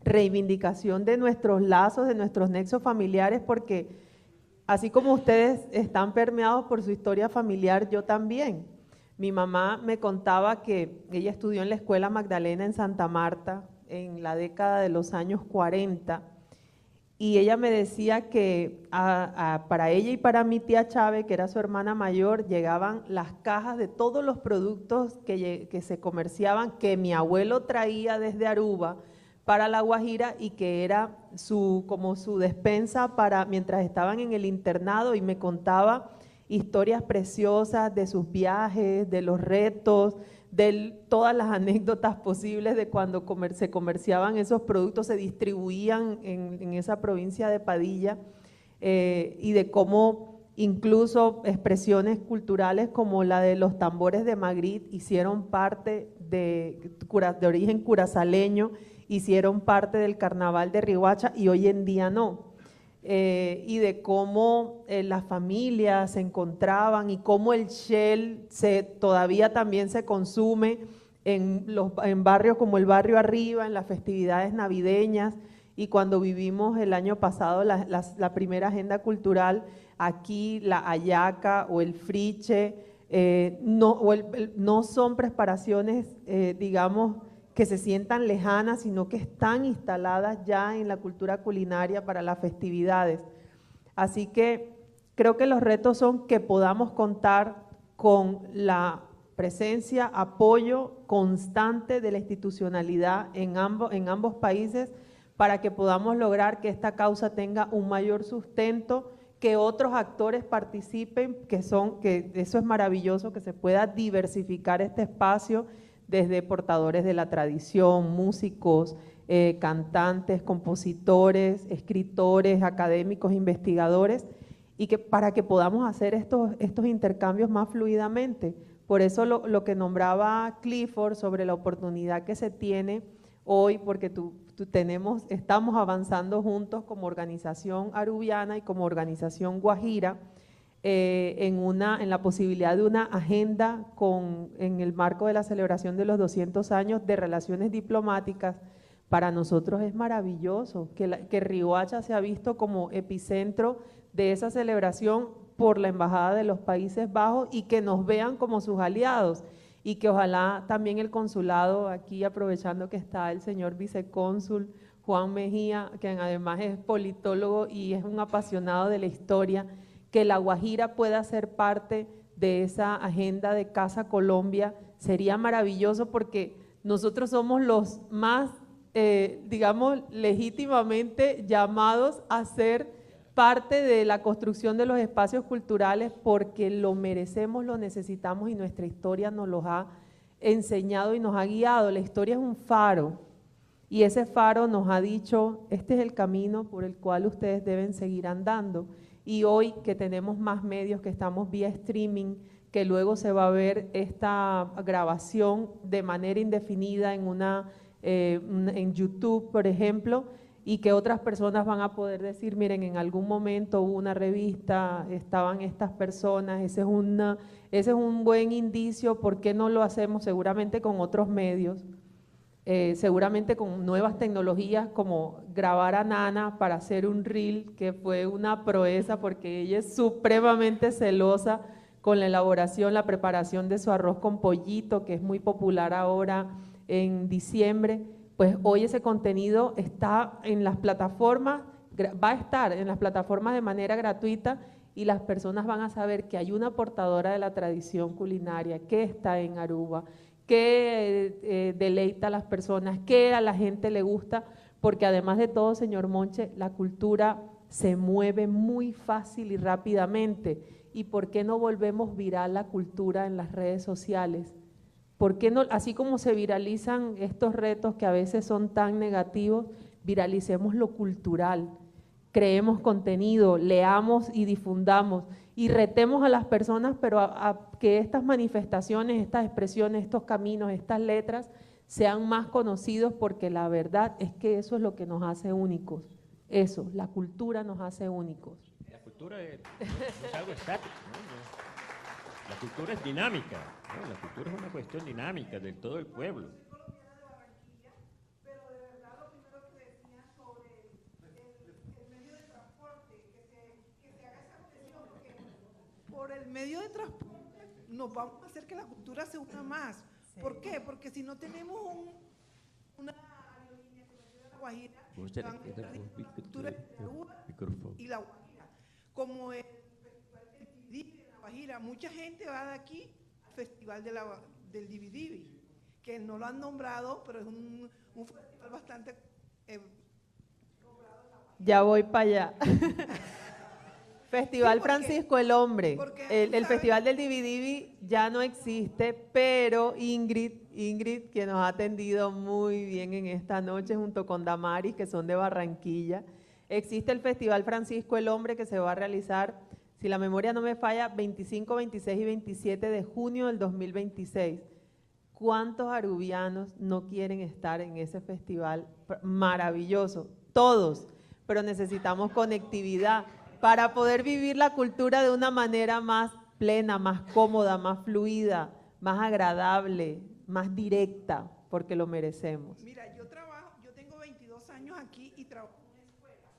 reivindicación de nuestros lazos, de nuestros nexos familiares, porque así como ustedes están permeados por su historia familiar, yo también. Mi mamá me contaba que ella estudió en la Escuela Magdalena en Santa Marta en la década de los años 40, y ella me decía que para ella y para mi tía Chávez, que era su hermana mayor, llegaban las cajas de todos los productos que se comerciaban, que mi abuelo traía desde Aruba para La Guajira, y que era como su despensa mientras estaban en el internado, y me contaba historias preciosas de sus viajes, de los retos, de todas las anécdotas posibles de cuando se comerciaban esos productos, se distribuían en esa provincia de Padilla, y de cómo incluso expresiones culturales como la de los tambores de Magritte hicieron parte de origen curazaleño, hicieron parte del carnaval de Riohacha y hoy en día no. Y de cómo las familias se encontraban y cómo el shell todavía también se consume en barrios como el barrio Arriba, en las festividades navideñas, y cuando vivimos el año pasado la primera agenda cultural, aquí la hallaca o el friche, no son preparaciones, digamos, que se sientan lejanas, sino que están instaladas ya en la cultura culinaria para las festividades. Así que creo que los retos son que podamos contar con la presencia, apoyo constante de la institucionalidad en ambos países, para que podamos lograr que esta causa tenga un mayor sustento, que otros actores participen, que eso es maravilloso, que se pueda diversificar este espacio, desde portadores de la tradición, músicos, cantantes, compositores, escritores, académicos, investigadores, y que para que podamos hacer estos intercambios más fluidamente. Por eso lo que nombraba Clifford sobre la oportunidad que se tiene hoy, porque estamos avanzando juntos como organización arubiana y como organización guajira, en la posibilidad de una agenda en el marco de la celebración de los 200 años de relaciones diplomáticas. Para nosotros es maravilloso que Riohacha se ha visto como epicentro de esa celebración por la Embajada de los Países Bajos, y que nos vean como sus aliados, y que ojalá también el consulado, aquí aprovechando que está el señor vicecónsul Juan Mejía, que además es politólogo y es un apasionado de la historia, que La Guajira pueda ser parte de esa agenda de Casa Colombia. Sería maravilloso, porque nosotros somos los más, digamos, legítimamente llamados a ser parte de la construcción de los espacios culturales, porque lo merecemos, lo necesitamos, y nuestra historia nos los ha enseñado y nos ha guiado. La historia es un faro, y ese faro nos ha dicho, este es el camino por el cual ustedes deben seguir andando. Y hoy que tenemos más medios, que estamos vía streaming, que luego se va a ver esta grabación de manera indefinida en YouTube, por ejemplo, y que otras personas van a poder decir, miren, en algún momento hubo una revista, estaban estas personas, ese es un buen indicio. ¿Por qué no lo hacemos? Seguramente con otros medios, seguramente con nuevas tecnologías, como grabar a Nana para hacer un reel, que fue una proeza, porque ella es supremamente celosa con la elaboración, la preparación de su arroz con pollito, que es muy popular ahora en diciembre. Pues hoy ese contenido está en las plataformas, va a estar en las plataformas de manera gratuita, y las personas van a saber que hay una portadora de la tradición culinaria que está en Aruba, que deleita a las personas, que a la gente le gusta, porque además de todo, señor Monche, la cultura se mueve muy fácil y rápidamente. ¿Y por qué no volvemos viral la cultura en las redes sociales? ¿Por qué no, así como se viralizan estos retos que a veces son tan negativos, viralicemos lo cultural? Creemos contenido, leamos y difundamos y retemos a las personas, pero a que estas manifestaciones, estas expresiones, estos caminos, estas letras sean más conocidos, porque la verdad es que eso es lo que nos hace únicos. Eso, la cultura nos hace únicos. La cultura es algo estático, ¿no? La cultura es dinámica, ¿no? La cultura es una cuestión dinámica de todo el pueblo. Por el medio de transporte nos vamos a hacer que la cultura se una más. Sí. ¿Por qué? Porque si no tenemos una aerolínea que nos lleve a La Guajira, la cultura de Aruba y La Guajira. Como el Festival del Dividivi en La Guajira, mucha gente va de aquí al Festival del Dividivi, que no lo han nombrado, pero es un festival bastante nombrado en La Guajira. Ya voy para allá. Festival Francisco el Hombre. El Festival del Dividivi ya no existe, pero Ingrid, que nos ha atendido muy bien en esta noche junto con Damaris, que son de Barranquilla, existe el Festival Francisco el Hombre, que se va a realizar, si la memoria no me falla, 25, 26 y 27 de junio del 2026. ¿Cuántos arubianos no quieren estar en ese festival maravilloso? Todos, pero necesitamos conectividad para poder vivir la cultura de una manera más plena, más cómoda, más fluida, más agradable, más directa, porque lo merecemos. Mira, yo tengo 22 años aquí y trabajo en una escuela.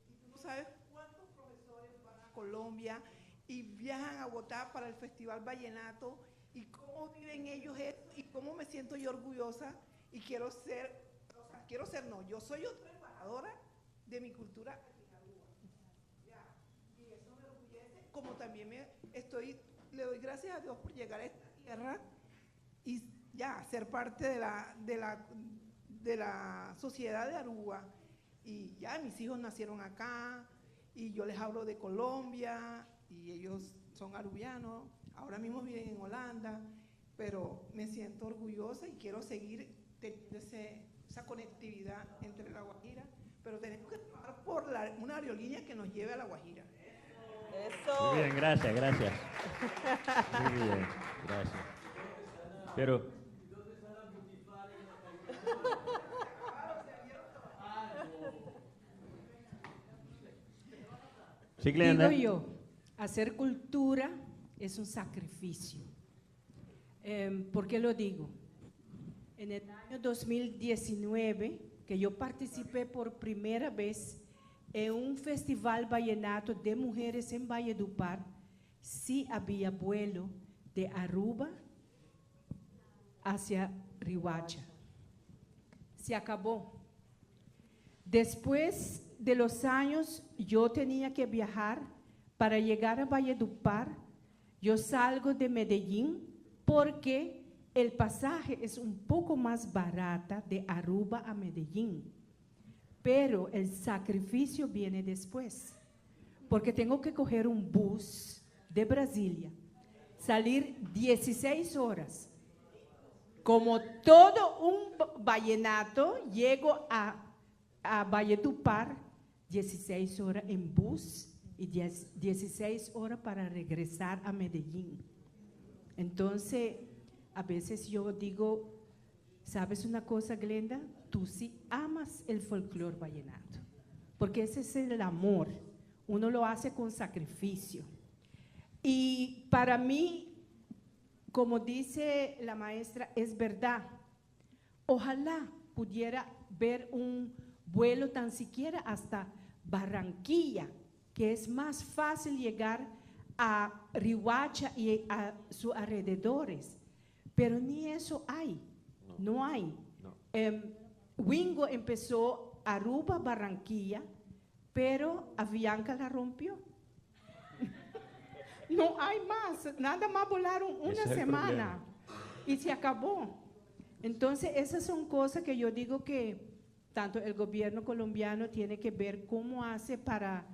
Y tú no sabes cuántos profesores van a Colombia y viajan a Bogotá para el Festival Vallenato, y cómo viven ellos esto, y cómo me siento yo orgullosa, y yo soy otra embajadora de mi cultura. Como también le doy gracias a Dios por llegar a esta tierra y ya ser parte de la sociedad de Aruba. Y ya mis hijos nacieron acá y yo les hablo de Colombia y ellos son arubianos, ahora mismo viven en Holanda, pero me siento orgullosa y quiero seguir teniendo esa conectividad entre La Guajira, pero tenemos que trabajar por una aerolínea que nos lleve a La Guajira. Eso. Muy bien, gracias. Muy bien, gracias. Pero sí, digo yo, hacer cultura es un sacrificio. ¿Por qué lo digo? En el año 2019, que yo participé por primera vez en un festival vallenato de mujeres en Valledupar, sí había vuelo de Aruba hacia Riohacha. Se acabó. Después de los años, yo tenía que viajar para llegar a Valledupar. Yo salgo de Medellín porque el pasaje es un poco más barata de Aruba a Medellín. Pero el sacrificio viene después, porque tengo que coger un bus de Brasilia, salir 16 horas. Como todo un vallenato, llego a Valledupar, 16 horas en bus y 16 horas para regresar a Medellín. Entonces, a veces yo digo, ¿sabes una cosa, Glenda? Tú sí amas el folclore vallenato, porque ese es el amor, uno lo hace con sacrificio. Y para mí, como dice la maestra, es verdad. Ojalá pudiera ver un vuelo tan siquiera hasta Barranquilla, que es más fácil llegar a Riohacha y a sus alrededores, pero ni eso hay, no hay. Wingo empezó Aruba, Barranquilla, pero Avianca la rompió. no hay más, nada más volaron Ese una es el semana y se acabó. Entonces, esas son cosas que yo digo que tanto el gobierno colombiano tiene que ver cómo hace para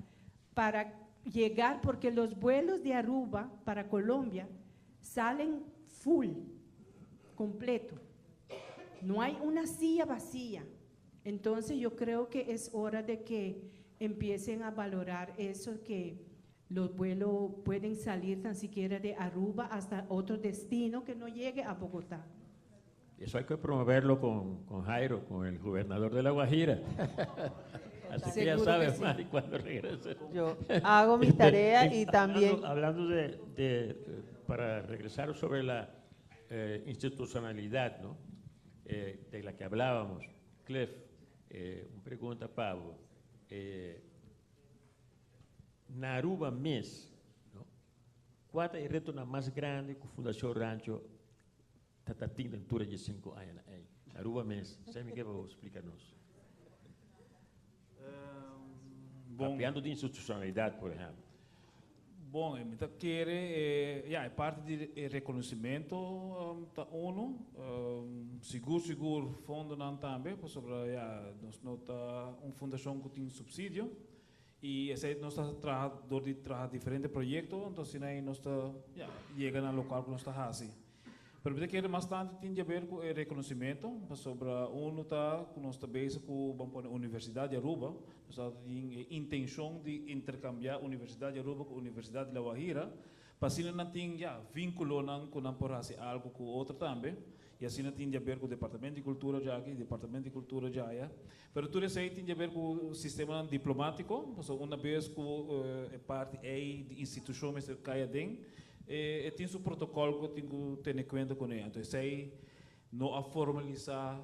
llegar, porque los vuelos de Aruba para Colombia salen full, completo. No hay una silla vacía. Entonces yo creo que es hora de que empiecen a valorar eso, que los vuelos pueden salir tan siquiera de Aruba hasta otro destino que no llegue a Bogotá. Eso hay que promoverlo con Jairo, con el gobernador de La Guajira. Así que ya Seguro sabes, que sí. Mari, cuando regrese. Yo hago mis tareas y también... Hablando para regresar sobre la institucionalidad, ¿no? De la que hablábamos, Cliff, una pregunta, Pablo. Na Aruba mesmo, ¿no? ¿Cuál es el reto más grande que a Fundación Rancho está teniendo dentro de 5 años? Na Aruba mesmo, você me quer explicar-nos? Mapeando de institucionalidade, por exemplo. Bom, a gente quer, é parte de reconhecimento da ONU, seguro fundo não também, sobre nós nota fundação que tem subsídio e esse nós está trabalhando diferentes projetos, então se nós está chega na local que nós está fazendo. Pero eu quero bastante tem a ver com o reconhecimento sobre a ONU está com nós também com a Universidade de Aruba, nós tem intenção de intercambiar a Universidade de Aruba com a Universidade de La Guajira, para assim não tem vínculo com não por fazer algo com outra também, e assim não tem a ver com o Departamento de Cultura já aqui, Departamento de Cultura já pero tudo isso aí tem a ver com o sistema diplomático, uma vez com parte de instituições que caia dentro. Tem seu protocolo que tem que ter em conta com ele. Então, isso aí não a formalizar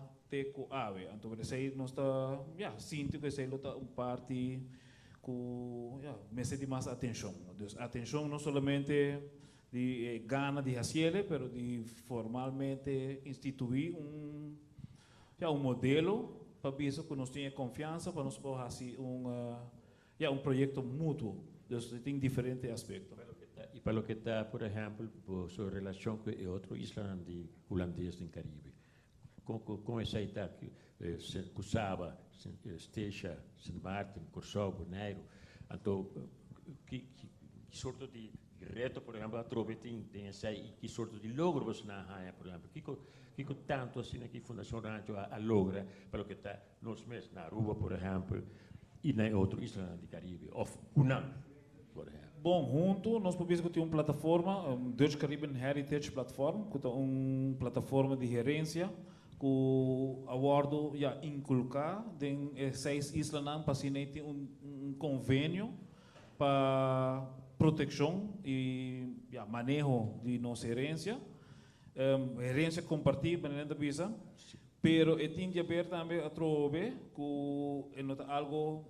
com a AVE. Então, isso aí nós está, sinto que isso aí está parte que merece mais atenção. Então, atenção não somente de gana de fazer, mas de formalmente instituir um modelo para ver que nós tenhamos confiança, para nós poder fazer projeto mútuo. Então, tem diferentes aspectos. E para o que está, por exemplo, por sua relação com outro isla holandês do Caribe, com essa ideia que Cusaba, Esteja, Sint Maarten, Curaçao, Bonaire, então que sorte de reto, por exemplo, a Trobe tem essa e que sorte de logro você na raia, por exemplo, que tanto assim aqui Fundação Rancho a logra para o que está nós mesmos na Aruba, por exemplo, e na outro isla do Caribe, ou Cunam, por exemplo. Bom, junto, nós podemos ter uma plataforma, Dutch Caribbean Heritage Platform, que é uma plataforma de gerência, que abordo inculcar em 6 islas para assim ter convênio para proteção e manejo de nossa herência, herência compartida, não é visa, pero tem de haver também a trobe que é algo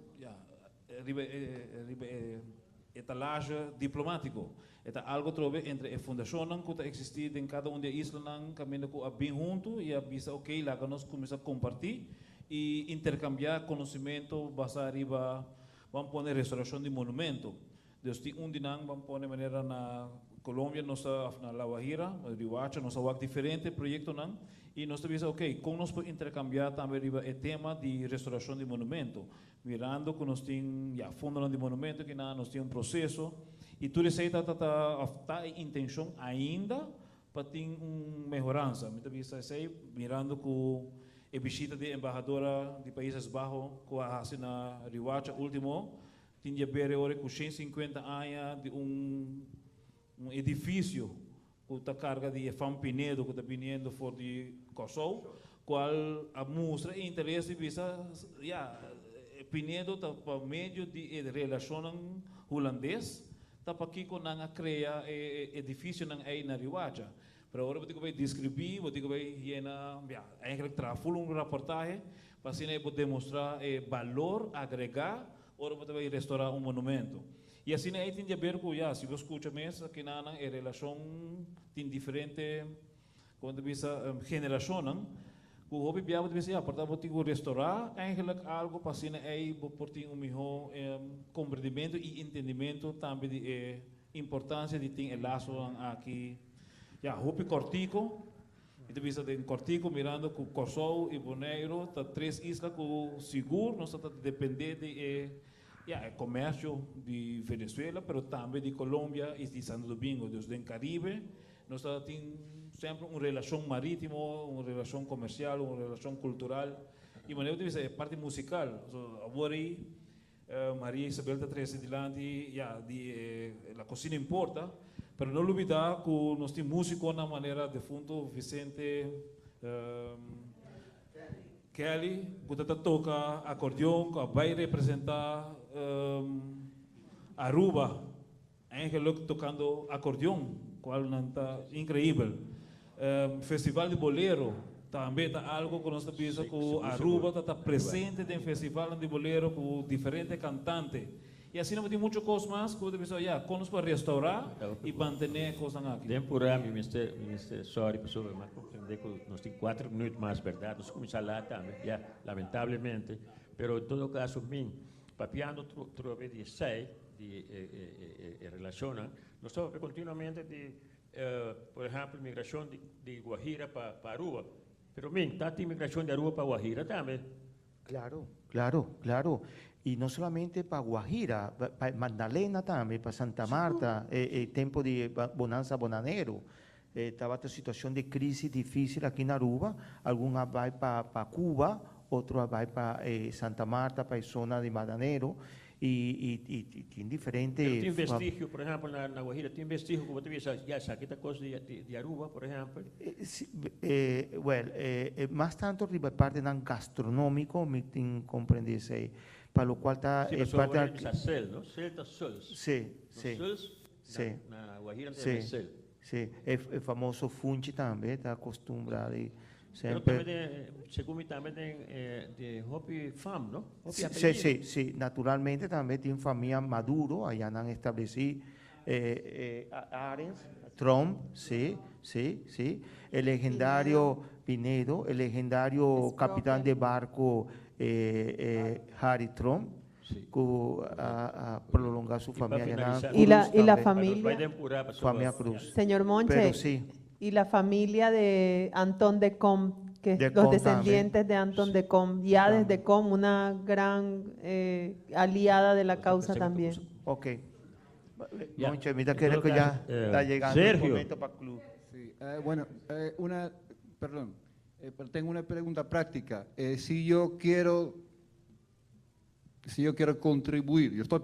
etalage diplomático. É algo trove entre a fundação que existe em cada uma das islas, caminho com a bem junto e a visa, ok, lá que nós começamos a compartilhar e intercambiar conhecimento, basar riba, vamos pôr restauração de monumento. Deus tem dinang, vamos pôr de maneira na Colômbia, nossa na La Guajira, Riohacha, nossa work diferente projeto não e nós também ok, como nós podemos intercambiar também riba o tema de restauração de monumento. Mirando que nós temos fundo de monumento que nós temos processo e tudo isso aí está em intenção ainda para ter melhorança. Muitas vezes aí mirando com a visita de embajadora de Países Baixos que a hace na Riohacha último tinha ver agora com 150 anos de edifício que está carga de Fam Pinedo que está vindo for de Curaçao, qual a mostra interesse visa Pinedo está para meio de relação holandês, está para aqui com a criar edifício na Riohacha. Para agora eu vou descrever, vou eigenlijk trabalhar reportagem para assim demonstrar valor agregar, agora vou restaurar monumento. E assim aí tem a ver com se você escuta mesmo que na relação tem diferente quando visa geração o hobby biar de vez portanto vou restaurar eigenlijk algo para assim aí por ter melhor compreendimento e entendimento também de importância de ter laço aqui. Já, Rupi Cortico, então vista de Cortico, mirando com Corsol e Bonaire, tá 3 islas com seguro, nós estamos dependendo de comércio de Venezuela, mas também de Colômbia e de Santo Domingo, desde o Caribe, nós temos sempre uma relação marítima, uma relação comercial, uma relação cultural, e maneira de vista é parte musical. Agora Maria Isabel está trazendo adiante, a cozinha importa, mas não olvidar que nós temos músicos na maneira de fundo, Vicente Kelly, que toca acordeão, que vai representar Aruba, Angelo tocando acordeão, qual está incrível. Festival de Bolero, também está algo que nós pensamos que Aruba está presente no Festival de Bolero com diferentes cantantes. E assim não tem muitas coisas mais que você já conosco para restaurar e manter coisas aqui. Temporada, Mr. Sorry, pessoal, mas compreender que nós temos 4 minutos mais, verdade? Nós começamos lá também, já, lamentavelmente. Mas, em todo caso, papiando trove de 6, relaciona, nós estamos continuamente de, por exemplo, migração de Guajira para Aruba. Pero, está a migração de Aruba para Guajira também. Claro. Y no solamente para Guajira, para Magdalena también, para Santa Marta, tiempo de bonanza bonanero. Estaba esta situación de crisis difícil aquí en Aruba, algunas van para Cuba, otras van para Santa Marta, para la zona de Madanero, y tiene diferentes... Tiene vestigio, por ejemplo, en la Guajira, tiene vestigio, como te ves, ya esta cosa de Aruba, por ejemplo. Más tanto la parte gastronómico, me comprenderse, para lo cual está... Sí, parte de Sel, ¿no? Celta Sols. Sí. Na Guajira tem Sel. Sí, el famoso funchi también está acostumbrado Pero también se come también de Hopi Fam, ¿no? Sí, naturalmente también tiene familia Maduro, allá han establecido Arens, Trump, sí, el legendario Pinedo, el legendario capitán de barco Harry Trump, que prolongar su familia. Y la familia Cruz. Señor Monche, y la familia de Antón de Com, que de los Com descendientes también. de Antón de Com, ya desde Com, una gran aliada de la causa también. Ok. Monche, mira que ya está llegando Sergio. el momento para el club. Sí, tengo una pregunta práctica. Si yo quiero contribuir, yo estoy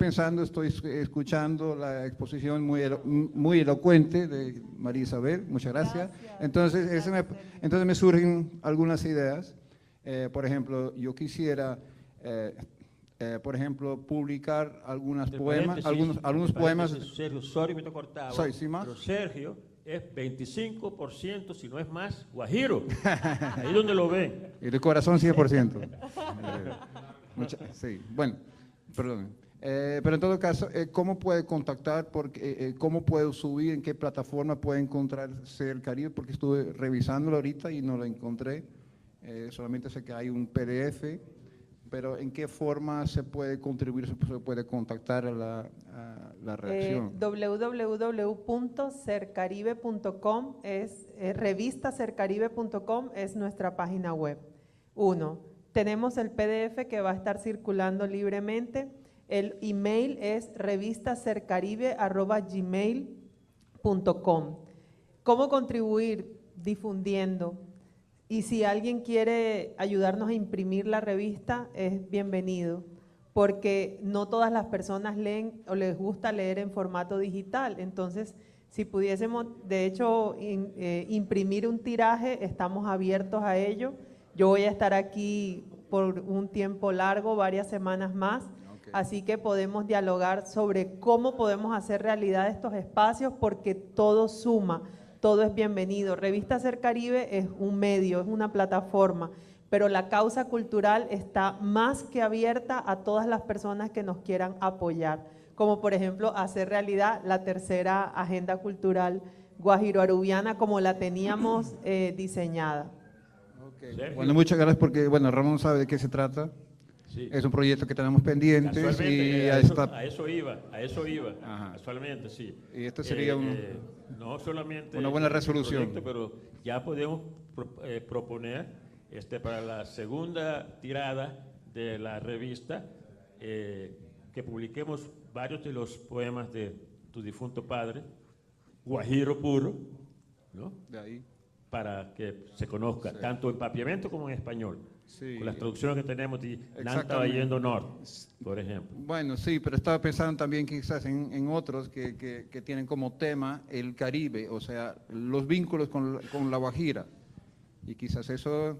escuchando la exposición muy elocuente de María Isabel, muchas gracias. Entonces me surgen algunas ideas. Por ejemplo, yo quisiera, por ejemplo, publicar algunos poemas. Sergio, sorry, me te cortaba. ¿Sí más? Pero Sergio es 25%, si no es más, guajiro. Ahí donde lo ven. Y de corazón 100%. Sí, bueno, perdón. Pero en todo caso, ¿cómo puede contactar? ¿Cómo puedo subir? ¿En qué plataforma puede encontrar Ser Caribe? Porque estuve revisándolo ahorita y no lo encontré. Solamente sé que hay un PDF, pero ¿en qué forma se puede contribuir, se puede contactar a la redacción? www.sercaribe.com revistasercaribe.com es nuestra página web. Tenemos el PDF que va a estar circulando libremente. El email es revistasercaribe@gmail.com. ¿Cómo contribuir? Difundiendo. Y si alguien quiere ayudarnos a imprimir la revista, es bienvenido, porque no todas las personas leen o les gusta leer en formato digital. Entonces, si pudiésemos, de hecho, imprimir un tiraje, estamos abiertos a ello. Yo voy a estar aquí por un tiempo largo, varias semanas más, así que podemos dialogar sobre cómo podemos hacer realidad estos espacios, porque todo suma, todo es bienvenido. Revista Ser Caribe es un medio, es una plataforma, pero la causa cultural está más que abierta a todas las personas que nos quieran apoyar, como por ejemplo hacer realidad la tercera agenda cultural guajiro-arubiana como la teníamos diseñada. Bueno, muchas gracias porque, Ramón sabe de qué se trata. Sí. Es un proyecto que tenemos pendientes y Casualmente, ya está. a eso iba, casualmente, sí. Y esto sería no solamente una buena el resolución. proyecto, pero ya podemos proponer para la segunda tirada de la revista que publiquemos varios de los poemas de tu difunto padre, Guajiro puro, ¿no? De ahí. Para que se conozca, Sí. tanto en papiamento como en español. Sí. Con las traducciones que tenemos de Nanta Exactamente. Bayendo Norte, por ejemplo. Bueno, sí, pero estaba pensando también quizás en otros que tienen como tema el Caribe, o sea, los vínculos con la Guajira. Y quizás eso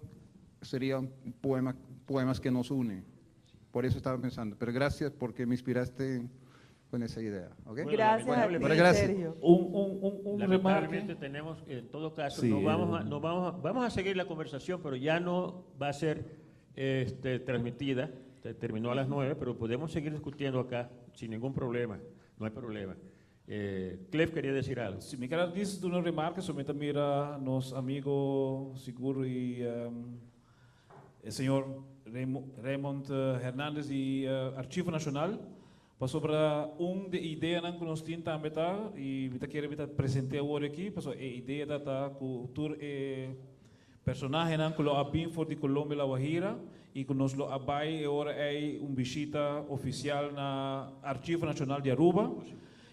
sería un poemas que nos unen. Por eso estaba pensando. Pero gracias porque me inspiraste con esa idea. ¿Okay? Bueno, gracias a ti, Pero gracias. Sergio. Un Lamentablemente tenemos, en todo caso, Sí, vamos a seguir la conversación, pero ya no va a ser transmitida. Terminó a las 9, pero podemos seguir discutiendo acá sin ningún problema. No hay problema. Clef quería decir algo. Sí, me quería decir una remarca sobre mira nos amigos Seguro y el señor Raymond Hernández y Archivo Nacional. Pasó para de ideia que nós temos também e kita querer apresentar agora aqui, pasó a ideia da cultura personagem que lo abin for de Colômbia La Guajira e que nos lo abai agora é visita oficial na Archivo Nacional de Aruba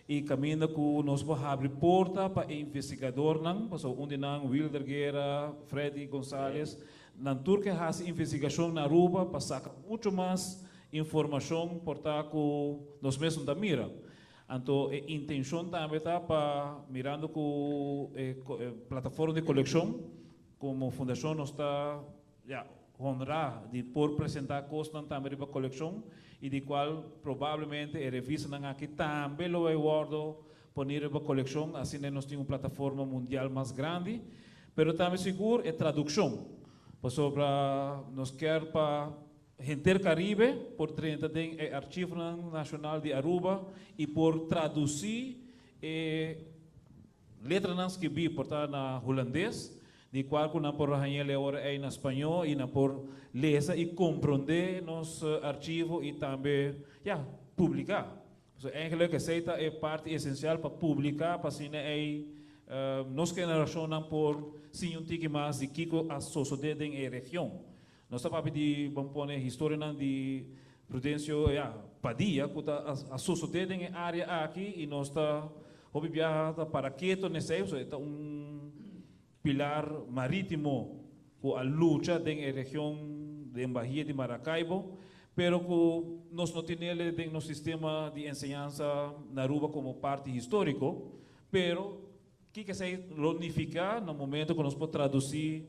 e caminha que nos vai abrir porta para investigador não, pasó onde não Wilder Guerra, Freddy González, na Turquia faz investigação na Aruba para sacar muito mais informação portar que nós mesmos da mira. Então, a intenção também está para mirando com plataforma de coleção, como fundação nós está honrar de por apresentar coisas também para a coleção e de qual provavelmente a revista aqui também lo vai guardar poner para a coleção, assim nós temos uma plataforma mundial mais grande, pero também seguro é tradução, para nós quer para Gente Caribe, por 30 de Archivo Nacional de Aruba e por traduzir letras que vi por na holandês, de qual que não por arranhar agora é em espanhol e não por ler e compreender nos arquivos e também publicar. Eigenlijk aceita é parte essencial para publicar, para assim nossa geração não por sim tique mais de que a sociedade em região. Nós estamos de vamos história de Prudêncio Padilla, que a sociedade em área aqui e nós está viajar para Quito nesse é pilar marítimo com a luta em região de Bahia de Maracaibo, pero que nós não temos no sistema de enseñanza na Aruba como parte histórico, pero que se unificar no momento que nós podemos traduzir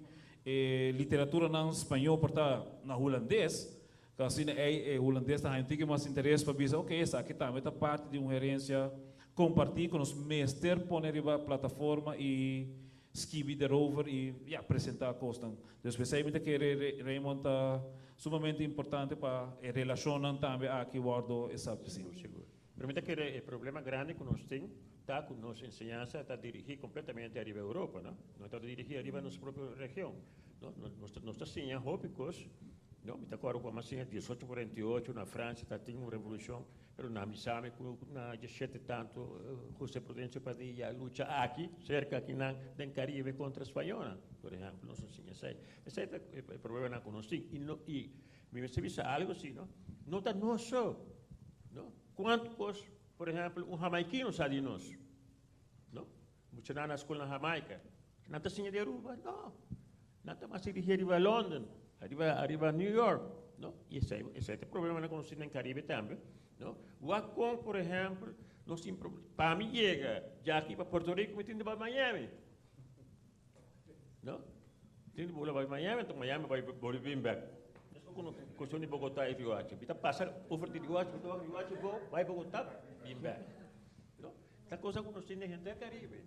literatura em espanhol para na holandês, que assim holandês tem mais interesse para dizer, ok, essa aqui também é parte de uma gerência compartilhar com os mestres, pôr a plataforma e escrever erover e apresentar a coisa. Então, especialmente que Raymond está sumamente importante para relacionar também aqui guardo essa pessoa. Permita que o problema grande que nós temos está com nossa enseñanza está dirigir completamente arriba a Europa, não? Não está dirigir arriba a nossa própria região. Nós está hópicos, não? Me acordo como assim, 1848 na França está tendo uma revolução, mas na Misame na 17 tanto José Prudêncio Padilla luta aqui, cerca aqui no Caribe contra a espanhola, por exemplo, nós ensinamos aí. Esse é o problema que nós temos e me serviço algo assim, não? Não está nosso, não? Quantos, por exemplo, jamaiquino sabe de nós? Não? Muitos na escola na Jamaica. Não está assim de Aruba? Não. Não está mais dirigir arriba a Londres, arriba a New York. Não? E esse é o problema que nós temos no Caribe também. Não? Wacom, por exemplo, nós temos problema. Para mim, chega já aqui para Porto Rico, me tem de Miami. Não? Tem de para Miami, então Miami vai vir back. Questão de Bogotá e Riohacha. Então, passar over de Riohacha, vai Bogotá, vem back. Esta cosa que nos tiene gente del Caribe.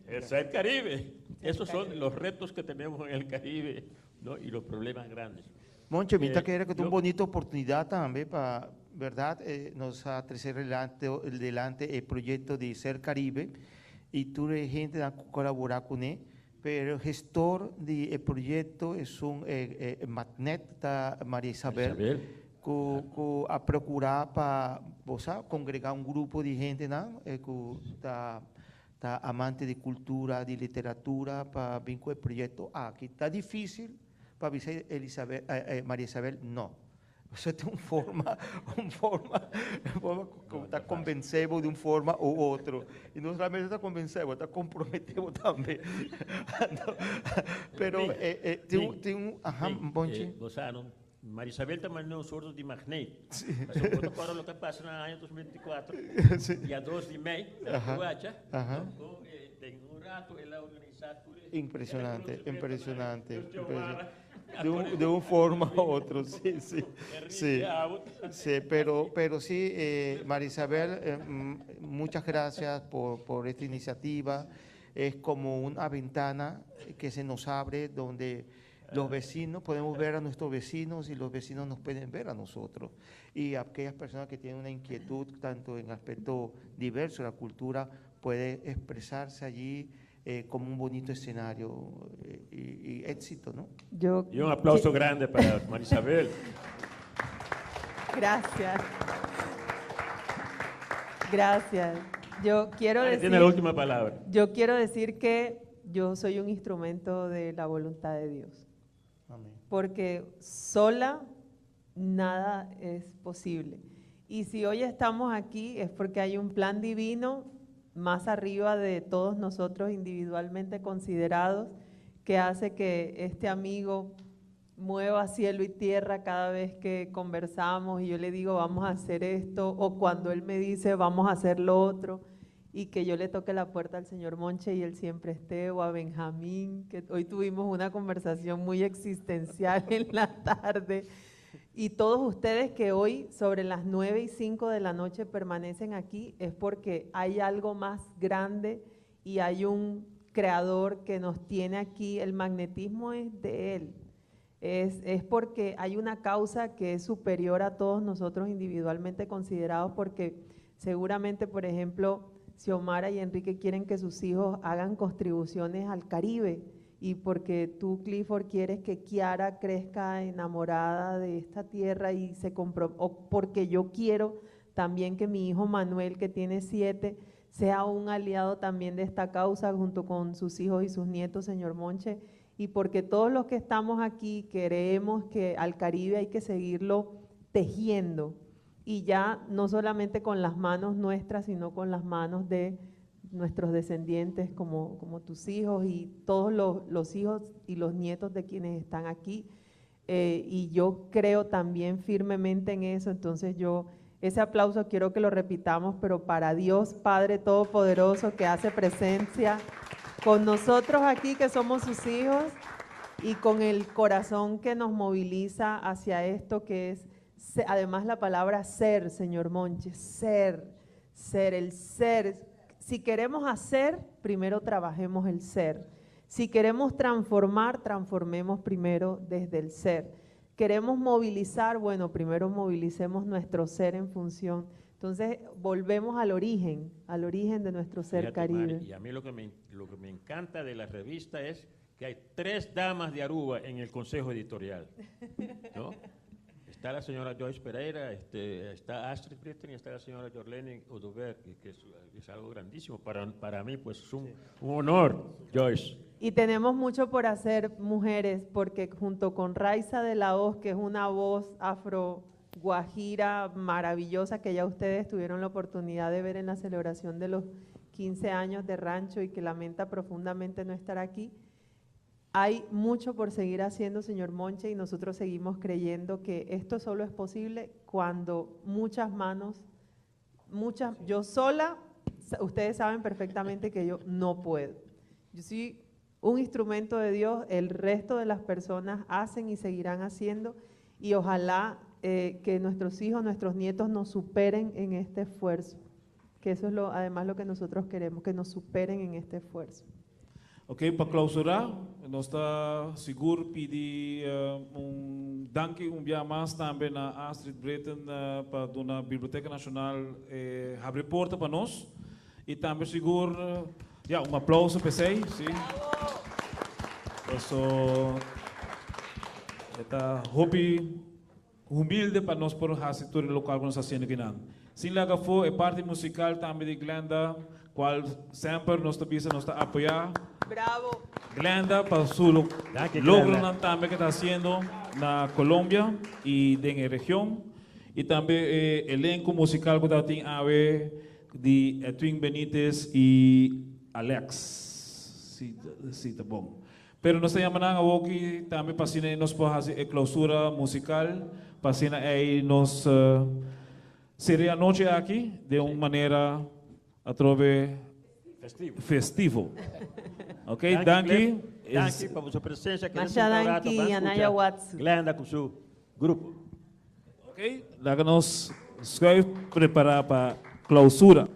Es el Caribe. Esos son los retos que tenemos en el Caribe, ¿no? Y los problemas grandes. Monche, me que era que una bonita oportunidad también para, ¿verdad? Nos ha traído delante el proyecto de Ser Caribe y tú eres gente que colabora con él. Pero el gestor del proyecto es un magnet de María Isabel. a procurar para congregar um grupo de gente, não? Tá amante de cultura, de literatura, para vir com o projeto aqui. Está difícil para dizer Maria Isabel, não. Você tem uma forma está convencendo de uma forma ou outra. E não somente está convencendo, está comprometendo também. Pero tem um bom dia. Maria Isabel também não é um sordo de magneto. Mas eu agora o que passa no ano 2024, dia 2 de maio, na Croácia, tem rato, ela organizado por isso. Impressionante. De uma forma a outra, sí. Pero sí, María Isabel, muchas gracias por esta iniciativa. Es como una ventana que se nos abre donde los vecinos podemos ver a nuestros vecinos y los vecinos nos pueden ver a nosotros. Y aquellas personas que tienen una inquietud tanto en aspecto diverso de la cultura puede expresarse allí como un bonito escenario y éxito, ¿no? Y un aplauso grande para María Isabel. Gracias. Yo quiero decir, tiene la última palabra. Yo quiero decir que yo soy un instrumento de la voluntad de Dios. Amén. Porque sola nada es posible. Y si hoy estamos aquí es porque hay un plan divino más arriba de todos nosotros individualmente considerados, que hace que este amigo mueva cielo y tierra cada vez que conversamos y yo le digo vamos a hacer esto, o cuando él me dice vamos a hacer lo otro, y que yo le toque la puerta al señor Monche y él siempre esté, o a Benjamín, que hoy tuvimos una conversación muy existencial en la tarde, y todos ustedes que hoy sobre las 9:05 de la noche permanecen aquí, es porque hay algo más grande y hay un creador que nos tiene aquí. El magnetismo es de él, es porque hay una causa que es superior a todos nosotros individualmente considerados, porque seguramente, por ejemplo, Xiomara y Enrique quieren que sus hijos hagan contribuciones al Caribe, y porque tú, Clifford, quieres que Kiara crezca enamorada de esta tierra y o porque yo quiero también que mi hijo Manuel, que tiene 7, sea un aliado también de esta causa junto con sus hijos y sus nietos, señor Monche, y porque todos los que estamos aquí queremos que al Caribe hay que seguirlo tejiendo, y ya no solamente con las manos nuestras, sino con las manos de nuestros descendientes como tus hijos y todos los hijos y los nietos de quienes están aquí, y yo creo también firmemente en eso. Entonces ese aplauso quiero que lo repitamos, pero para Dios Padre Todopoderoso, que hace presencia con nosotros aquí, que somos sus hijos, y con el corazón que nos moviliza hacia esto, que es además la palabra ser, señor Monche, el ser. Si queremos hacer, primero trabajemos el ser. Si queremos transformar, transformemos primero desde el ser. Queremos movilizar, bueno, primero movilicemos nuestro ser en función. Entonces, volvemos al origen de nuestro ser. Fíjate, Caribe. Mari, y a mí lo que me encanta de la revista es que hay 3 damas de Aruba en el consejo editorial, ¿no? Está la señora Joyce Pereira, está Astrid Britten y está la señora Jorlene Odover, que es algo grandísimo. Para mí, pues, es un honor, Joyce. Y tenemos mucho por hacer, mujeres, porque junto con Raiza de la Hoz, que es una voz afro-guajira maravillosa, que ya ustedes tuvieron la oportunidad de ver en la celebración de los 15 años de Rancho y que lamenta profundamente no estar aquí, hay mucho por seguir haciendo, señor Monche, y nosotros seguimos creyendo que esto solo es posible cuando muchas manos, yo sola, ustedes saben perfectamente que yo no puedo. Yo soy un instrumento de Dios, el resto de las personas hacen y seguirán haciendo, y ojalá que nuestros hijos, nuestros nietos nos superen en este esfuerzo, que eso es además lo que nosotros queremos, que nos superen en este esfuerzo. Ok, para clausurar, nós está seguro pedir danke dia mais também na Astrid Britten para a Biblioteca Nacional abrir porta para nós, e também seguro aplauso para você, sim. Isso está hopi humilde para nós por a setor local que nós fazendo aqui não. Sim, lá foi a parte musical também de Glenda, qual sempre nós está apoiar. Bravo. Glenda para su logro também que está haciendo na Colômbia e en la região. E também elenco musical que está tem a ver de Edwin Benítez e Alex. Sí, tá bom. Pero nós estamos aqui também para nós fazer a clausura musical, para aí nós seria a noite aqui de uma maneira através festivo. Ok, danke. Danke por sua presença. Masha danke, Anaya Watsu. Glenda com seu grupo. Ok, lá que nós preparar para clausura.